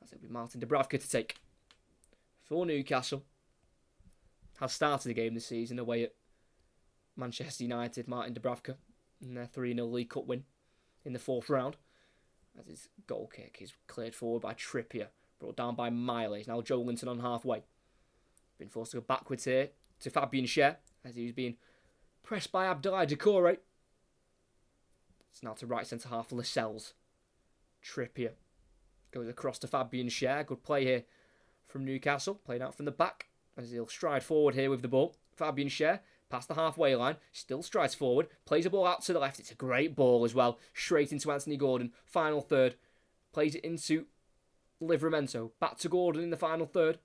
S1: As it'll be Martin Dubravka to take for Newcastle. Has started the game this season away at Manchester United. Martin Dubravka in their 3-0 League Cup win in the 4th round. As his goal kick is cleared forward by Trippier. Brought down by Miley. It's now Joe Linton on halfway. Been forced to go backwards here to Fabian Cher, as he was being pressed by Abdoulaye Doucouré. It's now to right centre half Lascelles. Trippier goes across to Fabian Cher. Good play here from Newcastle, playing out from the back as he'll stride forward here with the ball. Fabian Schär, past the halfway line, still strides forward, plays the ball out to the left. It's a great ball as well, straight into Anthony Gordon. Final third, plays it into Livramento. Back to Gordon in the final third.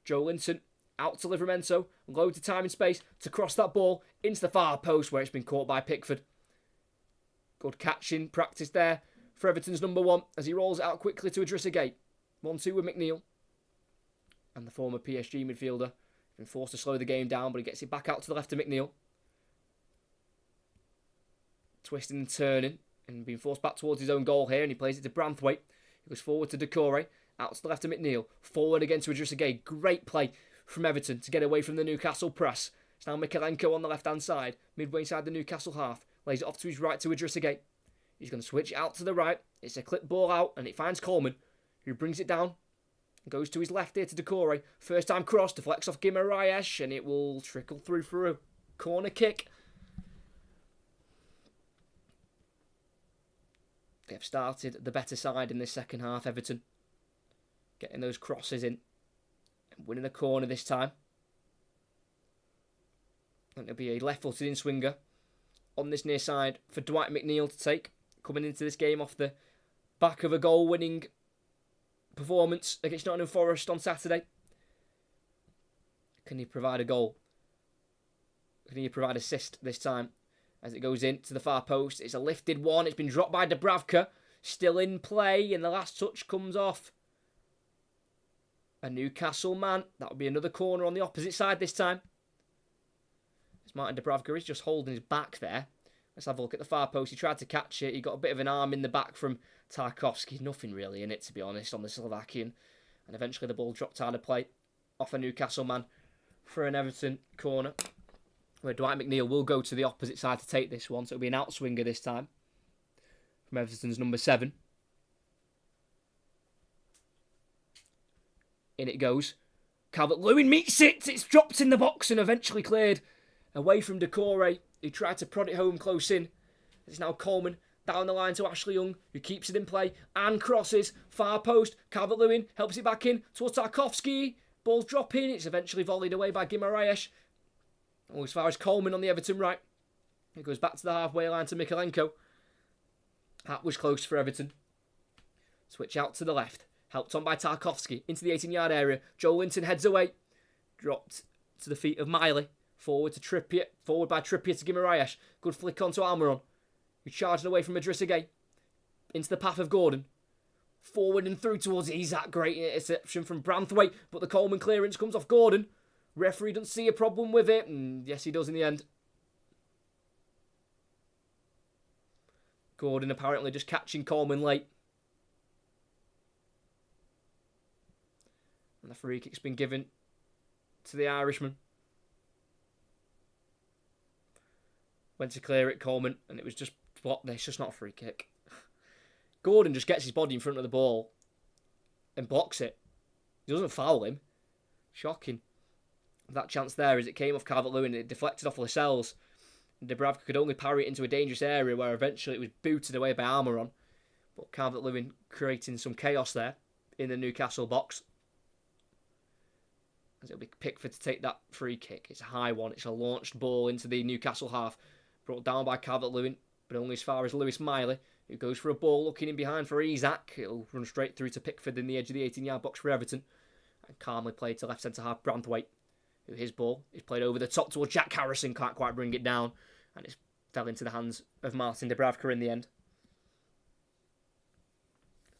S1: Joe Linton out to Livramento. Loads of time and space to cross that ball into the far post where it's been caught by Pickford. Good catching practice there for Everton's number one as he rolls it out quickly to Idrissa Gueye. 1-2 with McNeil. And the former PSG midfielder been forced to slow the game down, but he gets it back out to the left of McNeil. Twisting and turning and being forced back towards his own goal here, and he plays it to Branthwaite. He goes forward to Doucouré, out to the left of McNeil, forward again to Idrissa Gueye. Great play from Everton to get away from the Newcastle press. It's now Mykolenko on the left-hand side, midway inside the Newcastle half. Lays it off to his right to Idrissa Gueye. He's going to switch out to the right. It's a clip ball out, and it finds Coleman, who brings it down. Goes to his left here to Doucouré. First time cross, deflects off Guimaraes, and it will trickle through for a corner kick. They have started the better side in this second half, Everton. Getting those crosses in. And winning the corner this time. And it'll be a left-footed in-swinger on this near side for Dwight McNeil to take. Coming into this game off the back of a goal-winning performance against Nottingham Forest on Saturday. Can he provide a goal? Can he provide assist this time? As it goes in to the far post. It's a lifted one. It's been dropped by Dubravka. Still in play, and the last touch comes off a Newcastle man. That'll be another corner on the opposite side this time. As Martin Dubravka is just holding his back there. Let's have a look at the far post. He tried to catch it. He got a bit of an arm in the back from Tarkowski. Nothing really in it, to be honest, on the Slovakian. And eventually the ball dropped out of play off a Newcastle man for an Everton corner, where Dwight McNeil will go to the opposite side to take this one. So it'll be an outswinger this time from Everton's number 7. In it goes. Calvert-Lewin meets it. It's dropped in the box and eventually cleared away from Doucouré, who tried to prod it home close in. It's now Coleman down the line to Ashley Young, who keeps it in play and crosses. Far post. Calvert-Lewin helps it back in towards Tarkowski. Ball's dropping. It's eventually volleyed away by Guimaraes. Oh, as far as Coleman on the Everton right. It goes back to the halfway line to Mykolenko. That was close for Everton. Switch out to the left. Helped on by Tarkowski into the 18-yard area. Joe Linton heads away. Dropped to the feet of Miley. Forward to Trippier. Forward by Trippier to Guimaraes. Good flick onto Almiron, who charged away from Idrissa Gueye. Into the path of Gordon. Forward and through towards Isak. Great interception from Branthwaite. But the Coleman clearance comes off Gordon. Referee doesn't see a problem with it. And yes, he does in the end. Gordon apparently just catching Coleman late. And the free kick's been given to the Irishman. Went to clear it, Coleman, and it was just blocked. It's just not a free kick. Gordon just gets his body in front of the ball and blocks it. He doesn't foul him. Shocking. That chance there as it came off Calvert-Lewin, it deflected off Lascelles. Dubravka could only parry it into a dangerous area where eventually it was booted away by Almiron. But Calvert-Lewin creating some chaos there in the Newcastle box. As it'll be Pickford to take that free kick. It's a high one. It's a launched ball into the Newcastle half. Brought down by Calvert-Lewin, but only as far as Lewis Miley, who goes for a ball looking in behind for Isak. It'll run straight through to Pickford in the edge of the 18-yard box for Everton. And calmly played to left centre-half Branthwaite, who his ball is played over the top towards Jack Harrison. Can't quite bring it down. And it fell into the hands of Martin Dubravka in the end.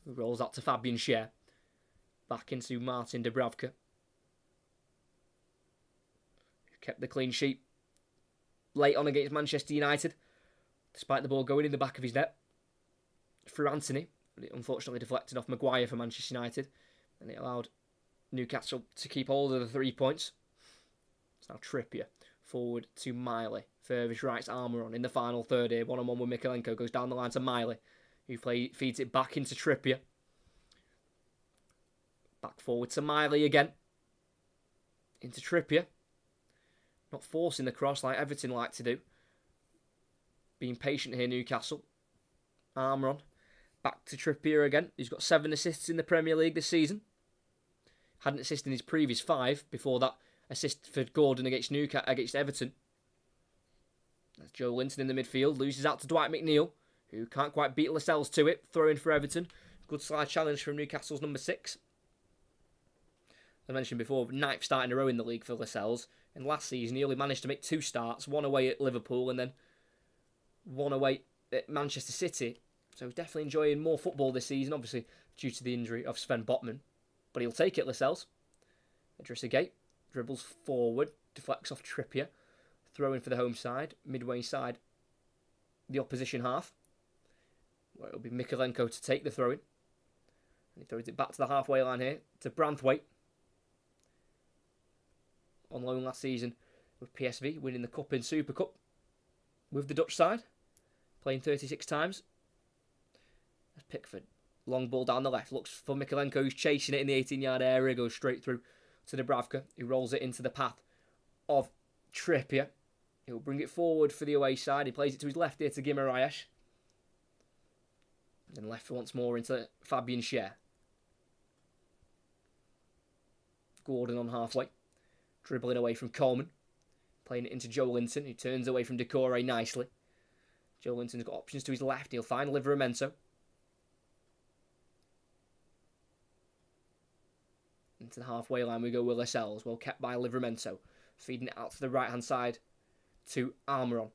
S1: Who rolls out to Fabian Schär. Back into Martin Dubravka. Kept the clean sheet late on against Manchester United, despite the ball going in the back of his net. Through Anthony, but it unfortunately deflected off Maguire for Manchester United, and it allowed Newcastle to keep hold of the 3 points. It's now Trippier, forward to Miley. Furthest right's Almiron in the final third here. One-on-one with Mykolenko, goes down the line to Miley, who feeds it back into Trippier. Back forward to Miley again. Into Trippier. Not forcing the cross like Everton like to do. Being patient here, Newcastle. Almiron. Back to Trippier again. He's got 7 assists in the Premier League this season. Hadn't assisted in his previous 5 before that assist for Gordon against Everton. That's Joe Linton in the midfield. Loses out to Dwight McNeil, who can't quite beat Lascelles to it. Throw in for Everton. Good slide challenge from Newcastle's number 6. As I mentioned before, 9th start in a row in the league for Lascelles. And last season, he only managed to make 2 starts. One away at Liverpool and then one away at Manchester City. So definitely enjoying more football this season, obviously due to the injury of Sven Botman. But he'll take it, Lascelles. Idrissa Gueye dribbles forward, deflects off Trippier. Throw in for the home side, midway side, the opposition half. Where it'll be Mikalenko to take the throw in. And he throws it back to the halfway line here to Branthwaite. On loan last season with PSV, winning the Cup in Super Cup with the Dutch side. Playing 36 times. That's Pickford. Long ball down the left. Looks for Mikalenko, who's chasing it in the 18-yard area. Goes straight through to Dubravka, who rolls it into the path of Trippier. He'll bring it forward for the away side. He plays it to his left here to Guimaraes. Then left once more into Fabian Schär. Gordon on halfway. Dribbling away from Coleman. Playing it into Joe Linton, who turns away from Decore nicely. Joe Linton's got options to his left. He'll find Livramento. Into the halfway line we go with Lascelles. Well kept by Livramento. Feeding it out to the right-hand side to Almiron.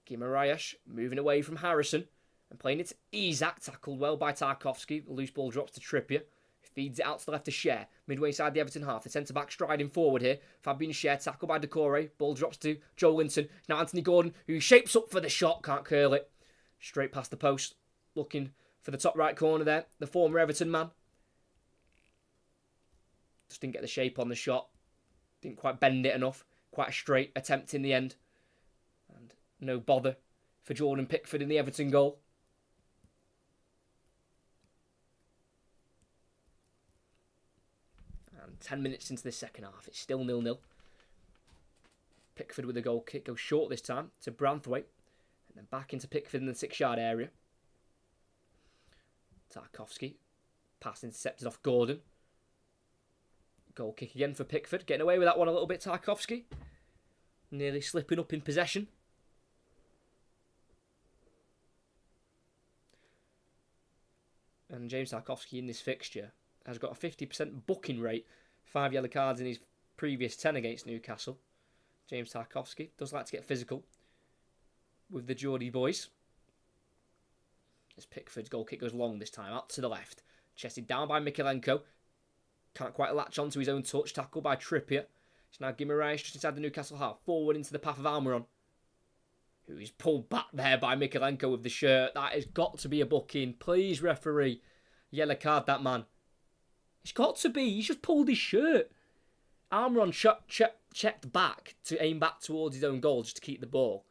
S1: Guimaraes moving away from Harrison and playing it to Isak. Tackled well by Tarkowski. The loose ball drops to Trippier. Feeds it out to the left to Schär. Midway side the Everton half. The centre-back striding forward here. Fabian Schär tackled by Decore. Ball drops to Joe Linton. Now Anthony Gordon, who shapes up for the shot. Can't curl it. Straight past the post. Looking for the top right corner there. The former Everton man. Just didn't get the shape on the shot. Didn't quite bend it enough. Quite a straight attempt in the end. And no bother for Jordan Pickford in the Everton goal. And 10 minutes into the second half, it's still 0-0. Pickford with a goal kick goes short this time to Branthwaite. And then back into Pickford in the 6-yard area. Tarkowski. Pass intercepted off Gordon. Goal kick again for Pickford. Getting away with that one a little bit, Tarkowski. Nearly slipping up in possession. And James Tarkowski in this fixture has got a 50% booking rate. 5 yellow cards in his previous 10 against Newcastle. James Tarkowski does like to get physical with the Geordie boys. As Pickford's goal kick goes long this time, out to the left. Chested down by Mikalenko. Can't quite latch onto his own touch. Tackled by Trippier. It's now Guimaraes just inside the Newcastle half. Forward into the path of Almiron, who is pulled back there by Mikalenko with the shirt. That has got to be a booking. Please, referee. Yellow card, that man. It's got to be. He's just pulled his shirt. Almiron checked back to aim back towards his own goal just to keep the ball.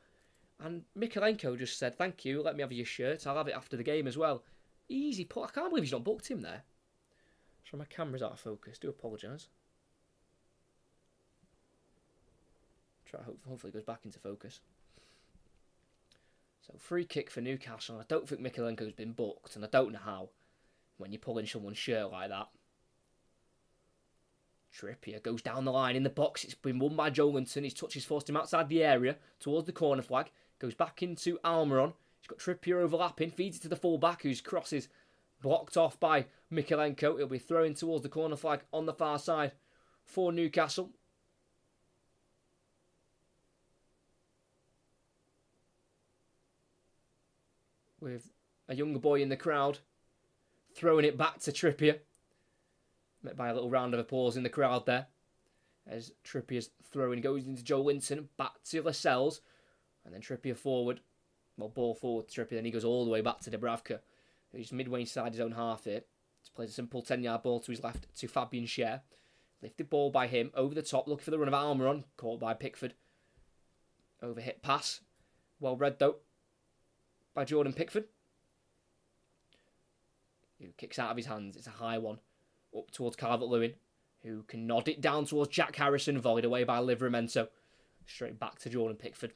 S1: And Mikalenko just said, thank you, let me have your shirt. I'll have it after the game as well. Easy pull. I can't believe he's not booked him there. So my camera's out of focus. Do apologise. Hopefully it goes back into focus. So free kick for Newcastle. I don't think Mikalenko's been booked, and I don't know how when you're pulling someone's shirt like that. Trippier goes down the line in the box. It's been won by Joe Linton. His touch has forced him outside the area towards the corner flag. Goes back into Almiron. He's got Trippier overlapping. Feeds it to the full-back, whose cross is blocked off by Mikalenko. It'll be thrown towards the corner flag on the far side for Newcastle. With a younger boy in the crowd throwing it back to Trippier. Met by a little round of applause in the crowd there. As Trippier's throwing goes into Joe Linton, back to Lascelles. And then Trippier forward. Well, ball forward to Trippier. Then he goes all the way back to Dubravka, who's midway inside his own half here. Just plays a simple 10-yard ball to his left to Fabian Schär. Lifted ball by him over the top, looking for the run of Almiron. Caught by Pickford. Overhit pass. Well read though by Jordan Pickford, who kicks out of his hands. It's a high one up towards Calvert-Lewin, who can nod it down towards Jack Harrison, volleyed away by Livramento. Straight back to Jordan Pickford.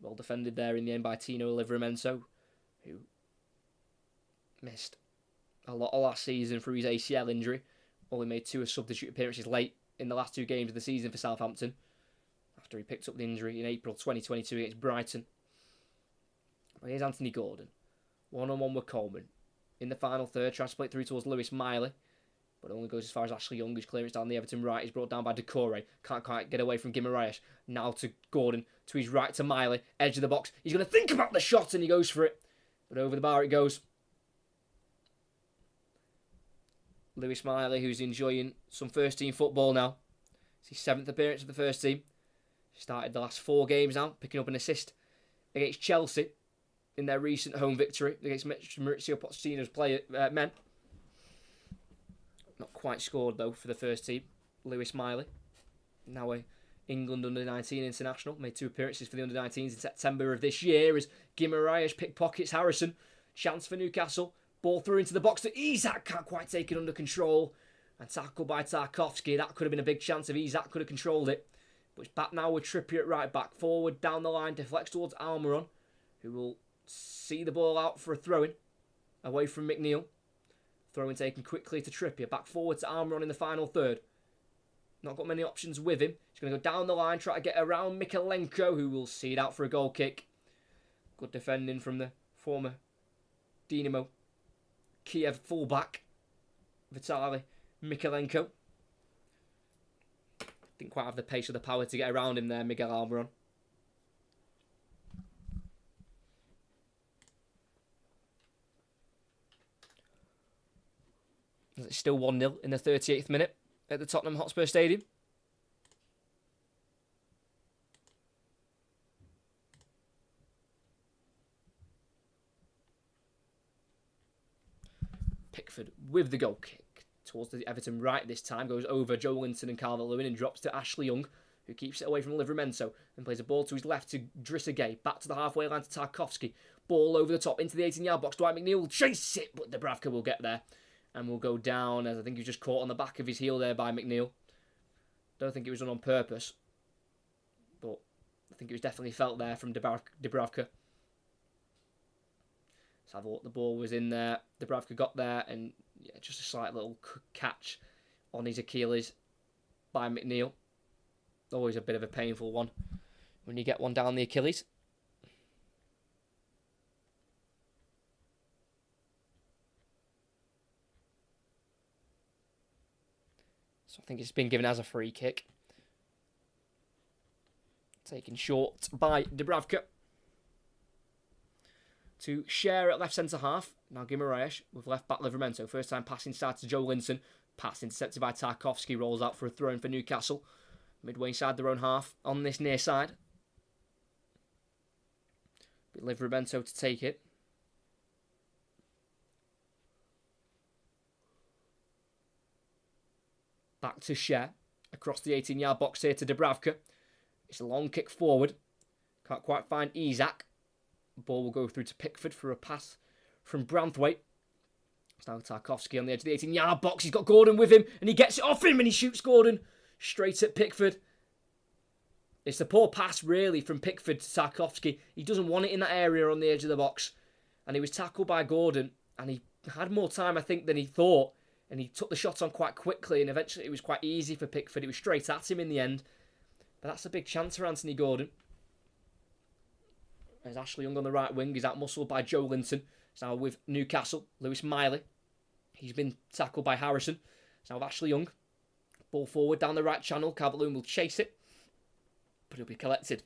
S1: Well defended there in the end by Tino Livramento, who missed a lot of last season through his ACL injury. Only made 2 substitute appearances late in the last 2 games of the season for Southampton, after he picked up the injury in April 2022 against Brighton. But here's Anthony Gordon, one-on-one with Coleman. In the final third, tries to play it through towards Lewis Miley, but only goes as far as Ashley Young, whose clearance down the Everton right is brought down by Decore. Can't quite get away from Guimaraes. Now to Gordon, to his right to Miley, edge of the box. He's going to think about the shot and he goes for it. But over the bar it goes. Lewis Miley, who's enjoying some first team football now. It's his 7th appearance of the first team. Started the last 4 games now, picking up an assist against Chelsea in their recent home victory against Maurizio Pochettino's men. Not quite scored though for the first team. Lewis Miley, now a England under-19 international, made 2 appearances for the under-19s in September of this year as Guimaraes pickpockets Harrison. Chance for Newcastle. Ball through into the box to Isak, can't quite take it under control. And tackled by Tarkowski. That could have been a big chance if Isak could have controlled it. But it's back now with Trippier at right back. Forward, down the line, deflects towards Almiron, who will see the ball out for a throw-in. Away from McNeil. Throw-in taken quickly to Trippier. Back forward to Almiron in the final third. Not got many options with him. He's going to go down the line, try to get around Mikalenko, who will see it out for a goal kick. Good defending from the former Dynamo Kiev fullback, Vitaly Mikalenko. Didn't quite have the pace or the power to get around him there, Miguel Almiron. It's still 1-0 in the 38th minute at the Tottenham Hotspur Stadium. Pickford with the goal kick towards the Everton right this time. Goes over Joe Linton and Calvert-Lewin and drops to Ashley Young, who keeps it away from Livramento and plays a ball to his left to Drissa Gay. Back to the halfway line to Tarkowski. Ball over the top into the 18-yard box. Dwight McNeil will chase it, but Dubravka will get there and will go down, as I think he was just caught on the back of his heel there by McNeil. Don't think it was done on purpose, but I think it was definitely felt there from Dubravka. Let's have a look. The ball was in there. Dubravka got there, and yeah, just a slight little catch on his Achilles by McNeil. Always a bit of a painful one when you get one down the Achilles. So I think it's been given as a free kick. Taken short by Dubravka. To share at left centre half. Now Guimaraes with left back Livramento. First time passing start to Joe Linton. Pass intercepted by Tarkowski. Rolls out for a throw in for Newcastle. Midway inside their own half on this near side. But Livramento to take it. Back to Share. Across the 18-yard box here to Dubravka. It's a long kick forward. Can't quite find Isak. Ball will go through to Pickford for a pass from Branthwaite. It's now Tarkowski on the edge of the 18-yard box. He's got Gordon with him and he gets it off him and he shoots Gordon straight at Pickford. It's a poor pass really from Pickford to Tarkowski. He doesn't want it in that area on the edge of the box. And he was tackled by Gordon and he had more time I think than he thought. And he took the shot on quite quickly and eventually it was quite easy for Pickford. It was straight at him in the end. But that's a big chance for Anthony Gordon. There's Ashley Young on the right wing. He's outmuscled by Joe Linton. It's now with Newcastle. Lewis Miley. He's been tackled by Harrison. It's now with Ashley Young. Ball forward down the right channel. Calvert-Lewin will chase it. But he'll be collected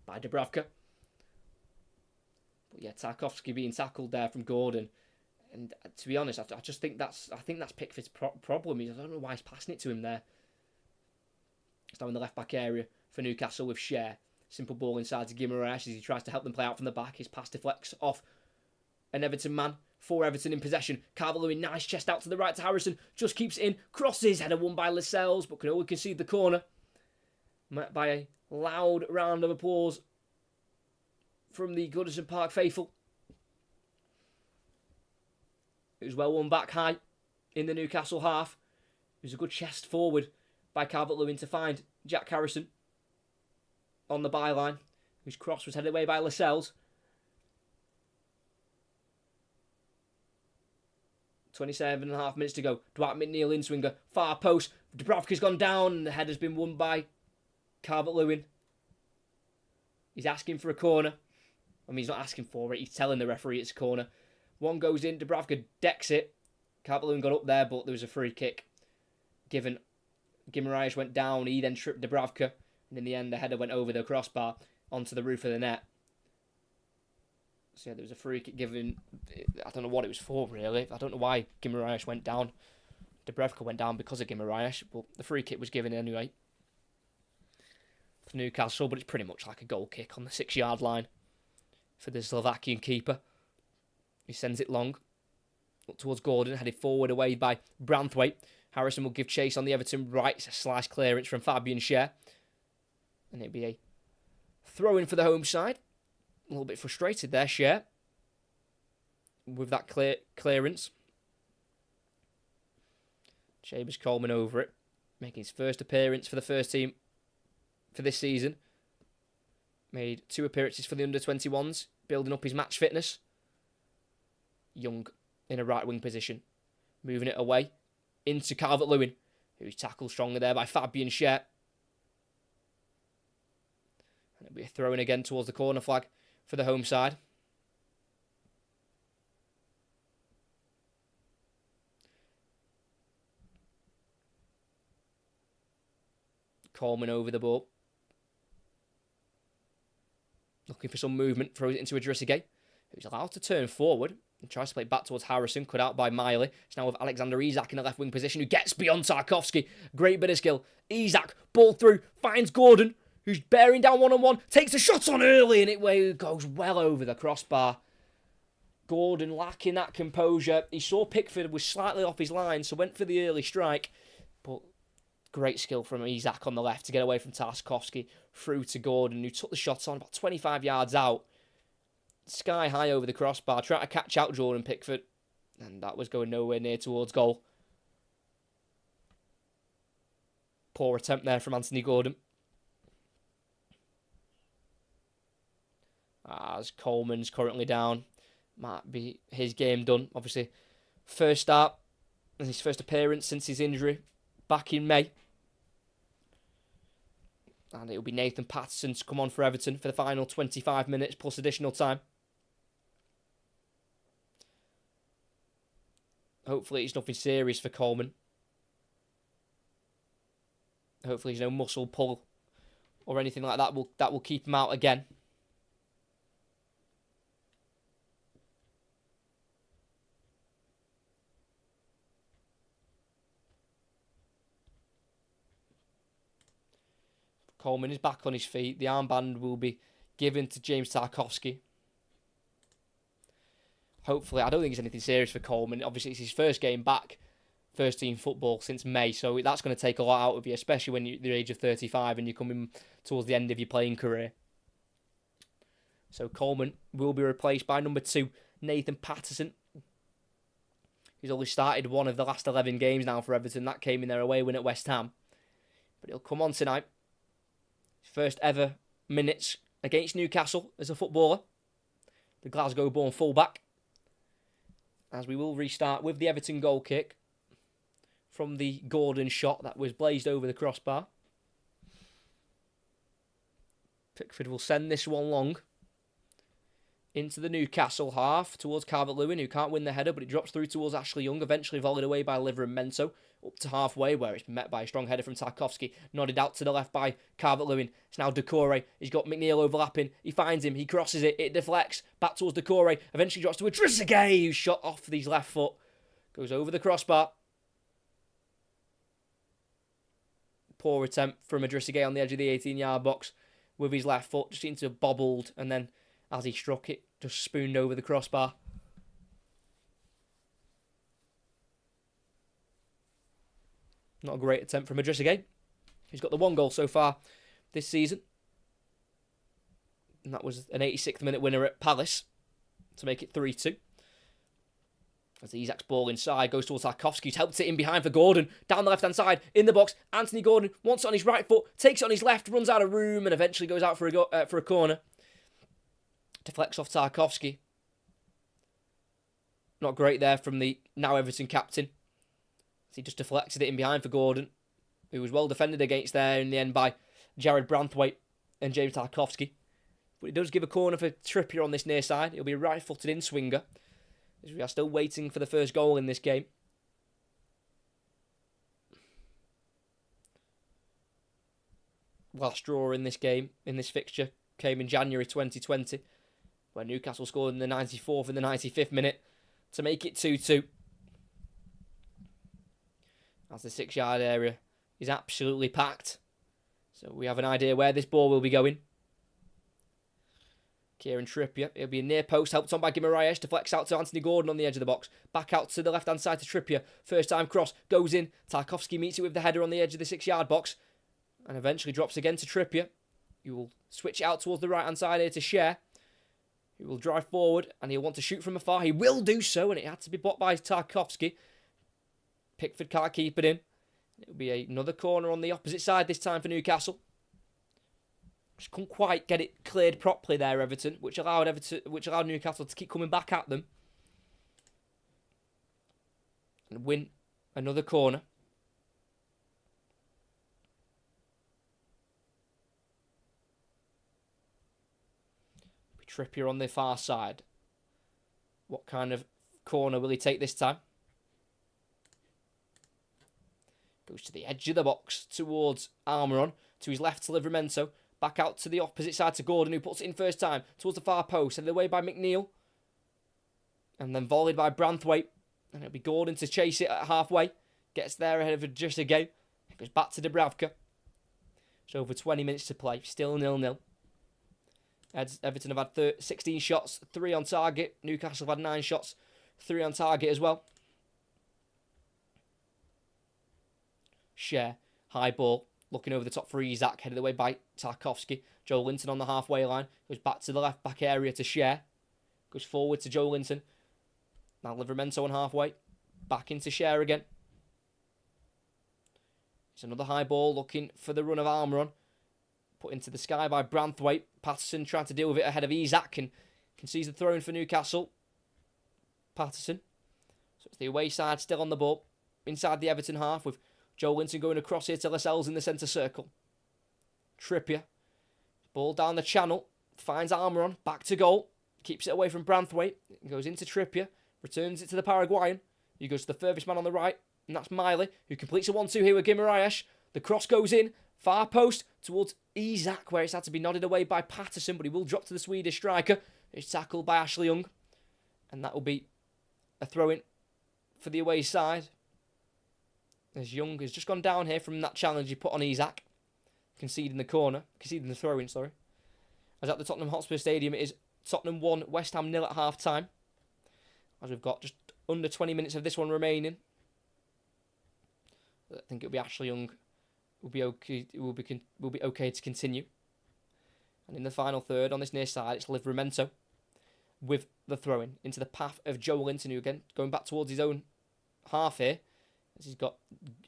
S1: by Dubravka. But yeah, Tarkowski being tackled there from Gordon. And to be honest, I just think that's Pickford's problem. I don't know why he's passing it to him there. It's now in the left back area for Newcastle with Share. Simple ball inside to Guimaraes as he tries to help them play out from the back. His pass deflects off an Everton man. For Everton in possession. Calvert-Lewin, nice chest out to the right to Harrison. Just keeps it in. Crosses. Header won by Lascelles, but can only concede the corner. Met by a loud round of applause from the Goodison Park faithful. It was well won back high in the Newcastle half. It was a good chest forward by Calvert-Lewin to find Jack Harrison on the byline, whose cross was headed away by Lascelles. 27.5 minutes to go. Dwight McNeil in-swinger. Far post. Dubravka's gone down and the header's been won by Calvert-Lewin. He's asking for a corner. I mean, he's not asking for it. He's telling the referee it's a corner. One goes in. Dubravka decks it. Calvert-Lewin got up there, but there was a free kick given. Guimaraes went down. He then tripped Dubravka. And in the end, the header went over the crossbar onto the roof of the net. So yeah, there was a free kick given. I don't know what it was for, really. I don't know why Guimaraes went down. Dubravka went down because of Guimaraes, but the free kick was given anyway for Newcastle, but it's pretty much like a goal kick on the 6-yard line for the Slovakian keeper. He sends it long up towards Gordon, headed forward away by Branthwaite. Harrison will give chase on the Everton right. It's a slice clearance from Fabian Schär. And it'll be a throw-in for the home side. A little bit frustrated there, Schär, with that clearance. Chambers Coleman over it, making his first appearance for the first team for this season. Made 2 appearances for the under-21s, building up his match fitness. Young in a right wing position, moving it away into Calvert-Lewin, who's tackled strongly there by Fabian Schär. And it'll be a throw-in again towards the corner flag for the home side. Coleman over the ball. Looking for some movement, throws it into Adrisige, who's allowed to turn forward and tries to play back towards Harrison, cut out by Miley. It's now with Alexander Isak in the left wing position, who gets beyond Tarkowski. Great bit of skill. Isak, ball through, finds Gordon, who's bearing down one-on-one, takes a shot on early, and it goes well over the crossbar. Gordon lacking that composure. He saw Pickford was slightly off his line, so went for the early strike. But great skill from Isak on the left to get away from Tarkowski through to Gordon, who took the shot on about 25 yards out. Sky high over the crossbar, trying to catch out Jordan Pickford. And that was going nowhere near towards goal. Poor attempt there from Anthony Gordon. As Coleman's currently down. Might be his game done. Obviously, first start and his first appearance since his injury back in May. And it will be Nathan Patterson to come on for Everton for the final 25 minutes plus additional time. Hopefully it's nothing serious for Coleman. Hopefully there's no muscle pull or anything like that that will keep him out again. Coleman is back on his feet. The armband will be given to James Tarkowski. Hopefully, I don't think it's anything serious for Coleman. Obviously, it's his first game back, first team football since May, so that's going to take a lot out of you, especially when you're the age of 35 and you're coming towards the end of your playing career. So Coleman will be replaced by number 2, Nathan Patterson. He's only started one of the last 11 games now for Everton. That came in their away win at West Ham. But he'll come on tonight. First ever minutes against Newcastle as a footballer. The Glasgow-born fullback. As we will restart with the Everton goal kick from the Gordon shot that was blazed over the crossbar. Pickford will send this one long into the Newcastle half towards Calvert-Lewin, who can't win the header, but it drops through towards Ashley Young, eventually volleyed away by Livramento, up to halfway, where it's been met by a strong header from Tarkowski, nodded out to the left by Calvert-Lewin. It's now Doucouré. He's got McNeil overlapping. He finds him. He crosses it. It deflects back towards Doucouré. Eventually drops to Adrisige, who's shot off his left foot. Goes over the crossbar. Poor attempt from Adrisige on the edge of the 18-yard box with his left foot. Just seemed to have bobbled, and then as he struck it, just spooned over the crossbar. Not a great attempt from Adrisige. He's got the 1 goal so far this season. And that was an 86th minute winner at Palace to make it 3-2. As Isak's ball inside goes towards Tarkowski, who's helped it in behind for Gordon. Down the left-hand side, in the box. Anthony Gordon wants it on his right foot, takes it on his left, runs out of room, and eventually goes out for a corner. Deflects off Tarkowski. Not great there from the now Everton captain. He just deflected it in behind for Gordon, who was well defended against there in the end by Jared Branthwaite and James Tarkowski. But it does give a corner for Trippier on this near side. It'll be a right-footed in-swinger, as we are still waiting for the first goal in this game. Last draw in this game, in this fixture, came in January 2020, where Newcastle scored in the 94th and the 95th minute to make it 2-2. As the 6-yard area is absolutely packed. So we have an idea where this ball will be going. Kieran Trippier, it'll be a near post, helped on by Guimaraes, deflects out to Anthony Gordon on the edge of the box. Back out to the left-hand side to Trippier. First time cross, goes in. Tarkowski meets it with the header on the edge of the 6-yard box. And eventually drops again to Trippier. He will switch it out towards the right-hand side here to Cher. He will drive forward and he'll want to shoot from afar. He will do so, and it had to be blocked by Tarkowski. Pickford can't keep it in. It'll be another corner on the opposite side this time for Newcastle. Just couldn't quite get it cleared properly there, Everton, which allowed Newcastle to keep coming back at them and win another corner. Trippier on the far side. What kind of corner will he take this time? Goes to the edge of the box towards Almiron. To his left to Livramento. Back out to the opposite side to Gordon, who puts it in first time towards the far post. Headed away by McNeil. And then volleyed by Branthwaite. And it'll be Gordon to chase it at halfway. Gets there ahead of just a game. Goes back to Dubravka. It's over 20 minutes to play. Still 0-0. Everton have had 16 shots, 3 on target. Newcastle have had 9 shots, 3 on target as well. Cher, high ball, looking over the top for Isak, headed away by Tarkowski. Joe Linton on the halfway line, goes back to the left back area to Cher. Goes forward to Joe Linton. Now Livramento on halfway, back into Cher again. It's another high ball, looking for the run of Almiron. Put into the sky by Branthwaite. Patterson trying to deal with it ahead of Isak and concedes the throw in for Newcastle. Patterson. So it's the away side still on the ball. Inside the Everton half with Joe Linton going across here to Lascelles in the centre circle. Trippier. Ball down the channel. Finds Almiron. Back to goal. Keeps it away from Branthwaite. Goes into Trippier. Returns it to the Paraguayan. He goes to the furthest man on the right. And that's Miley, who completes a 1-2 here with Guimaraes. The cross goes in. Far post towards Isak, where it's had to be nodded away by Patterson, but he will drop to the Swedish striker. It's tackled by Ashley Young. And that will be a throw-in for the away side. As Young has just gone down here from that challenge he put on Isak. Conceding the throw-in, sorry. As at the Tottenham Hotspur Stadium, it is Tottenham 1, West Ham 0 at half-time. As we've got just under 20 minutes of this one remaining. I think it'll be Ashley Young. Will be okay to continue. And in the final third on this near side, it's Livramento with the throw-in into the path of Joe Linton, who again going back towards his own half here. As he's got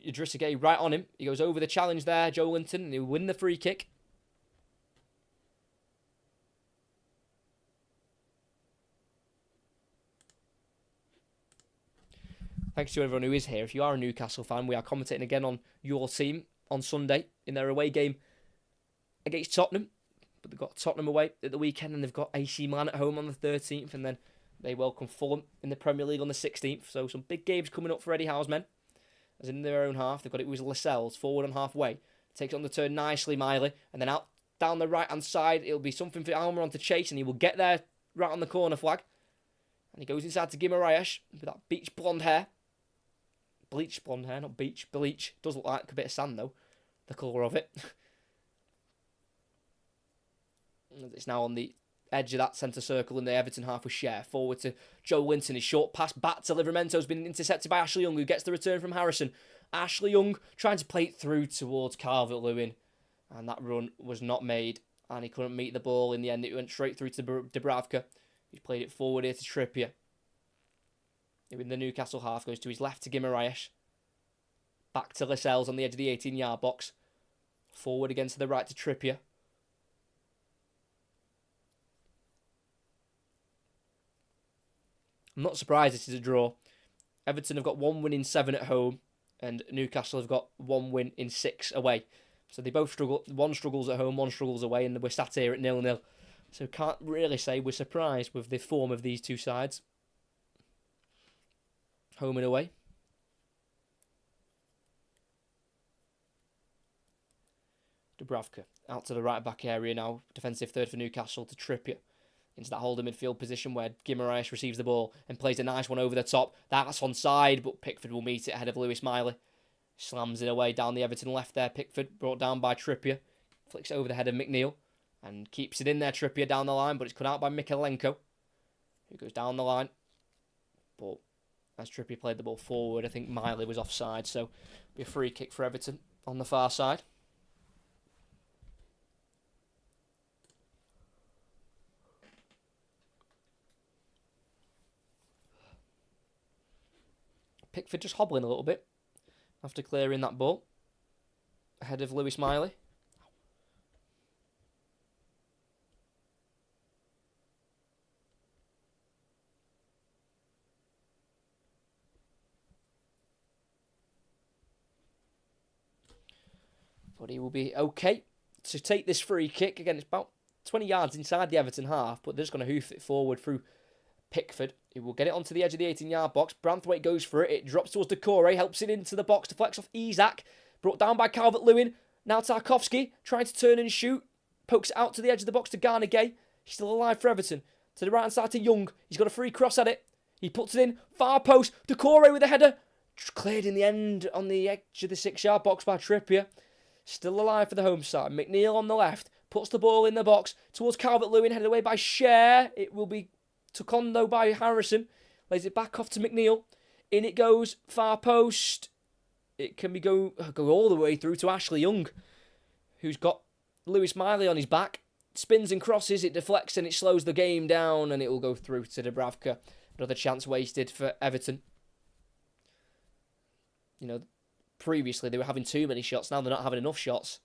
S1: Idrissa Gueye right on him. He goes over the challenge there, Joe Linton, and he'll win the free kick. Thanks to everyone who is here. If you are a Newcastle fan, we are commentating again on your team on Sunday in their away game against Tottenham. But they've got Tottenham away at the weekend and they've got AC Milan at home on the 13th, and then they welcome Fulham in the Premier League on the 16th. So some big games coming up for Eddie Howe's men. As in their own half, they've got it with Lascelles forward on halfway. Takes on the turn nicely, Miley. And then out down the right-hand side, it'll be something for Almiron to chase, and he will get there right on the corner flag. And he goes inside to Guimaraes with that beach blonde hair. Bleach blonde hair, not beach. Bleach. Does look like a bit of sand, though. The colour of it. It's now on the edge of that centre circle in the Everton half with Cher. Forward to Joe Linton. His short pass back to Livramento has been intercepted by Ashley Young, who gets the return from Harrison. Ashley Young trying to play it through towards Calvert-Lewin. And that run was not made. And he couldn't meet the ball in the end. It went straight through to Dubravka. He's played it forward here to Trippier. In the Newcastle half, goes to his left to Guimaraes. Back to Lascelles on the edge of the 18-yard box. Forward again to the right to Trippier. I'm not surprised this is a draw. Everton have got 1 win in 7 at home, and Newcastle have got 1 win in 6 away. So they both struggle. One struggles at home, one struggles away, and we're sat here at 0-0. So can't really say we're surprised with the form of these two sides. Home and away. Dubravka out to the right back area now. Defensive third for Newcastle to Trippier. Into that holding midfield position where Guimaraes receives the ball and plays a nice one over the top. That's onside, but Pickford will meet it ahead of Lewis Miley. Slams it away down the Everton left there. Pickford brought down by Trippier. Flicks it over the head of McNeil. And keeps it in there, Trippier down the line, but it's cut out by Mikalenko, who goes down the line. But as Trippier played the ball forward, I think Miley was offside, so it'll be a free kick for Everton on the far side. Pickford just hobbling a little bit after clearing that ball ahead of Lewis Miley. But he will be okay to take this free kick. Again, it's about 20 yards inside the Everton half, but they're just going to hoof it forward through Pickford. He will get it onto the edge of the 18-yard box. Branthwaite goes for it. It drops towards Decore, helps it into the box, deflects off Isak. Brought down by Calvert-Lewin. Now Tarkowski trying to turn and shoot. Pokes it out to the edge of the box to Garner Gay. He's still alive for Everton. To the right-hand side to Young. He's got a free cross at it. He puts it in. Far post. Decore with a header. Cleared in the end on the edge of the 6-yard box by Trippier. Still alive for the home side. McNeil on the left. Puts the ball in the box towards Calvert-Lewin. Headed away by Cher. It will be took on though by Harrison. Lays it back off to McNeil. In it goes. Far post. It can be go all the way through to Ashley Young, who's got Lewis Miley on his back. Spins and crosses. It deflects and it slows the game down, and it will go through to Dubravka. Another chance wasted for Everton. You know, previously they were having too many shots. Now they're not having enough shots.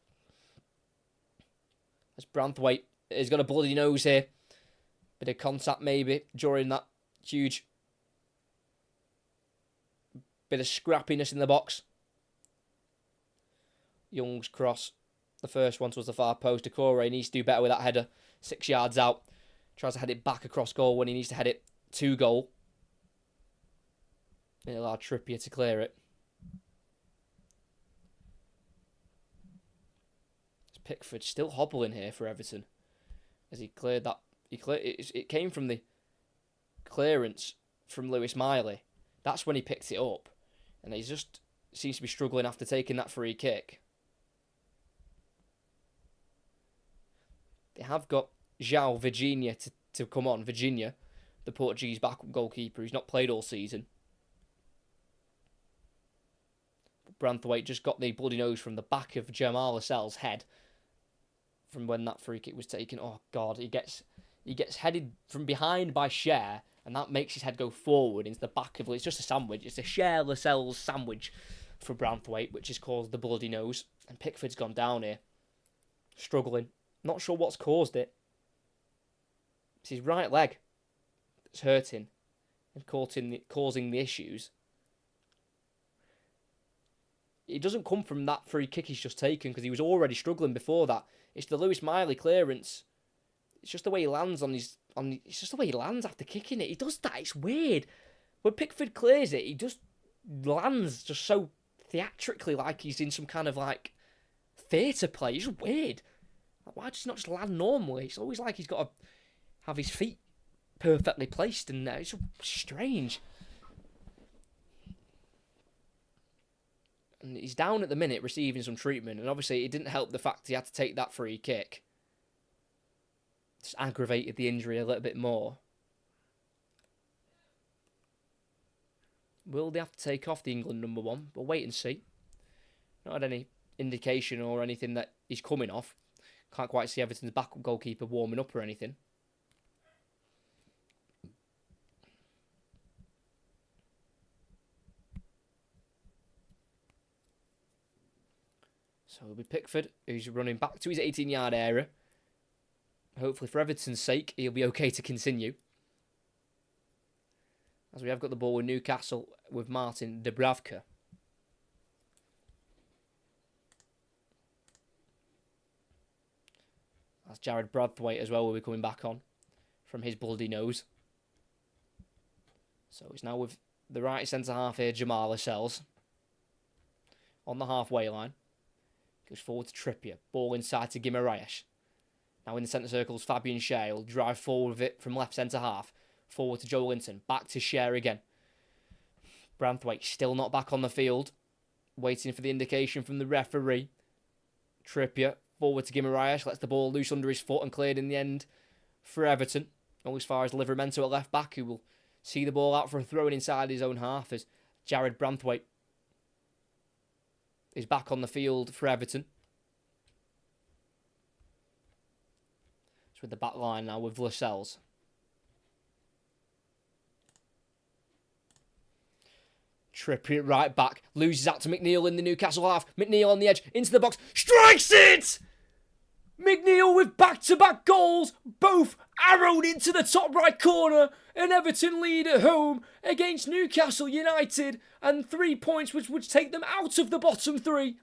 S1: As Branthwaite has got a bloody nose here. Bit of contact maybe during that huge bit of scrappiness in the box. Young's cross. The first one towards the far post. Decore needs to do better with that header. 6 yards out. Tries to head it back across goal when he needs to head it to goal. And allow Trippier to clear it. Pickford still hobbling here for Everton as he cleared that. It came from the clearance from Lewis Miley. That's when he picked it up, and he just seems to be struggling after taking that free kick. They have got João Virginia to come on. Virginia, the Portuguese backup goalkeeper, who's not played all season. Branthwaite just got the bloody nose from the back of Jamal Lascelles' head from when that free kick was taken. Oh God, he gets headed from behind by Cher, and that makes his head go forward into the back of. It's just a sandwich. It's a Cher Lascelles sandwich for Branthwaite, which has caused the bloody nose. And Pickford's gone down here, struggling. Not sure what's caused it. It's his right leg that's hurting and causing the issues. It doesn't come from that free kick he's just taken, because he was already struggling before that. It's the Lewis Miley clearance. It's just the way he lands it's just the way he lands after kicking it. He does that. It's weird. When Pickford clears it, he just lands just so theatrically, like he's in some kind of like theatre play. It's just weird. Like, why does he not just land normally? It's always like he's got to have his feet perfectly placed, and it's strange. And he's down at the minute receiving some treatment, and obviously it didn't help the fact he had to take that free kick. Just aggravated the injury a little bit more. Will they have to take off the England number 1? We'll wait and see. Not had any indication or anything that he's coming off. Can't quite see Everton's backup goalkeeper warming up or anything. So it'll be Pickford, who's running back to his 18-yard area. Hopefully, for Everton's sake, he'll be okay to continue. As we have got the ball with Newcastle with Martin Dubravka. That's Jared Brathwaite as well will be coming back on from his bloody nose. So he's now with the right centre half here, Jamal Lascelles. On the halfway line. Goes forward to Trippier. Ball inside to Guimaraes. Now in the centre circles, Fabian Schär will drive forward with it from left centre half. Forward to Joe Linton. Back to Schär again. Brathwaite still not back on the field. Waiting for the indication from the referee. Trippier forward to Guimaraes. Lets the ball loose under his foot and cleared in the end for Everton. All as far as Livramento at left back, who will see the ball out for a throw in inside his own half as Jared Brathwaite is back on the field for Everton. It's with the back line now with Lascelles. Trippier right back. Loses out to McNeil in the Newcastle half. McNeil on the edge. Into the box. Strikes it! McNeil with back-to-back goals. Both arrowed into the top right corner. An Everton lead at home against Newcastle United. And 3 points which would take them out of the bottom three.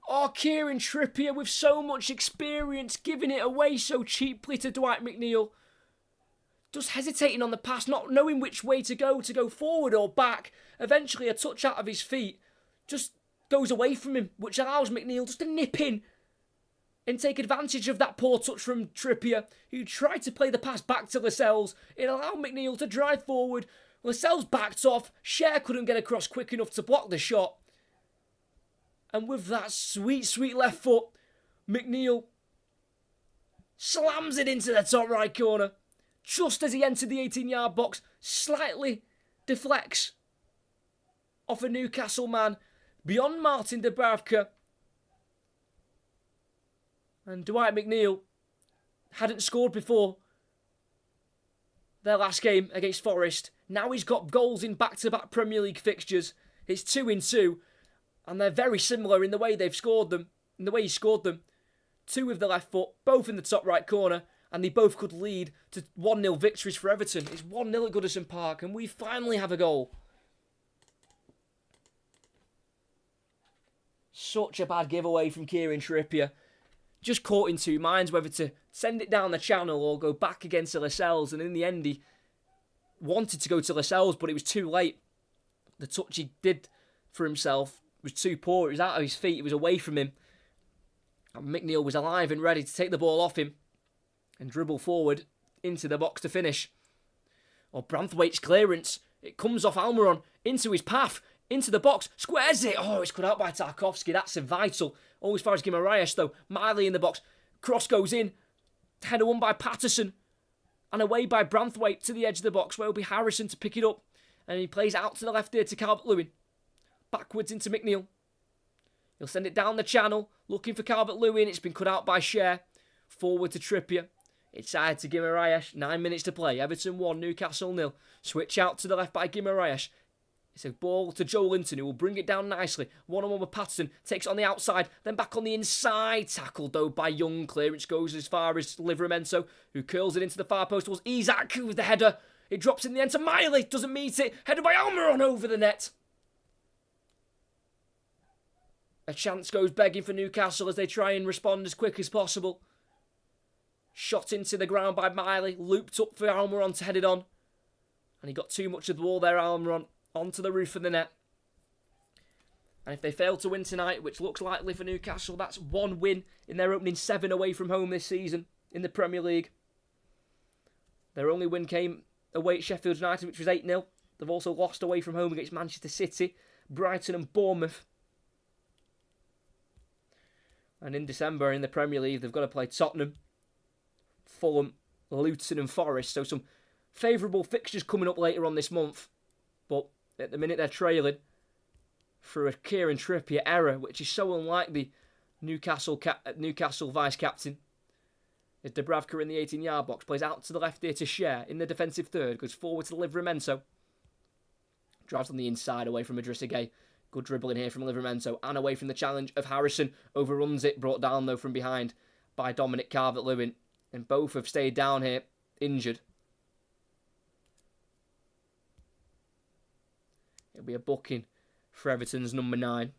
S1: Oh, Kieran Trippier with so much experience giving it away so cheaply to Dwight McNeil. Just hesitating on the pass, not knowing which way to go forward or back. Eventually a touch out of his feet just goes away from him, which allows McNeil just to nip in and take advantage of that poor touch from Trippier, who tried to play the pass back to Lascelles. It allowed McNeil to drive forward. Lascelles backed off. Schär couldn't get across quick enough to block the shot. And with that sweet, sweet left foot, McNeil slams it into the top right corner. Just as he entered the 18-yard box, slightly deflects off a Newcastle man beyond Martin Dubravka. And Dwight McNeil hadn't scored before their last game against Forest. Now he's got goals in back-to-back Premier League fixtures. It's 2 in 2. And they're very similar in the way they've scored them. In the way he scored them. 2 with the left foot, both in the top right corner. And they both could lead to 1-0 victories for Everton. It's 1-0 at Goodison Park. And we finally have a goal. Such a bad giveaway from Kieran Trippier. Just caught in two minds whether to send it down the channel or go back against Lascelles. And in the end, he wanted to go to Lascelles, but it was too late. The touch he did for himself was too poor. It was out of his feet. It was away from him. And McNeil was alive and ready to take the ball off him and dribble forward into the box to finish. Or Brathwaite's clearance. It comes off Almiron into his path, into the box, squares it. Oh, it's cut out by Tarkowski. That's vital. All as far as Guimaraes, though. Miley in the box. Cross goes in. Header won by Patterson. And away by Brathwaite to the edge of the box, where it'll be Harrison to pick it up. And he plays out to the left here to Calvert-Lewin. Backwards into McNeil. He'll send it down the channel, looking for Calvert-Lewin. It's been cut out by Schär. Forward to Trippier. Inside to Guimaraes. 9 minutes to play. Everton 1, Newcastle 0. Switch out to the left by Guimaraes. It's a ball to Joe Linton, who will bring it down nicely. 1-on-1 with Patterson. Takes it on the outside. Then back on the inside. Tackled, though, by Young. Clearance goes as far as Livramento, who curls it into the far post towards Isak with the header. It drops in the end to Miley. Doesn't meet it. Headed by Almiron over the net. A chance goes begging for Newcastle as they try and respond as quick as possible. Shot into the ground by Miley. Looped up for Almiron to head it on. And he got too much of the ball there, Almiron. Onto the roof of the net. And if they fail to win tonight, which looks likely for Newcastle, that's 1 win in their opening 7 away from home this season in the Premier League. Their only win came away at Sheffield United, which was 8-0. They've also lost away from home against Manchester City, Brighton and Bournemouth. And in December in the Premier League, they've got to play Tottenham, Fulham, Luton and Forest. So some favourable fixtures coming up later on this month. But at the minute they're trailing for a Kieran Trippier error, which is so unlike the Newcastle vice-captain. As Dubravka in the 18-yard box plays out to the left here to Schär in the defensive third, goes forward to Livramento. Drives on the inside away from Idrissa Gueye. Good dribbling here from Livramento and away from the challenge of Harrison. Overruns it, brought down though from behind by Dominic Calvert-Lewin. And both have stayed down here, injured. It'll be a booking for Everton's number 9.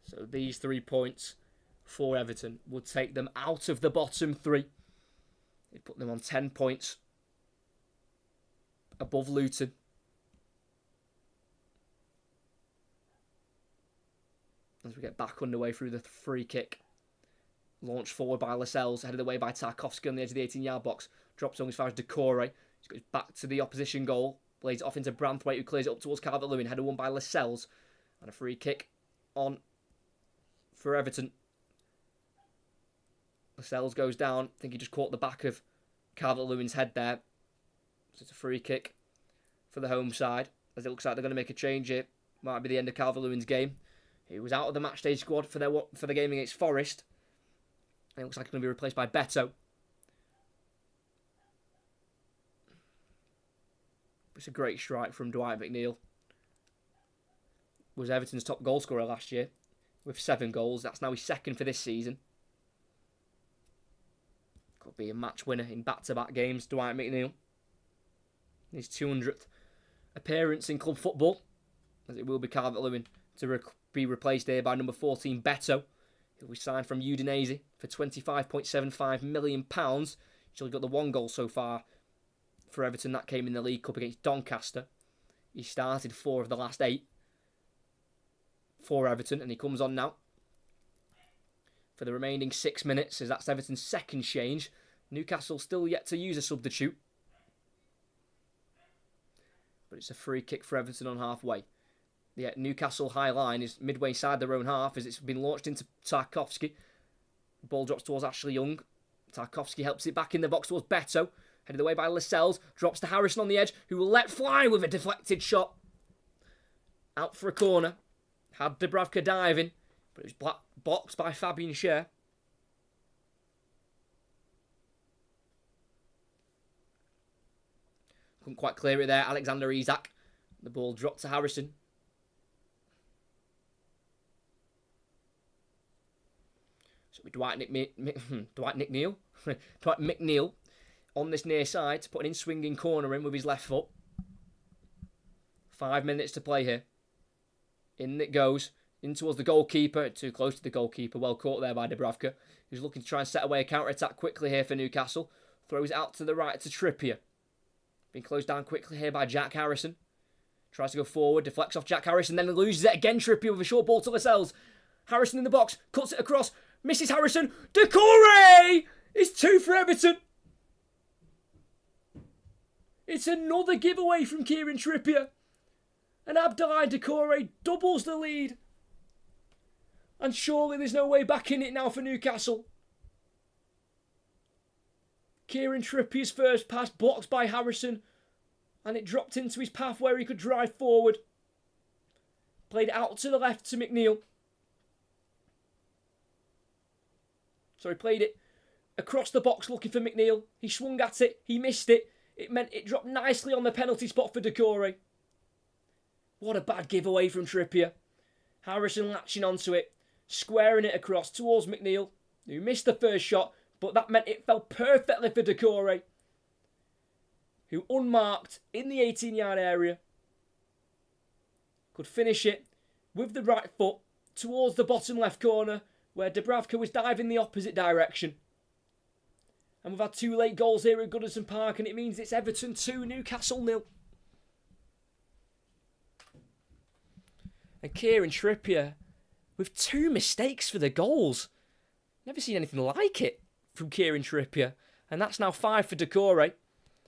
S1: So these 3 points for Everton would take them out of the bottom 3. It put them on 10 points above Luton. As we get back underway through the free kick. Launched forward by Lascelles, headed away by Tarkowski on the edge of the 18-yard box. Drops on as far as Decore. He goes back to the opposition goal. Plays it off into Branthwaite, who clears it up towards Calvert-Lewin. Headed won by Lascelles. And a free kick on for Everton. Lascelles goes down. I think he just caught the back of Calvert-Lewin's head there. So it's a free kick for the home side. As it looks like they're going to make a change here. Might be the end of Calvert-Lewin's game. He was out of the matchday squad for the game against Forest. And it looks like he's going to be replaced by Beto. It's a great strike from Dwight McNeil. Was Everton's top goal scorer last year with 7 goals. That's now his second for this season. Could be a match winner in back-to-back games, Dwight McNeil. His 200th appearance in club football, as it will be Calvert-Lewin to be replaced here by number 14, Beto, who was signed from Udinese for £25.75 million. He's only got the 1 goal so far for Everton. That came in the League Cup against Doncaster. He started 4 of the last 8 for Everton, and he comes on now for the remaining 6 minutes, as that's Everton's second change. Newcastle still yet to use a substitute. But it's a free kick for Everton on halfway. The Newcastle high line is midway inside their own half as it's been launched into Tarkowski. The ball drops towards Ashley Young. Tarkowski helps it back in the box towards Beto. Headed away by Lascelles. Drops to Harrison on the edge, who will let fly with a deflected shot. Out for a corner. Had Dubravka diving, but it was blocked by Fabian Schär. Couldn't quite clear it there. Alexander Isak. The ball dropped to Harrison. So with Dwight McNeil on this near side to put an in-swinging corner in with his left foot. 5 minutes to play here. In it goes. In towards the goalkeeper. Too close to the goalkeeper. Well caught there by Dubravka. Who's looking to try and set away a counter-attack quickly here for Newcastle. Throws it out to the right to Trippier. Being closed down quickly here by Jack Harrison. Tries to go forward. Deflects off Jack Harrison. Then loses it again. Trippier with a short ball to Lascelles. Harrison in the box. Cuts it across. Misses Harrison. Decore! It's 2 for Everton. It's another giveaway from Kieran Trippier. And Abdoulaye Decore doubles the lead. And surely there's no way back in it now for Newcastle. Kieran Trippier's first pass blocked by Harrison. And it dropped into his path where he could drive forward. Played out to the left to McNeil. So he played it across the box looking for McNeil. He swung at it. He missed it. It meant it dropped nicely on the penalty spot for Decore. What a bad giveaway from Trippier. Harrison latching onto it. Squaring it across towards McNeil, who missed the first shot, but that meant it fell perfectly for Decore, who unmarked in the 18-yard area could finish it with the right foot towards the bottom left corner where Dubravka was diving the opposite direction. And we've had 2 late goals here at Goodison Park, and it means it's Everton 2, Newcastle 0. And Kieran Trippier with 2 mistakes for the goals. Never seen anything like it from Kieran Trippier. And that's now 5 for Decore.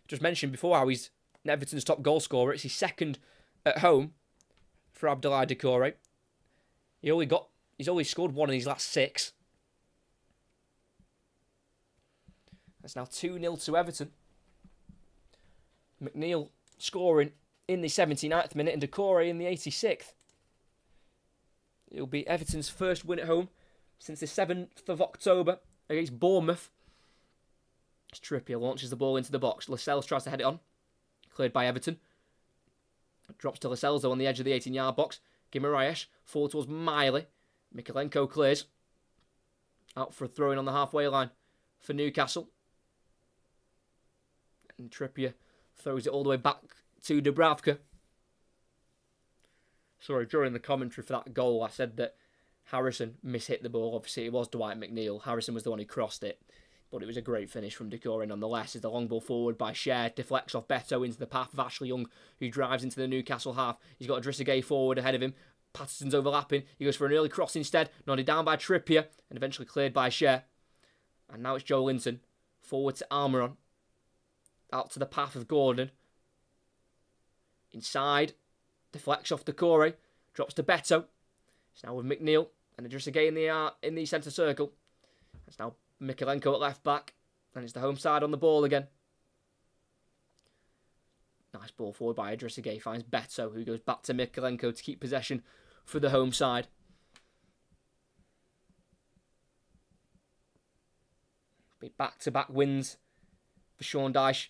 S1: Just mentioned before how he's Everton's top goal scorer. It's his second at home for Abdoulaye Decore. He's only scored 1 in his last 6. That's now 2-0 to Everton. McNeil scoring in the 79th minute and Decore in the 86th. It'll be Everton's first win at home since the 7th of October against Bournemouth. As Trippier launches the ball into the box. Lascelles tries to head it on. Cleared by Everton. Drops to Lascelles though on the edge of the 18-yard box. Guimaraes forward towards Miley. Mikalenko clears. Out for a throw-in on the halfway line for Newcastle. And Trippier throws it all the way back to Dubravka. Sorry, during the commentary for that goal, I said that Harrison mishit the ball. Obviously, it was Dwight McNeil. Harrison was the one who crossed it. But it was a great finish from Decore nonetheless. As the long ball forward by Cher deflects off Beto into the path of Ashley Young, who drives into the Newcastle half. He's got Idrissa Gueye forward ahead of him. Patterson's overlapping. He goes for an early cross instead. Nodded down by Trippier and eventually cleared by Cher. And now it's Joe Linton. Forward to Almiron. Out to the path of Gordon. Inside. Deflects off Decore. Drops to Beto. It's now with McNeil. And Idrissa Gueye in the centre circle. It's now Mikalenko at left back. And it's the home side on the ball again. Nice ball forward by Idrissa Gueye. Finds Beto, who goes back to Mikalenko to keep possession for the home side. Back-to-back wins for Sean Dyche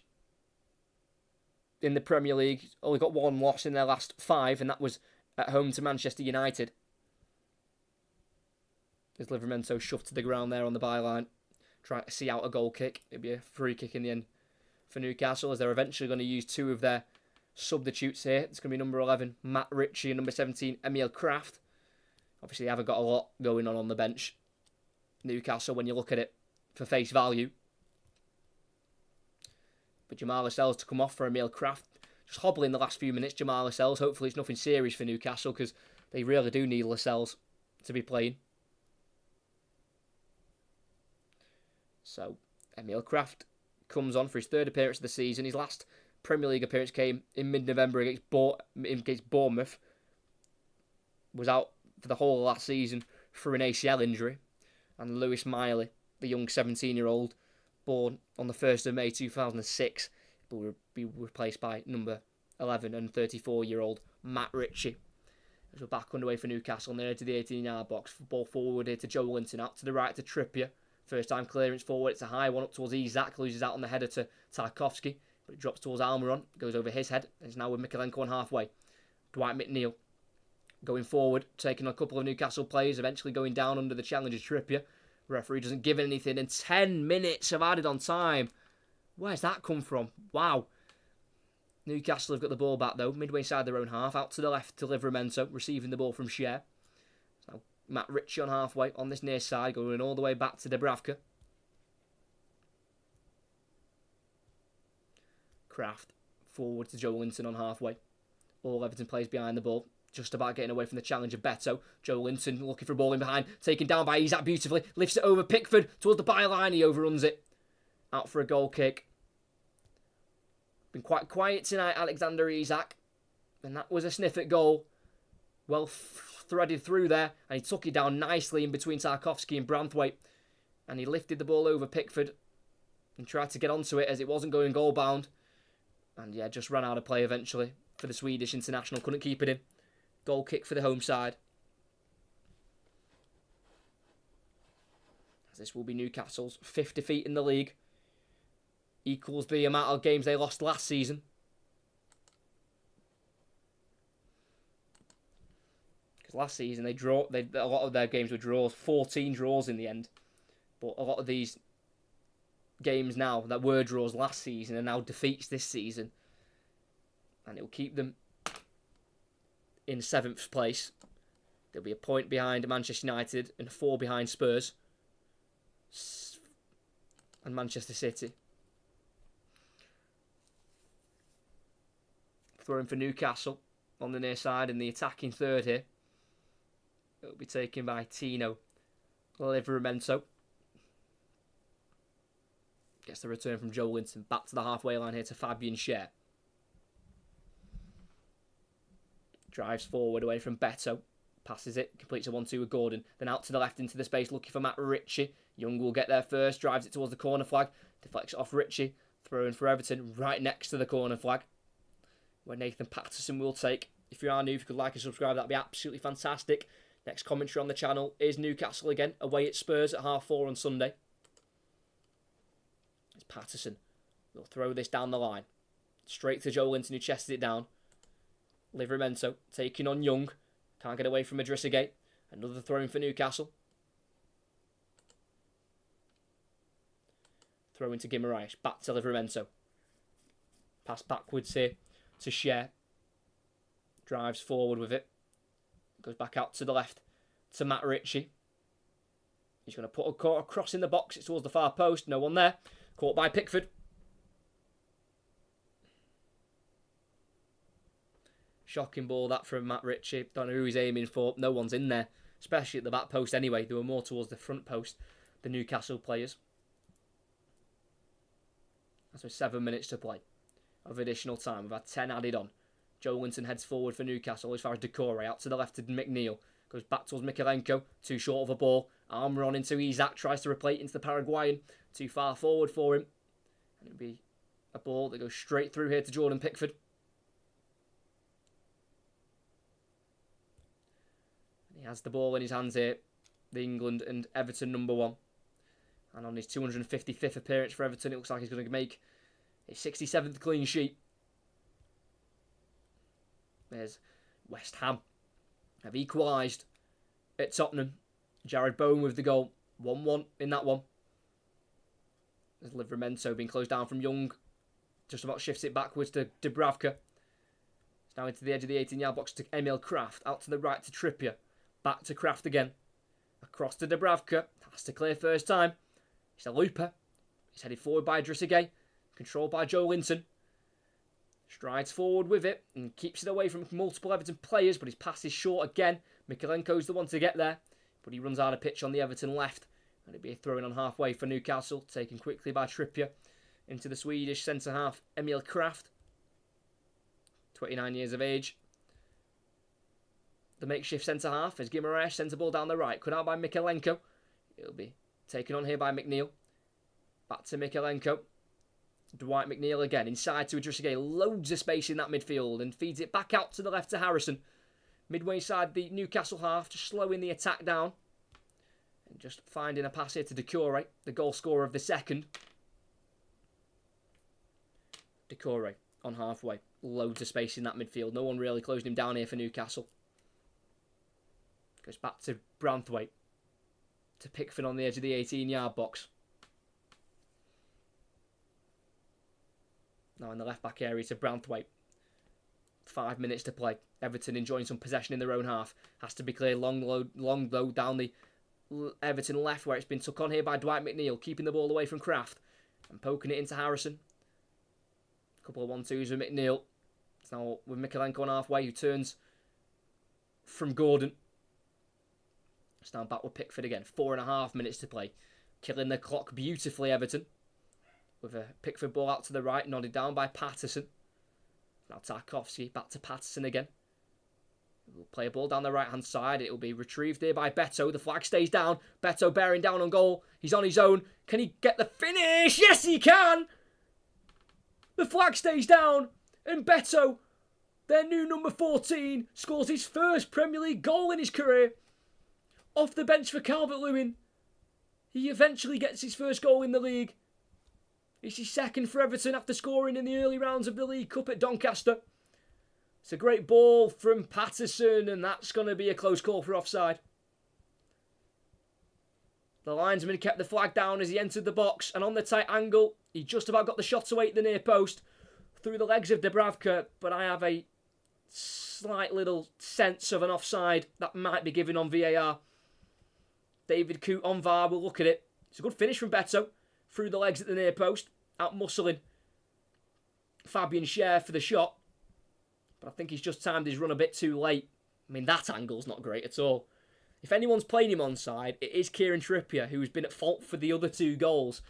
S1: in the Premier League. He's only got one loss in their last 5, and that was at home to Manchester United. As Livramento shoved to the ground there on the byline, trying to see out a goal kick. It'd be a free kick in the end for Newcastle, as they're eventually going to use 2 of their substitutes here. It's going to be number 11, Matt Ritchie, and number 17, Emil Kraft. Obviously, they haven't got a lot going on the bench. Newcastle, when you look at it for face value. But Jamal Lascelles to come off for Emil Kraft. Just hobbling the last few minutes, Jamal Lascelles. Hopefully it's nothing serious for Newcastle, because they really do need Lascelles to be playing. So, Emil Kraft comes on for his 3rd appearance of the season. His last Premier League appearance came in mid-November against Bournemouth. Was out for the whole of last season for an ACL injury. And Lewis Miley, the young 17-year-old, born on the 1st of May 2006, will be replaced by number 11 and 34-year-old Matt Ritchie. As we're back underway for Newcastle, near to the 18-yard box. Ball forward here to Joe Linton, out to the right to Trippier. First time clearance forward, it's a high one up towards Isak, loses out on the header to Tarkovsky, but it drops towards Almiron, goes over his head, and it's now with Mikalenko on halfway. Dwight McNeil going forward, taking a couple of Newcastle players, eventually going down under the challenge of Trippier. Referee doesn't give anything, and 10 minutes have added on time. Where's that come from? Wow. Newcastle have got the ball back though, midway inside their own half, out to the left to Livramento, receiving the ball from Cher. So Matt Ritchie on halfway, on this near side, going all the way back to Dubravka. Kraft, forward to Joe Linton on halfway. All Everton players behind the ball, just about getting away from the challenge of Beto. Joe Linton looking for a ball in behind, taken down by Isak beautifully, lifts it over Pickford towards the byline, he overruns it. Out for a goal kick. Been quite quiet tonight, Alexander Isak. And that was a sniff at goal. Well threaded through there, and he took it down nicely in between Tarkovsky and Branthwaite. And he lifted the ball over Pickford and tried to get onto it as it wasn't going goal bound. And yeah, just ran out of play eventually for the Swedish international. Couldn't keep it in. Goal kick for the home side. As this will be Newcastle's 5th defeat in the league. Equals the amount of games they lost last season. Because last season a lot of their games were draws, 14 draws in the end. But a lot of these games now that were draws last season are now defeats this season. And it will keep them in 7th place. There'll be a point behind Manchester United and 4 behind Spurs and Manchester City. Throwing for Newcastle on the near side in the attacking third here. It'll be taken by Tino Livramento. Gets the return from Joe Linton. Back to the halfway line here to Fabian Cher. Drives forward away from Beto. Passes it. Completes a 1-2 with Gordon. Then out to the left into the space looking for Matt Ritchie. Young will get there first. Drives it towards the corner flag. Deflects it off Ritchie. Throwing for Everton right next to the corner flag, where Nathan Patterson will take. If you are new, if you could like and subscribe, that'd be absolutely fantastic. Next commentary on the channel is Newcastle again, away at Spurs at 4:30 on Sunday. It's Patterson. We'll throw this down the line. Straight to Joe Linton, who chested it down. Livramento taking on Young. Can't get away from Idrissa Gueye. Another throw in for Newcastle. Throw into Guimaraes. Back to Livramento. Pass backwards here to Cher. Drives forward with it. Goes back out to the left to Matt Ritchie. He's going to put a cross in the box. It's towards the far post. No one there. Caught by Pickford. Shocking ball that from Matt Ritchie. Don't know who he's aiming for. No one's in there. Especially at the back post anyway. They were more towards the front post, the Newcastle players. That's with 7 minutes to play of additional time. We've had 10 added on. Joe Linton heads forward for Newcastle as far as Decore. Out to the left to McNeil. Goes back towards Mikalenko. Too short of a ball. Armour on into Isak. Tries to replay it into the Paraguayan. Too far forward for him. And it'll be a ball that goes straight through here to Jordan Pickford. He has the ball in his hands here. The England and Everton number 1. And on his 255th appearance for Everton, it looks like he's going to make a 67th clean sheet. There's West Ham. Have equalised at Tottenham. Jared Bowen with the goal. 1-1 in that one. There's Livramento being closed down from Young. Just about shifts it backwards to Dubravka. It's now into the edge of the 18-yard box to Emil Kraft. Out to the right to Trippier. Back to Kraft again. Across to Dubravka. Has to clear first time. It's a looper. He's headed forward by Drissage. Controlled by Joe Linton. Strides forward with it and keeps it away from multiple Everton players, but his pass is short again. Mikalenko's the one to get there, but he runs out of pitch on the Everton left. And it'll be a throw-in on halfway for Newcastle, taken quickly by Trippier into the Swedish centre-half, Emil Kraft. 29 years of age. The makeshift centre-half as Guimaraes sends the ball down the right. Cut out by Mikalenko. It'll be taken on here by McNeil. Back to Mikalenko. Dwight McNeil again, inside to Drissage. Loads of space in that midfield and feeds it back out to the left to Harrison. Midway side the Newcastle half, just slowing the attack down. And just finding a pass here to Decore, the goal scorer of the second. Decore on halfway. Loads of space in that midfield. No one really closing him down here for Newcastle. Goes back to Branthwaite. To Pickford on the edge of the 18-yard box. Now in the left-back area to Branthwaite. 5 minutes to play. Everton enjoying some possession in their own half. Has to be cleared long low down the Everton left where it's been took on here by Dwight McNeil. Keeping the ball away from Kraft. And poking it into Harrison. A couple of 1-2s with McNeil. It's now with Mikalenko on halfway who turns from Gordon. It's now back with Pickford again. 4.5 minutes to play. Killing the clock beautifully, Everton. With a Pickford ball out to the right, nodded down by Patterson. Now Tarkovsky, back to Patterson again. We'll play a ball down the right-hand side. It will be retrieved there by Beto. The flag stays down. Beto bearing down on goal. He's on his own. Can he get the finish? Yes, he can! The flag stays down. And Beto, their new number 14, scores his first Premier League goal in his career. Off the bench for Calvert-Lewin. He eventually gets his first goal in the league. It's his second for Everton after scoring in the early rounds of the League Cup at Doncaster. It's a great ball from Patterson, and that's going to be a close call for offside. The linesman kept the flag down as he entered the box, and on the tight angle, he just about got the shot away at the near post through the legs of Dubravka, but I have a slight little sense of an offside that might be given on VAR. David Coote on VAR will look at it. It's a good finish from Beto. Through the legs at the near post, out muscling Fabian Schär for the shot. But I think he's just timed his run a bit too late. I mean, that angle's not great at all. If anyone's playing him onside, it is Kieran Trippier, who's been at fault for the other 2 goals.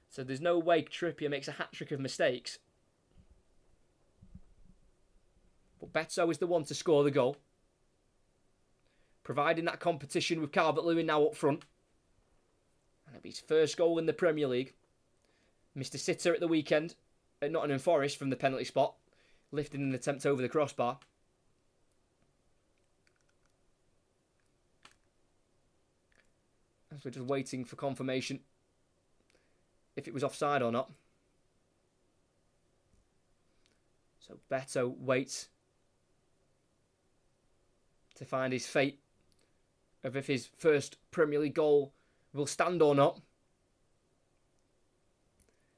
S1: So there's no way Trippier makes a hat-trick of mistakes. But Beto is the one to score the goal. Providing that competition with Calvert-Lewin now up front. And it'll be his first goal in the Premier League. Missed a sitter at the weekend at Nottingham Forest from the penalty spot. Lifting an attempt over the crossbar. As we're just waiting for confirmation if it was offside or not. So Beto waits to find his fate of if his first Premier League goal will stand or not.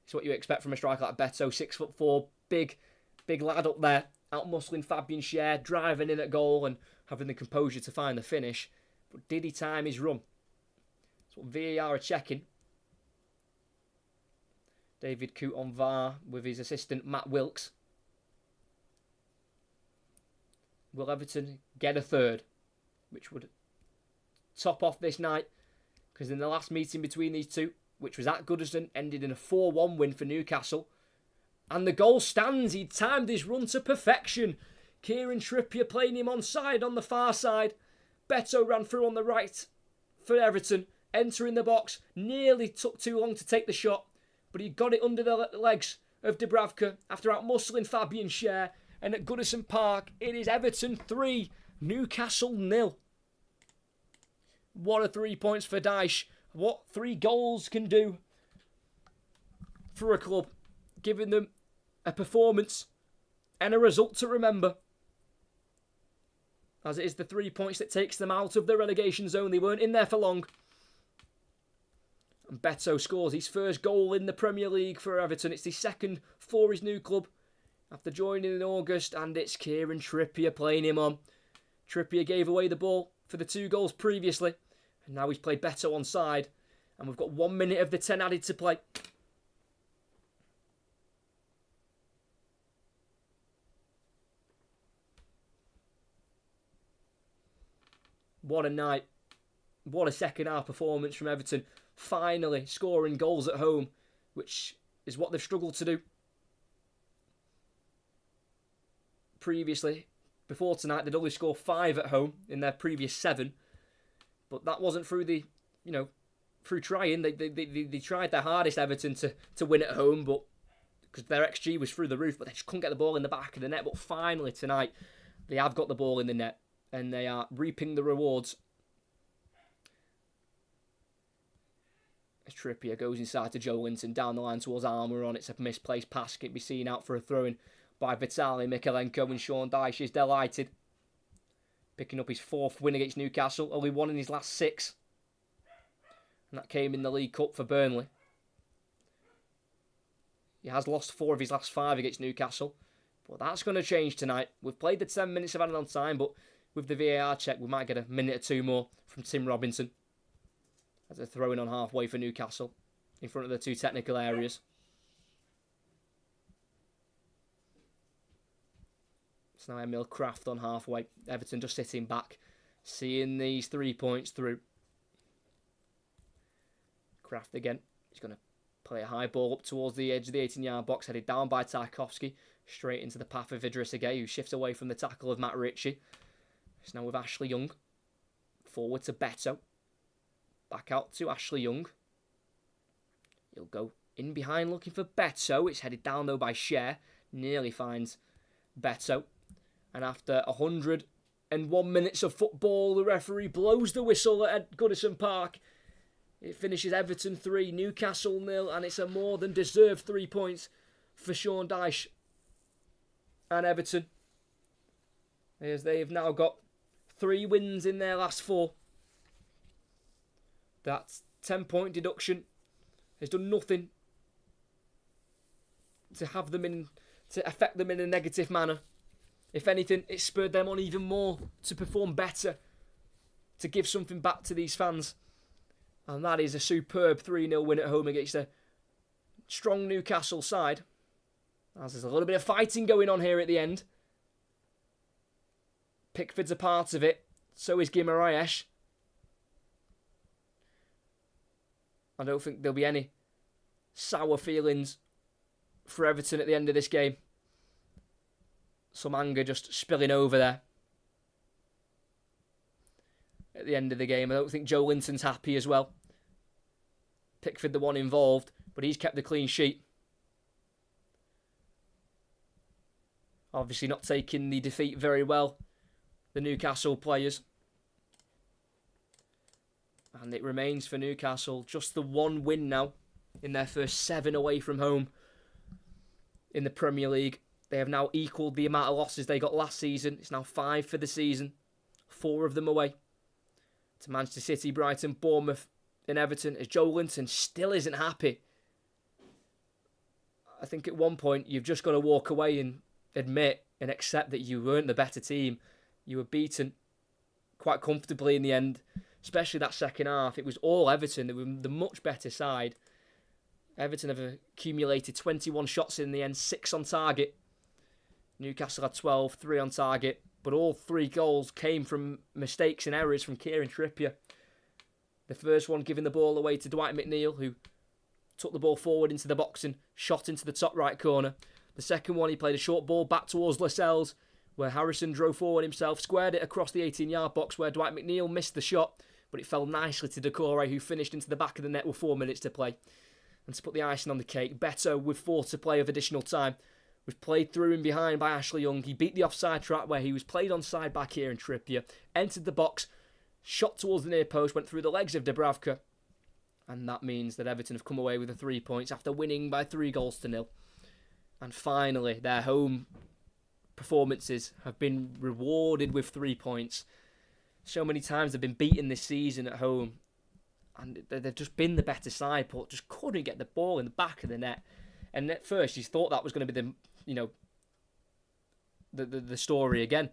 S1: It's what you expect from a striker like Beto, 6'4", big lad up there, out-muscling Fabian Schär, driving in at goal and having the composure to find the finish. But did he time his run? That's what VAR are checking. David Coote on VAR with his assistant Matt Wilkes. Will Everton get a third, which would top off this night? Because in the last meeting between these two, which was at Goodison, ended in a 4-1 win for Newcastle. And the goal stands. He timed his run to perfection. Kieran Trippier playing him onside on the far side. Beto ran through on the right for Everton, entering the box. Nearly took too long to take the shot, but he got it under the legs of Dubravka after out-muscling Fabian Schär. And at Goodison Park, it is Everton 3, Newcastle 0. What a 3 points for Dyche. What 3 goals can do for a club, giving them a performance and a result to remember. As it is the 3 points that takes them out of the relegation zone. They weren't in there for long. And Beto scores his first goal in the Premier League for Everton. It's the second for his new club after joining in August, and it's Kieran Trippier playing him on. Trippier gave away the ball for the 2 goals previously, and now he's played Beto onside, and we've got 1 minute of the 10 added to play. What a night. What a second half performance from Everton. Finally scoring goals at home, which is what they've struggled to do. Previously, before tonight, they'd only scored 5 at home in their previous 7. But that wasn't through through trying. They tried their hardest, Everton, to win at home, but because their XG was through the roof, but they just couldn't get the ball in the back of the net. But finally tonight, they have got the ball in the net, and they are reaping the rewards. As Trippier goes inside to Joe Linton, down the line towards Almiron. It's a misplaced pass. Can be seen out for a throw-in by Vitaly Mykolenko, and Sean Dyche is delighted. Picking up his 4th win against Newcastle, only 1 in his last 6. And that came in the League Cup for Burnley. He has lost 4 of his last 5 against Newcastle. But that's going to change tonight. We've played the 10 minutes of added on time, but with the VAR check, we might get a minute or 2 more from Tim Robinson. As they're throwing on halfway for Newcastle, in front of the 2 technical areas. It's now Emil Kraft on halfway. Everton just sitting back, seeing these 3 points through. Kraft again. He's going to play a high ball up towards the edge of the 18-yard box, headed down by Tarkowski, straight into the path of Idrissa Gueye, who shifts away from the tackle of Matt Ritchie. It's now with Ashley Young. Forward to Beto. Back out to Ashley Young. He'll go in behind looking for Beto. It's headed down though by Schär. Nearly finds Beto. And after 101 minutes of football, the referee blows the whistle at Goodison Park. It finishes Everton 3, Newcastle 0, and it's a more than deserved 3 points for Sean Dyche and Everton, as they have now got 3 wins in their last 4. That 10-point deduction has done nothing to have them to affect them in a negative manner. If anything, it spurred them on even more to perform better, to give something back to these fans. And that is a superb 3-0 win at home against a strong Newcastle side. As there's a little bit of fighting going on here at the end. Pickford's a part of it. So is Guimaraes. I don't think there'll be any sour feelings for Everton at the end of this game. Some anger just spilling over there at the end of the game. I don't think Joe Linton's happy as well. Pickford the one involved, but he's kept the clean sheet. Obviously not taking the defeat very well, the Newcastle players. And it remains for Newcastle just the 1 win now in their first 7 away from home in the Premier League. They have now equalled the amount of losses they got last season. It's now 5 for the season, 4 of them away to Manchester City, Brighton, Bournemouth and Everton, as Joe Linton still isn't happy I think at one point you've just got to walk away and admit and accept that you weren't the better team. You were beaten quite comfortably in the end, especially that second half. It was all Everton. They were the much better side. Everton have accumulated 21 shots in the end, 6 on target. Newcastle had 12, 3 on target. But all 3 goals came from mistakes and errors from Kieran Trippier. The first one giving the ball away to Dwight McNeil, who took the ball forward into the box and shot into the top right corner. The second one, he played a short ball back towards Lascelles, where Harrison drove forward himself, squared it across the 18-yard box where Dwight McNeil missed the shot, but it fell nicely to Decore, who finished into the back of the net with 4 minutes to play. And to put the icing on the cake, Beto, with 4 to play of additional time, was played through and behind by Ashley Young. He beat the offside trap where he was played onside by Kieran Trippier, entered the box, shot towards the near post, went through the legs of Dubravka. And that means that Everton have come away with the 3 points after winning by 3-0. And finally, their home performances have been rewarded with 3 points. So many times they've been beaten this season at home. And they've just been the better side, but just couldn't get the ball in the back of the net. And at first, you thought that was going to be the story again.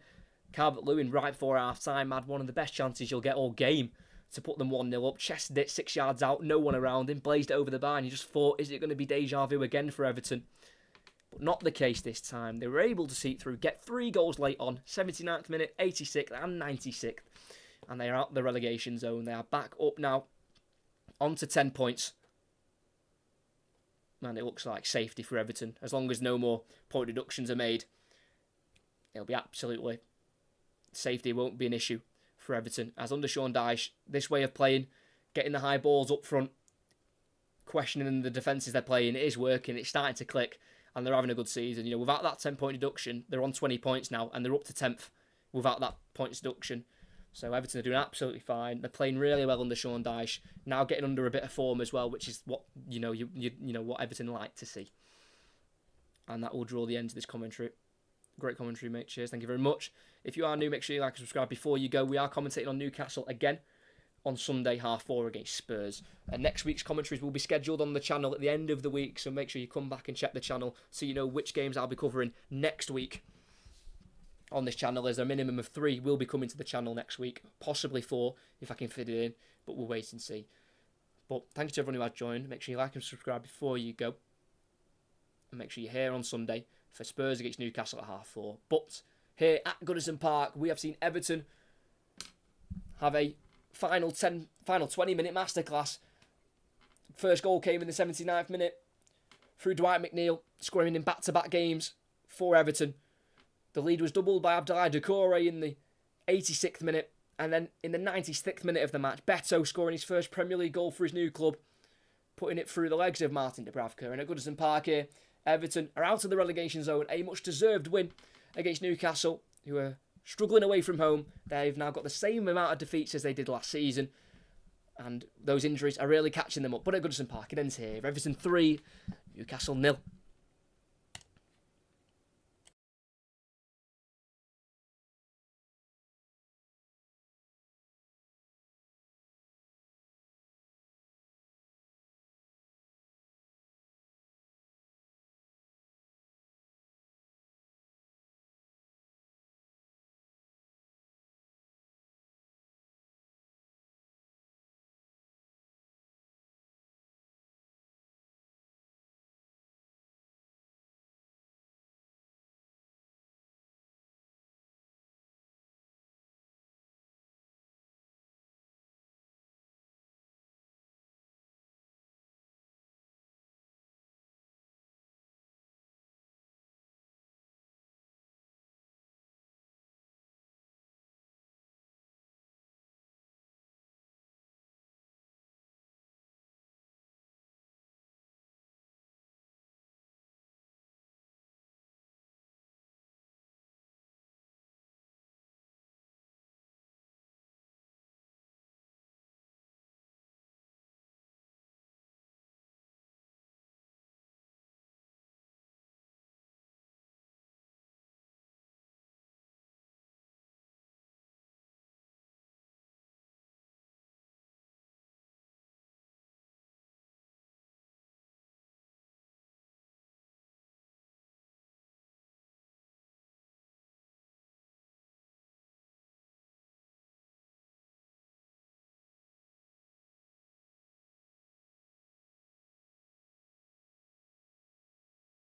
S1: Calvert-Lewin, right before half-time, had one of the best chances you'll get all game to put them 1-0 up. Chested it 6 yards out, no one around him, blazed it over the bar, and you just thought, is it going to be deja vu again for Everton? But not the case this time. They were able to see it through, get 3 goals late on, 79th minute, 86th and 96th. And they are out of the relegation zone. They are back up now, on to 10 points. And it looks like safety for Everton. As long as no more point deductions are made, it'll be absolutely... Safety won't be an issue for Everton. As under Sean Dyche, this way of playing, getting the high balls up front, questioning the defences they're playing, it is working, it's starting to click, and they're having a good season. Without that 10-point deduction, they're on 20 points now, and they're up to 10th without that points deduction. So Everton are doing absolutely fine. They're playing really well under Sean Dyche. Now getting under a bit of form as well, which is what what Everton like to see. And that will draw the end to this commentary. Great commentary, mate. Cheers. Thank you very much. If you are new, make sure you like and subscribe before you go. We are commentating on Newcastle again on Sunday, 4:30 against Spurs. And next week's commentaries will be scheduled on the channel at the end of the week, so make sure you come back and check the channel so you know which games I'll be covering next week on this channel. There's a minimum of 3 will be coming to the channel next week, possibly 4 if I can fit it in, but we'll wait and see. But thank you to everyone who has joined. Make sure you like and subscribe before you go. And make sure you're here on Sunday for Spurs against Newcastle at 4:30. But here at Goodison Park, we have seen Everton have a final 20-minute masterclass. First goal came in the 79th minute through Dwight McNeil, scoring in back-to-back games for Everton. The lead was doubled by Abdoulaye Doucouré in the 86th minute, and then in the 96th minute of the match, Beto scoring his first Premier League goal for his new club, putting it through the legs of Martin Dubravka. And at Goodison Park here, Everton are out of the relegation zone, a much-deserved win against Newcastle, who are struggling away from home. They've now got the same amount of defeats as they did last season, and those injuries are really catching them up. But at Goodison Park, it ends here. Everton 3, Newcastle 0.